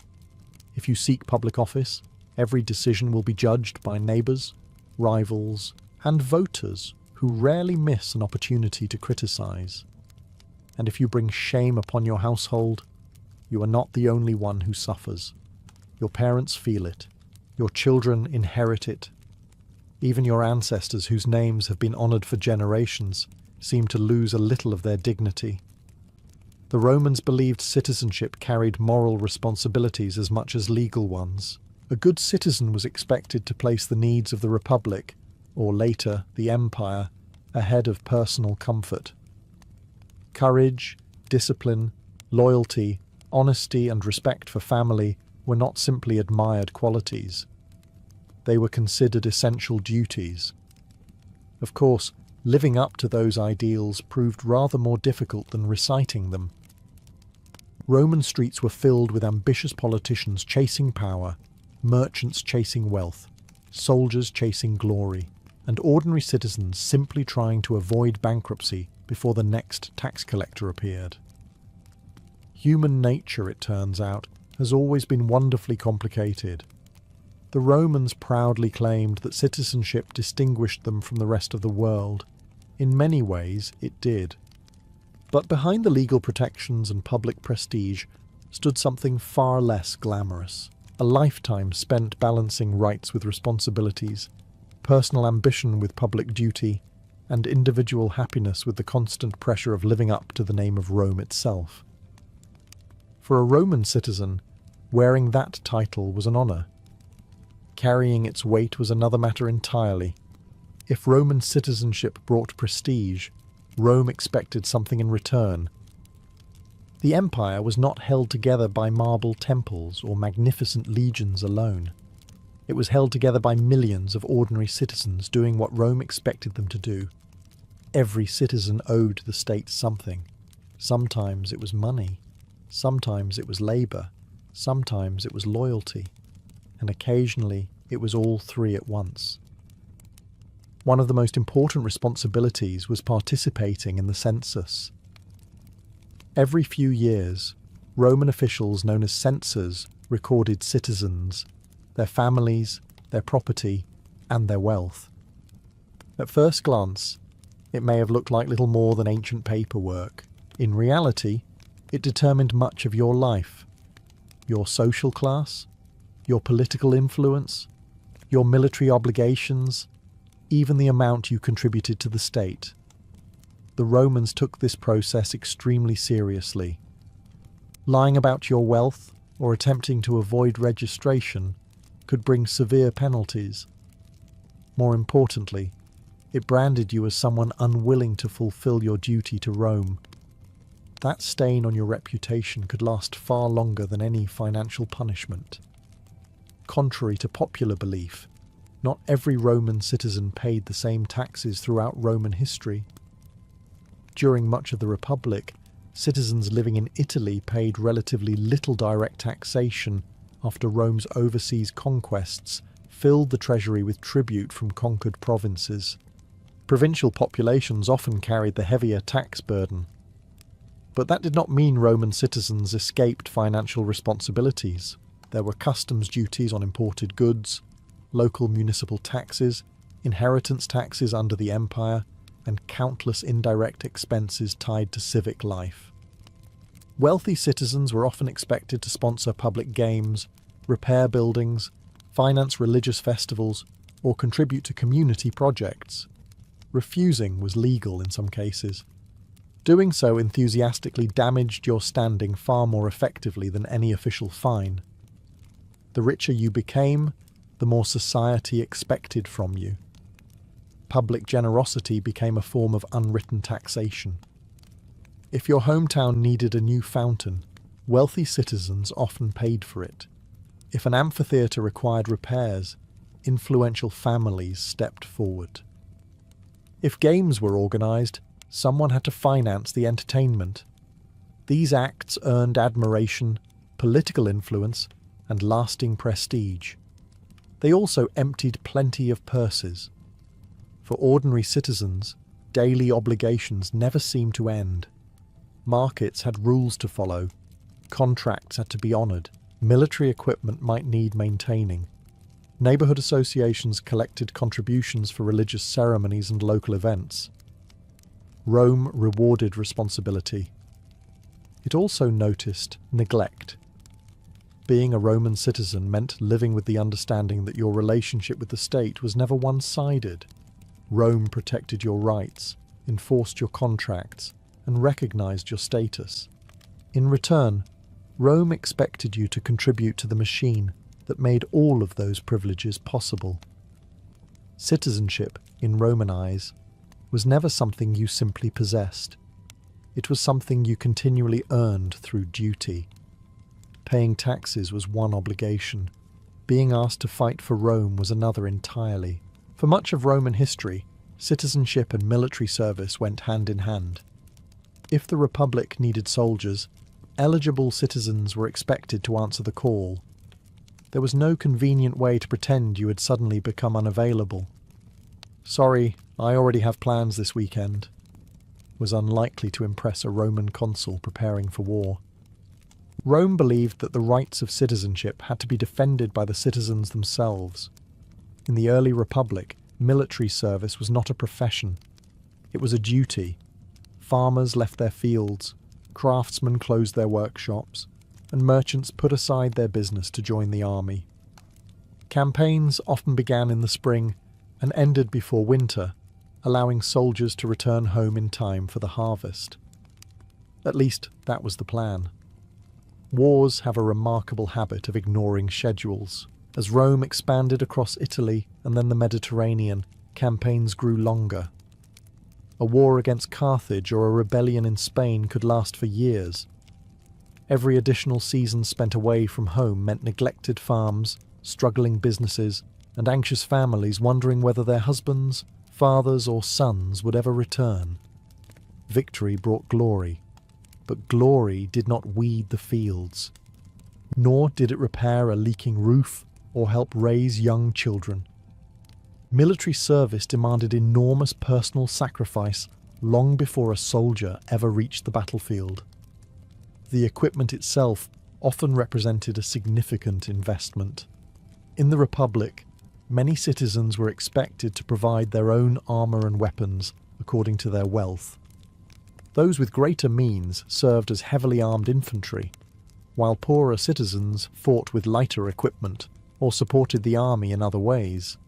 If you seek public office, every decision will be judged by neighbours, rivals, and voters who rarely miss an opportunity to criticise. And if you bring shame upon your household, you are not the only one who suffers. Your parents feel it. Your children inherit it. Even your ancestors, whose names have been honoured for generations, seem to lose a little of their dignity. The Romans believed citizenship carried moral responsibilities as much as legal ones. A good citizen was expected to place the needs of the Republic, or later the Empire, ahead of personal comfort. Courage, discipline, loyalty, honesty, and respect for family were not simply admired qualities. They were considered essential duties. Of course, living up to those ideals proved rather more difficult than reciting them. Roman streets were filled with ambitious politicians chasing power, merchants chasing wealth, soldiers chasing glory, and ordinary citizens simply trying to avoid bankruptcy before the next tax collector appeared. Human nature, it turns out, has always been wonderfully complicated. The Romans proudly claimed that citizenship distinguished them from the rest of the world. In many ways, it did. But behind the legal protections and public prestige stood something far less glamorous. A lifetime spent balancing rights with responsibilities, personal ambition with public duty, and individual happiness with the constant pressure of living up to the name of Rome itself. For a Roman citizen, wearing that title was an honour. Carrying its weight was another matter entirely. If Roman citizenship brought prestige, Rome expected something in return. The empire was not held together by marble temples or magnificent legions alone. It was held together by millions of ordinary citizens doing what Rome expected them to do. Every citizen owed the state something. Sometimes it was money, sometimes it was labour, sometimes it was loyalty, and occasionally it was all three at once. One of the most important responsibilities was participating in the census. Every few years, Roman officials known as censors recorded citizens, their families, their property, and their wealth. At first glance, it may have looked like little more than ancient paperwork. In reality, it determined much of your life, your social class, your political influence, your military obligations, even the amount you contributed to the state. The Romans took this process extremely seriously. Lying about your wealth or attempting to avoid registration could bring severe penalties. More importantly, it branded you as someone unwilling to fulfill your duty to Rome. That stain on your reputation could last far longer than any financial punishment. Contrary to popular belief, not every Roman citizen paid the same taxes throughout Roman history. During much of the Republic, citizens living in Italy paid relatively little direct taxation after Rome's overseas conquests filled the treasury with tribute from conquered provinces. Provincial populations often carried the heavier tax burden. But that did not mean Roman citizens escaped financial responsibilities. There were customs duties on imported goods, local municipal taxes, inheritance taxes under the empire, and countless indirect expenses tied to civic life. Wealthy citizens were often expected to sponsor public games, repair buildings, finance religious festivals, or contribute to community projects. Refusing was legal in some cases. Doing so enthusiastically damaged your standing far more effectively than any official fine. The richer you became, the more society expected from you. Public generosity became a form of unwritten taxation. If your hometown needed a new fountain, wealthy citizens often paid for it. If an amphitheatre required repairs, influential families stepped forward. If games were organised, someone had to finance the entertainment. These acts earned admiration, political influence, and lasting prestige. They also emptied plenty of purses. For ordinary citizens, daily obligations never seemed to end. Markets had rules to follow, contracts had to be honoured, military equipment might need maintaining. Neighbourhood associations collected contributions for religious ceremonies and local events. Rome rewarded responsibility. It also noticed neglect. Being a Roman citizen meant living with the understanding that your relationship with the state was never one-sided. Rome protected your rights, enforced your contracts, and recognised your status. In return, Rome expected you to contribute to the machine that made all of those privileges possible. Citizenship, in Roman eyes, was never something you simply possessed. It was something you continually earned through duty. Paying taxes was one obligation. Being asked to fight for Rome was another entirely. For much of Roman history, citizenship and military service went hand in hand. If the Republic needed soldiers, eligible citizens were expected to answer the call. There was no convenient way to pretend you had suddenly become unavailable. "Sorry, I already have plans this weekend," was unlikely to impress a Roman consul preparing for war. Rome believed that the rights of citizenship had to be defended by the citizens themselves. In the early Republic, military service was not a profession. It was a duty. Farmers left their fields, craftsmen closed their workshops, and merchants put aside their business to join the army. Campaigns often began in the spring and ended before winter, allowing soldiers to return home in time for the harvest. At least that was the plan. Wars have a remarkable habit of ignoring schedules. As Rome expanded across Italy and then the Mediterranean, campaigns grew longer. A war against Carthage or a rebellion in Spain could last for years. Every additional season spent away from home meant neglected farms, struggling businesses, and anxious families wondering whether their husbands, fathers, or sons would ever return. Victory brought glory, but glory did not weed the fields. Nor did it repair a leaking roof or help raise young children. Military service demanded enormous personal sacrifice long before a soldier ever reached the battlefield. The equipment itself often represented a significant investment. In the Republic, many citizens were expected to provide their own armour and weapons according to their wealth. Those with greater means served as heavily armed infantry, while poorer citizens fought with lighter equipment or supported the army in other ways.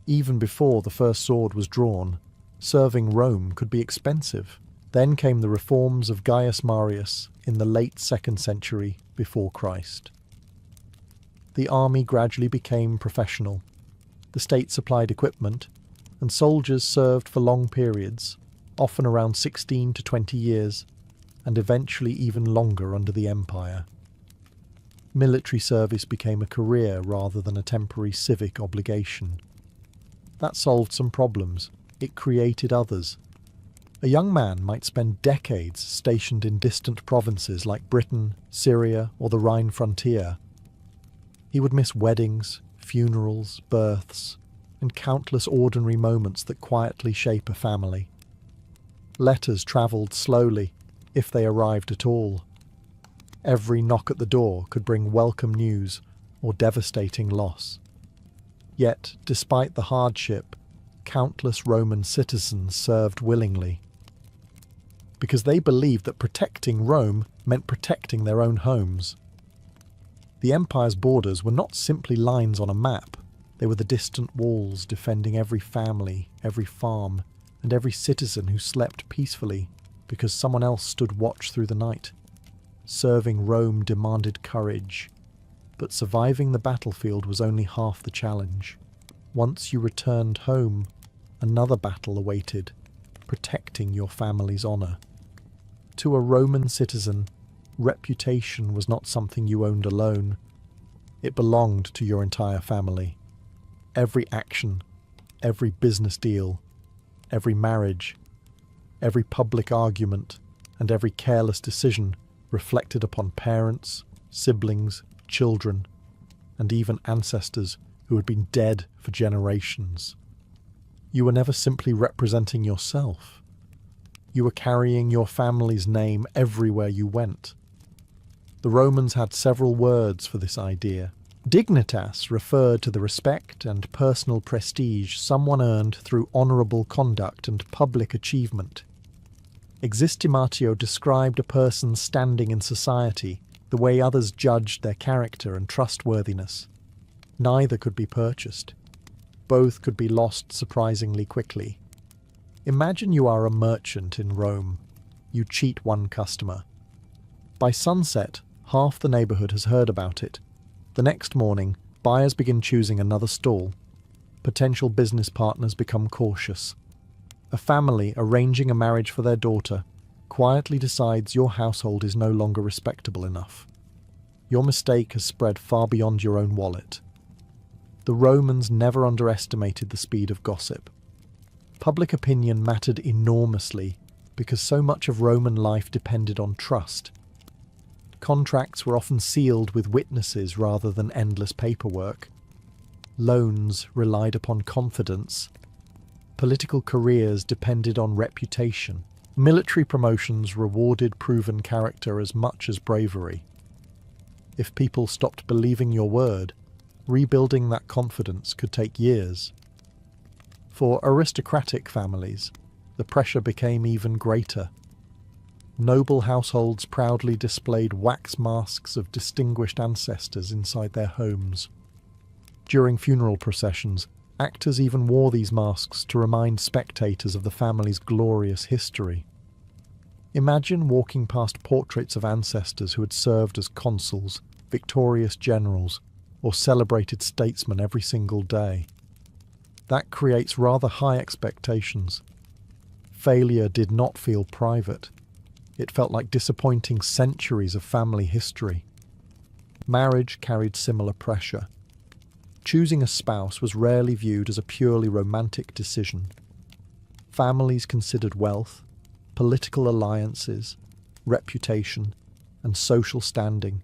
Even before the first sword was drawn, serving Rome could be expensive. Then came the reforms of Gaius Marius in the late 2nd century before Christ. The army gradually became professional. The state supplied equipment, and soldiers served for long periods, often around 16 to 20 years, and eventually even longer under the empire. Military service became a career rather than a temporary civic obligation. That solved some problems. It created others. A young man might spend decades stationed in distant provinces like Britain, Syria, or the Rhine frontier. He would miss weddings, funerals, births, and countless ordinary moments that quietly shape a family. Letters travelled slowly, if they arrived at all. Every knock at the door could bring welcome news or devastating loss. Yet, despite the hardship, countless Roman citizens served willingly, because they believed that protecting Rome meant protecting their own homes. The empire's borders were not simply lines on a map. They were the distant walls defending every family, every farm, and every citizen who slept peacefully because someone else stood watch through the night. Serving Rome demanded courage, but surviving the battlefield was only half the challenge. Once you returned home, another battle awaited, protecting your family's honour. To a Roman citizen, reputation was not something you owned alone. It belonged to your entire family. Every action, every business deal, every marriage, every public argument, and every careless decision reflected upon parents, siblings, children, and even ancestors who had been dead for generations. You were never simply representing yourself. You were carrying your family's name everywhere you went. The Romans had several words for this idea. Dignitas referred to the respect and personal prestige someone earned through honourable conduct and public achievement. Existimatio described a person's standing in society, the way others judged their character and trustworthiness. Neither could be purchased. Both could be lost surprisingly quickly. Imagine you are a merchant in Rome. You cheat one customer. By sunset, half the neighbourhood has heard about it. The next morning, buyers begin choosing another stall. Potential business partners become cautious. A family arranging a marriage for their daughter quietly decides your household is no longer respectable enough. Your mistake has spread far beyond your own wallet. The Romans never underestimated the speed of gossip. Public opinion mattered enormously because so much of Roman life depended on trust. Contracts were often sealed with witnesses rather than endless paperwork. Loans relied upon confidence. Political careers depended on reputation. Military promotions rewarded proven character as much as bravery. If people stopped believing your word, rebuilding that confidence could take years. For aristocratic families, the pressure became even greater. Noble households proudly displayed wax masks of distinguished ancestors inside their homes. During funeral processions, actors even wore these masks to remind spectators of the family's glorious history. Imagine walking past portraits of ancestors who had served as consuls, victorious generals, or celebrated statesmen every single day. That creates rather high expectations. Failure did not feel private. It felt like disappointing centuries of family history. Marriage carried similar pressure. Choosing a spouse was rarely viewed as a purely romantic decision. Families considered wealth, political alliances, reputation, and social standing.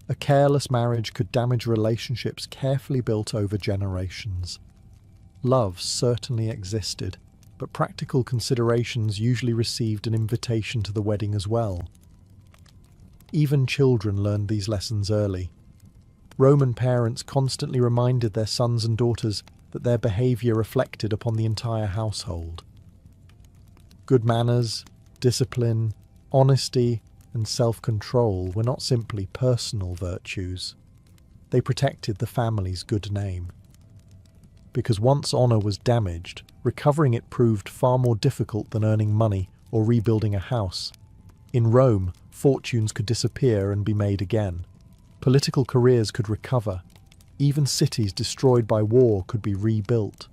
A careless marriage could damage relationships carefully built over generations. Love certainly existed, but practical considerations usually received an invitation to the wedding as well. Even children learned these lessons early. Roman parents constantly reminded their sons and daughters that their behaviour reflected upon the entire household. Good manners, discipline, honesty, and self-control were not simply personal virtues. They protected the family's good name. Because once honour was damaged, recovering it proved far more difficult than earning money or rebuilding a house. In Rome, fortunes could disappear and be made again. Political careers could recover. Even cities destroyed by war could be rebuilt.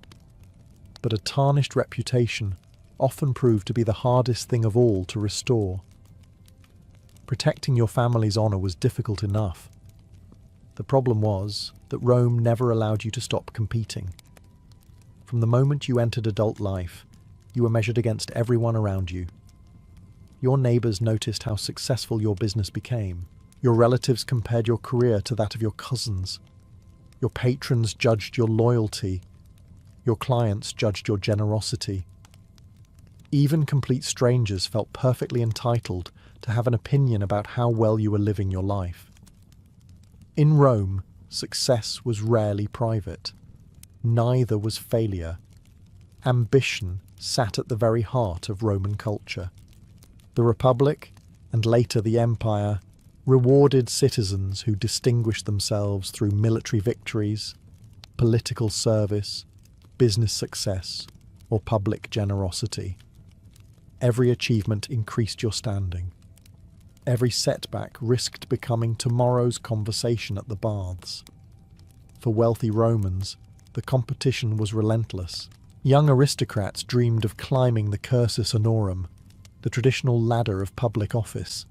But a tarnished reputation often proved to be the hardest thing of all to restore. Protecting your family's honour was difficult enough. The problem was that Rome never allowed you to stop competing. From the moment you entered adult life, you were measured against everyone around you. Your neighbours noticed how successful your business became. Your relatives compared your career to that of your cousins. Your patrons judged your loyalty. Your clients judged your generosity. Even complete strangers felt perfectly entitled to have an opinion about how well you were living your life. In Rome, success was rarely private. Neither was failure. Ambition sat at the very heart of Roman culture. The Republic, and later the Empire, rewarded citizens who distinguished themselves through military victories, political service, business success, or public generosity. Every achievement increased your standing. Every setback risked becoming tomorrow's conversation at the baths. For wealthy Romans, the competition was relentless. Young aristocrats dreamed of climbing the cursus honorum, the traditional ladder of public office.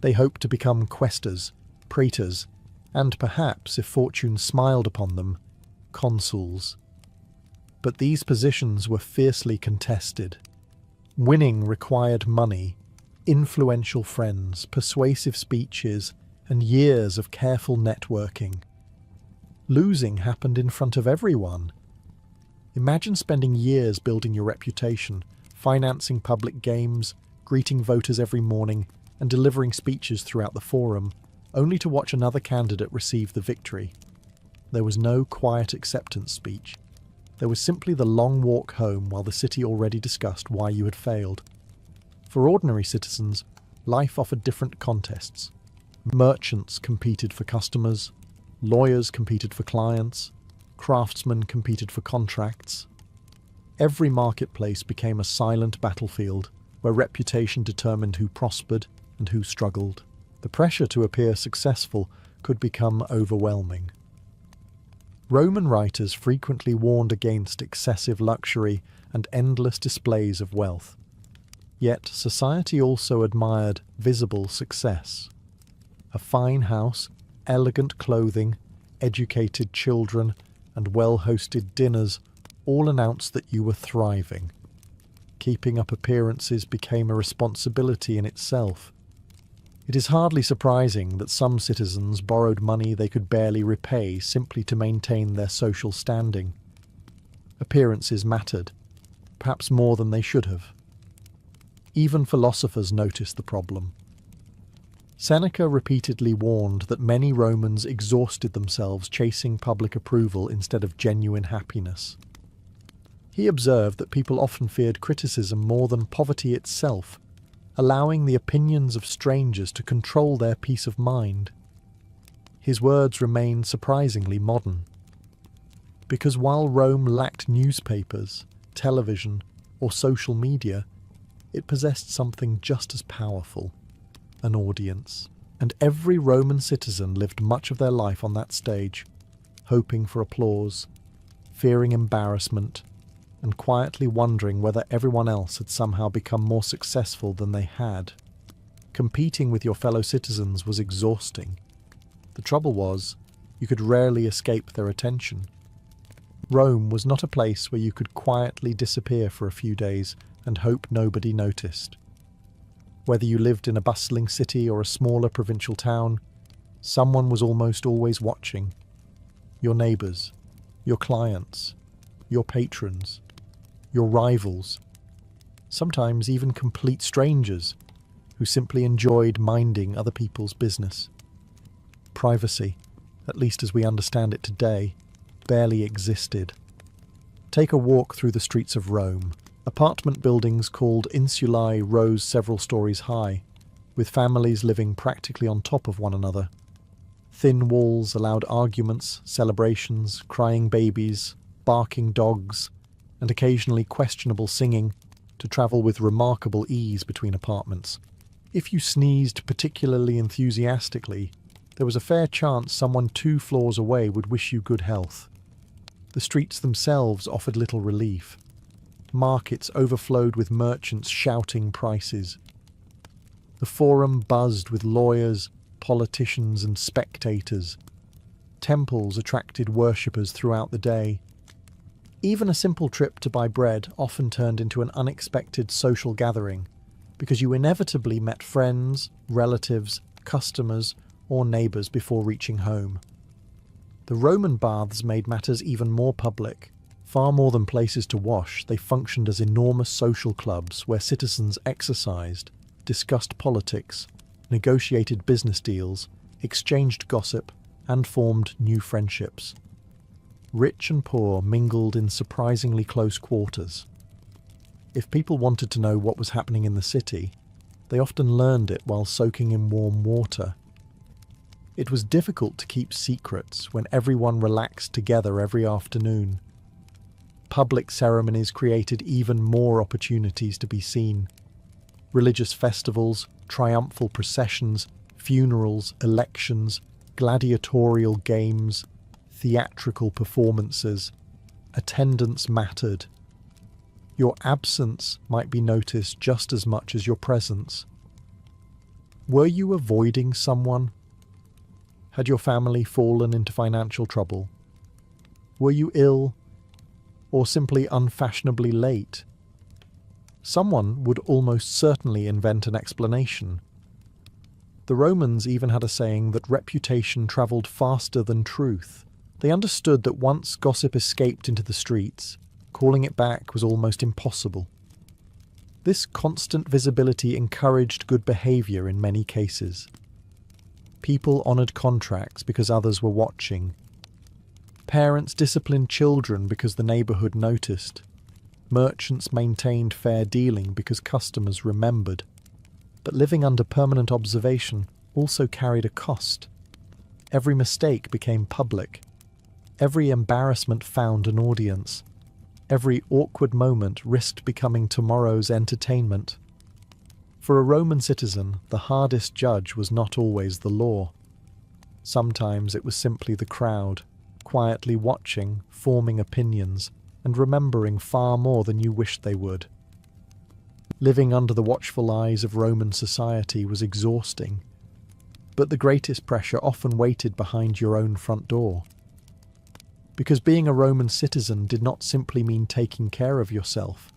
They hoped to become quaestors, praetors, and perhaps, if fortune smiled upon them, consuls. But these positions were fiercely contested. Winning required money, influential friends, persuasive speeches, and years of careful networking. Losing happened in front of everyone. Imagine spending years building your reputation, financing public games, greeting voters every morning, and delivering speeches throughout the forum, only to watch another candidate receive the victory. There was no quiet acceptance speech. There was simply the long walk home while the city already discussed why you had failed. For ordinary citizens, life offered different contests. Merchants competed for customers, lawyers competed for clients, craftsmen competed for contracts. Every marketplace became a silent battlefield where reputation determined who prospered and who struggled. The pressure to appear successful could become overwhelming. Roman writers frequently warned against excessive luxury and endless displays of wealth. Yet society also admired visible success. A fine house, elegant clothing, educated children, and well-hosted dinners all announced that you were thriving. Keeping up appearances became a responsibility in itself. It is hardly surprising that some citizens borrowed money they could barely repay simply to maintain their social standing. Appearances mattered, perhaps more than they should have. Even philosophers noticed the problem. Seneca repeatedly warned that many Romans exhausted themselves chasing public approval instead of genuine happiness. He observed that people often feared criticism more than poverty itself, allowing the opinions of strangers to control their peace of mind. His words remain surprisingly modern. Because while Rome lacked newspapers, television, or social media, it possessed something just as powerful: an audience. And every Roman citizen lived much of their life on that stage, hoping for applause, fearing embarrassment, and quietly wondering whether everyone else had somehow become more successful than they had. Competing with your fellow citizens was exhausting. The trouble was, you could rarely escape their attention. Rome was not a place where you could quietly disappear for a few days and hope nobody noticed. Whether you lived in a bustling city or a smaller provincial town, someone was almost always watching. Your neighbours, your clients, your patrons, your rivals, sometimes even complete strangers who simply enjoyed minding other people's business. Privacy, at least as we understand it today, barely existed. Take a walk through the streets of Rome. Apartment buildings called insulae rose several stories high, with families living practically on top of one another. Thin walls allowed arguments, celebrations, crying babies, barking dogs, and occasionally questionable singing to travel with remarkable ease between apartments. If you sneezed particularly enthusiastically, there was a fair chance someone 2 floors away would wish you good health. The streets themselves offered little relief. Markets overflowed with merchants shouting prices. The forum buzzed with lawyers, politicians, and spectators. Temples attracted worshippers throughout the day. Even a simple trip to buy bread often turned into an unexpected social gathering, because you inevitably met friends, relatives, customers, or neighbours before reaching home. The Roman baths made matters even more public. Far more than places to wash, they functioned as enormous social clubs where citizens exercised, discussed politics, negotiated business deals, exchanged gossip, and formed new friendships. Rich and poor mingled in surprisingly close quarters. If people wanted to know what was happening in the city, they often learned it while soaking in warm water. It was difficult to keep secrets when everyone relaxed together every afternoon. Public ceremonies created even more opportunities to be seen. Religious festivals, triumphal processions, funerals, elections, gladiatorial games, theatrical performances. Attendance mattered. Your absence might be noticed just as much as your presence. Were you avoiding someone? Had your family fallen into financial trouble? Were you ill? Or simply unfashionably late? Someone would almost certainly invent an explanation. The Romans even had a saying that reputation travelled faster than truth. They understood that once gossip escaped into the streets, Calling it back was almost impossible. This constant visibility encouraged good behaviour in many cases. People honoured contracts because others were watching. Parents disciplined children because the neighbourhood noticed. Merchants maintained fair dealing because customers remembered. But living under permanent observation also carried a cost. Every mistake became public. Every embarrassment found an audience. Every awkward moment risked becoming tomorrow's entertainment. For a Roman citizen, the hardest judge was not always the law. Sometimes it was simply the crowd, quietly watching, forming opinions, and remembering far more than you wished they would. Living under the watchful eyes of Roman society was exhausting, but the greatest pressure often waited behind your own front door. Because being a Roman citizen did not simply mean taking care of yourself.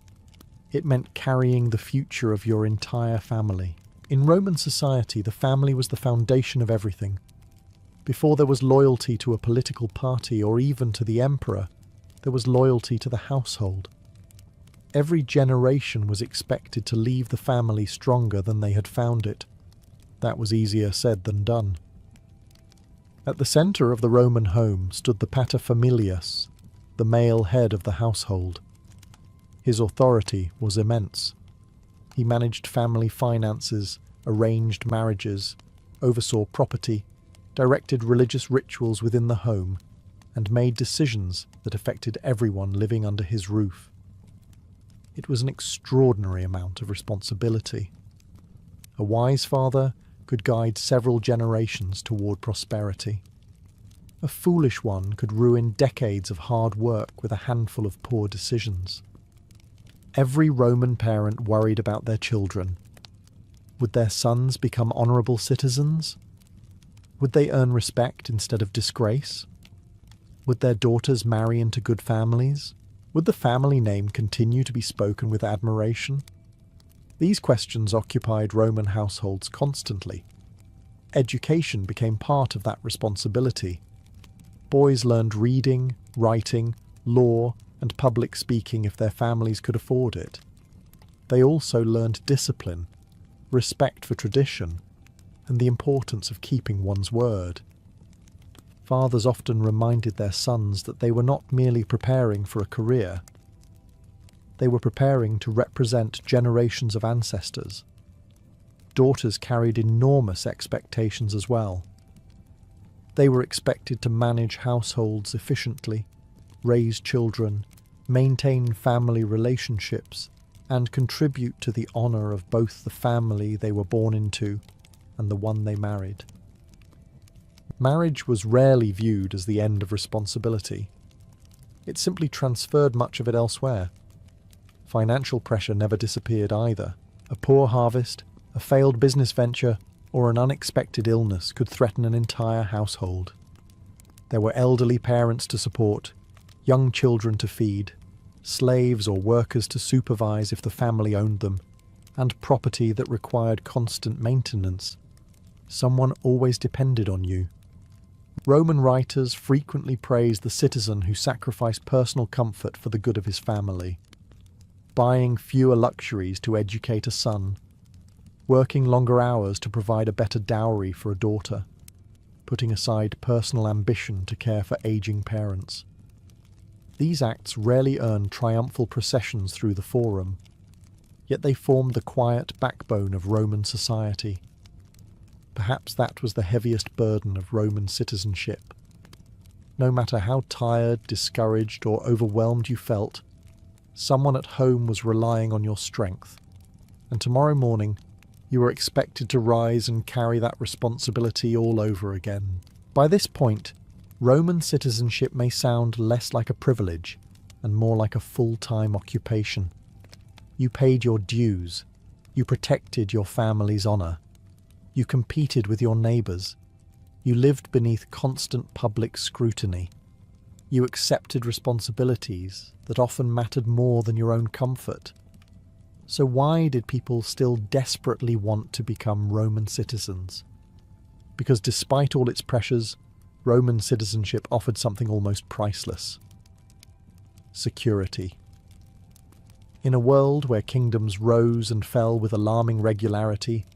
It meant carrying the future of your entire family. In Roman society, the family was the foundation of everything. Before there was loyalty to a political party or even to the emperor, there was loyalty to the household. Every generation was expected to leave the family stronger than they had found it. That was easier said than done. At the centre of the Roman home stood the paterfamilias, the male head of the household. His authority was immense. He managed family finances, arranged marriages, oversaw property, directed religious rituals within the home, and made decisions that affected everyone living under his roof. It was an extraordinary amount of responsibility. A wise father could guide several generations toward prosperity. A foolish one could ruin decades of hard work with a handful of poor decisions. Every Roman parent worried about their children. Would their sons become honourable citizens? Would they earn respect instead of disgrace? Would their daughters marry into good families? Would the family name continue to be spoken with admiration? These questions occupied Roman households constantly. Education became part of that responsibility. Boys learned reading, writing, law, and public speaking if their families could afford it. They also learned discipline, respect for tradition, and the importance of keeping one's word. Fathers often reminded their sons that they were not merely preparing for a career. They were preparing to represent generations of ancestors. Daughters carried enormous expectations as well. They were expected to manage households efficiently, raise children, maintain family relationships, and contribute to the honour of both the family they were born into and the one they married. Marriage was rarely viewed as the end of responsibility. It simply transferred much of it elsewhere. Financial pressure never disappeared either. A poor harvest, a failed business venture, or an unexpected illness could threaten an entire household. There were elderly parents to support, young children to feed, slaves or workers to supervise if the family owned them, and property that required constant maintenance. Someone always depended on you. Roman writers frequently praised the citizen who sacrificed personal comfort for the good of his family, buying fewer luxuries to educate a son, working longer hours to provide a better dowry for a daughter, putting aside personal ambition to care for aging parents. These acts rarely earned triumphal processions through the forum, yet they formed the quiet backbone of Roman society. Perhaps that was the heaviest burden of Roman citizenship. No matter how tired, discouraged, or overwhelmed you felt, someone at home was relying on your strength, and tomorrow morning you were expected to rise and carry that responsibility all over again. By this point, Roman citizenship may sound less like a privilege and more like a full-time occupation. You paid your dues. You protected your family's honour. You competed with your neighbours. You lived beneath constant public scrutiny. You accepted responsibilities that often mattered more than your own comfort. So why did people still desperately want to become Roman citizens? Because despite all its pressures, Roman citizenship offered something almost priceless: security. In a world where kingdoms rose and fell with alarming regularity,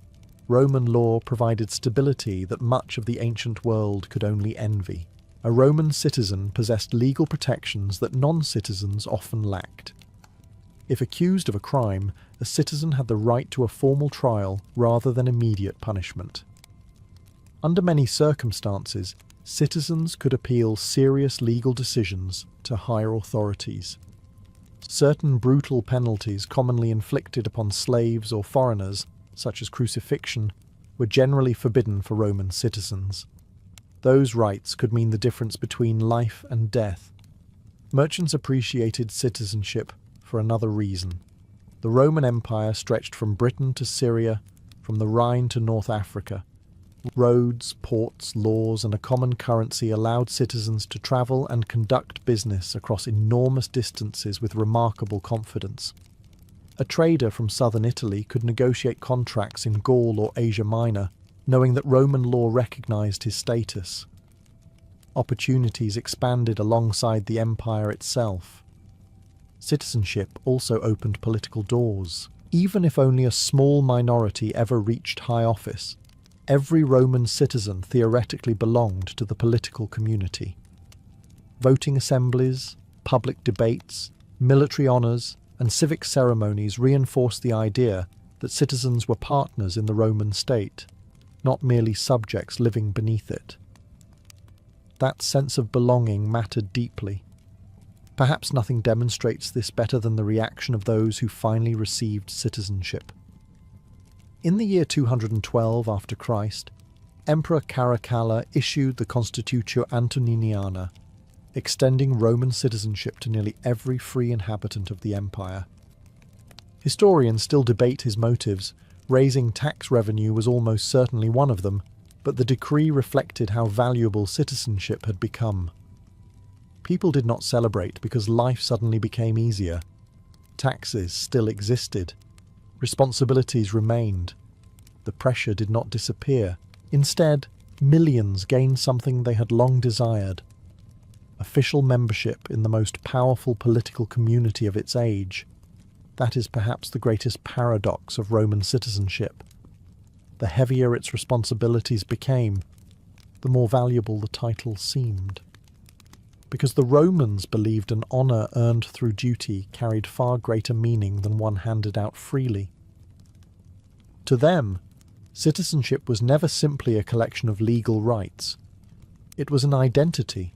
Roman law provided stability that much of the ancient world could only envy. A Roman citizen possessed legal protections that non-citizens often lacked. If accused of a crime, a citizen had the right to a formal trial rather than immediate punishment. Under many circumstances, citizens could appeal serious legal decisions to higher authorities. Certain brutal penalties commonly inflicted upon slaves or foreigners, such as crucifixion, were generally forbidden for Roman citizens. Those rights could mean the difference between life and death. Merchants appreciated citizenship for another reason. The Roman Empire stretched from Britain to Syria, from the Rhine to North Africa. Roads, ports, laws, and a common currency allowed citizens to travel and conduct business across enormous distances with remarkable confidence. A trader from southern Italy could negotiate contracts in Gaul or Asia Minor, knowing that Roman law recognized his status. Opportunities expanded alongside the empire itself. Citizenship also opened political doors. Even if only a small minority ever reached high office, every Roman citizen theoretically belonged to the political community. Voting assemblies, public debates, military honours, and civic ceremonies reinforced the idea that citizens were partners in the Roman state, not merely subjects living beneath it. That sense of belonging mattered deeply. Perhaps nothing demonstrates this better than the reaction of those who finally received citizenship. In the year 212 after Christ, Emperor Caracalla issued the Constitutio Antoniniana, extending Roman citizenship to nearly every free inhabitant of the empire. Historians still debate his motives. Raising tax revenue was almost certainly one of them, but the decree reflected how valuable citizenship had become. People did not celebrate because life suddenly became easier. Taxes still existed. Responsibilities remained. The pressure did not disappear. Instead, millions gained something they had long desired: official membership in the most powerful political community of its age. That is perhaps the greatest paradox of Roman citizenship. The heavier its responsibilities became, the more valuable the title seemed. Because the Romans believed an honour earned through duty carried far greater meaning than one handed out freely. To them, citizenship was never simply a collection of legal rights. It was an identity,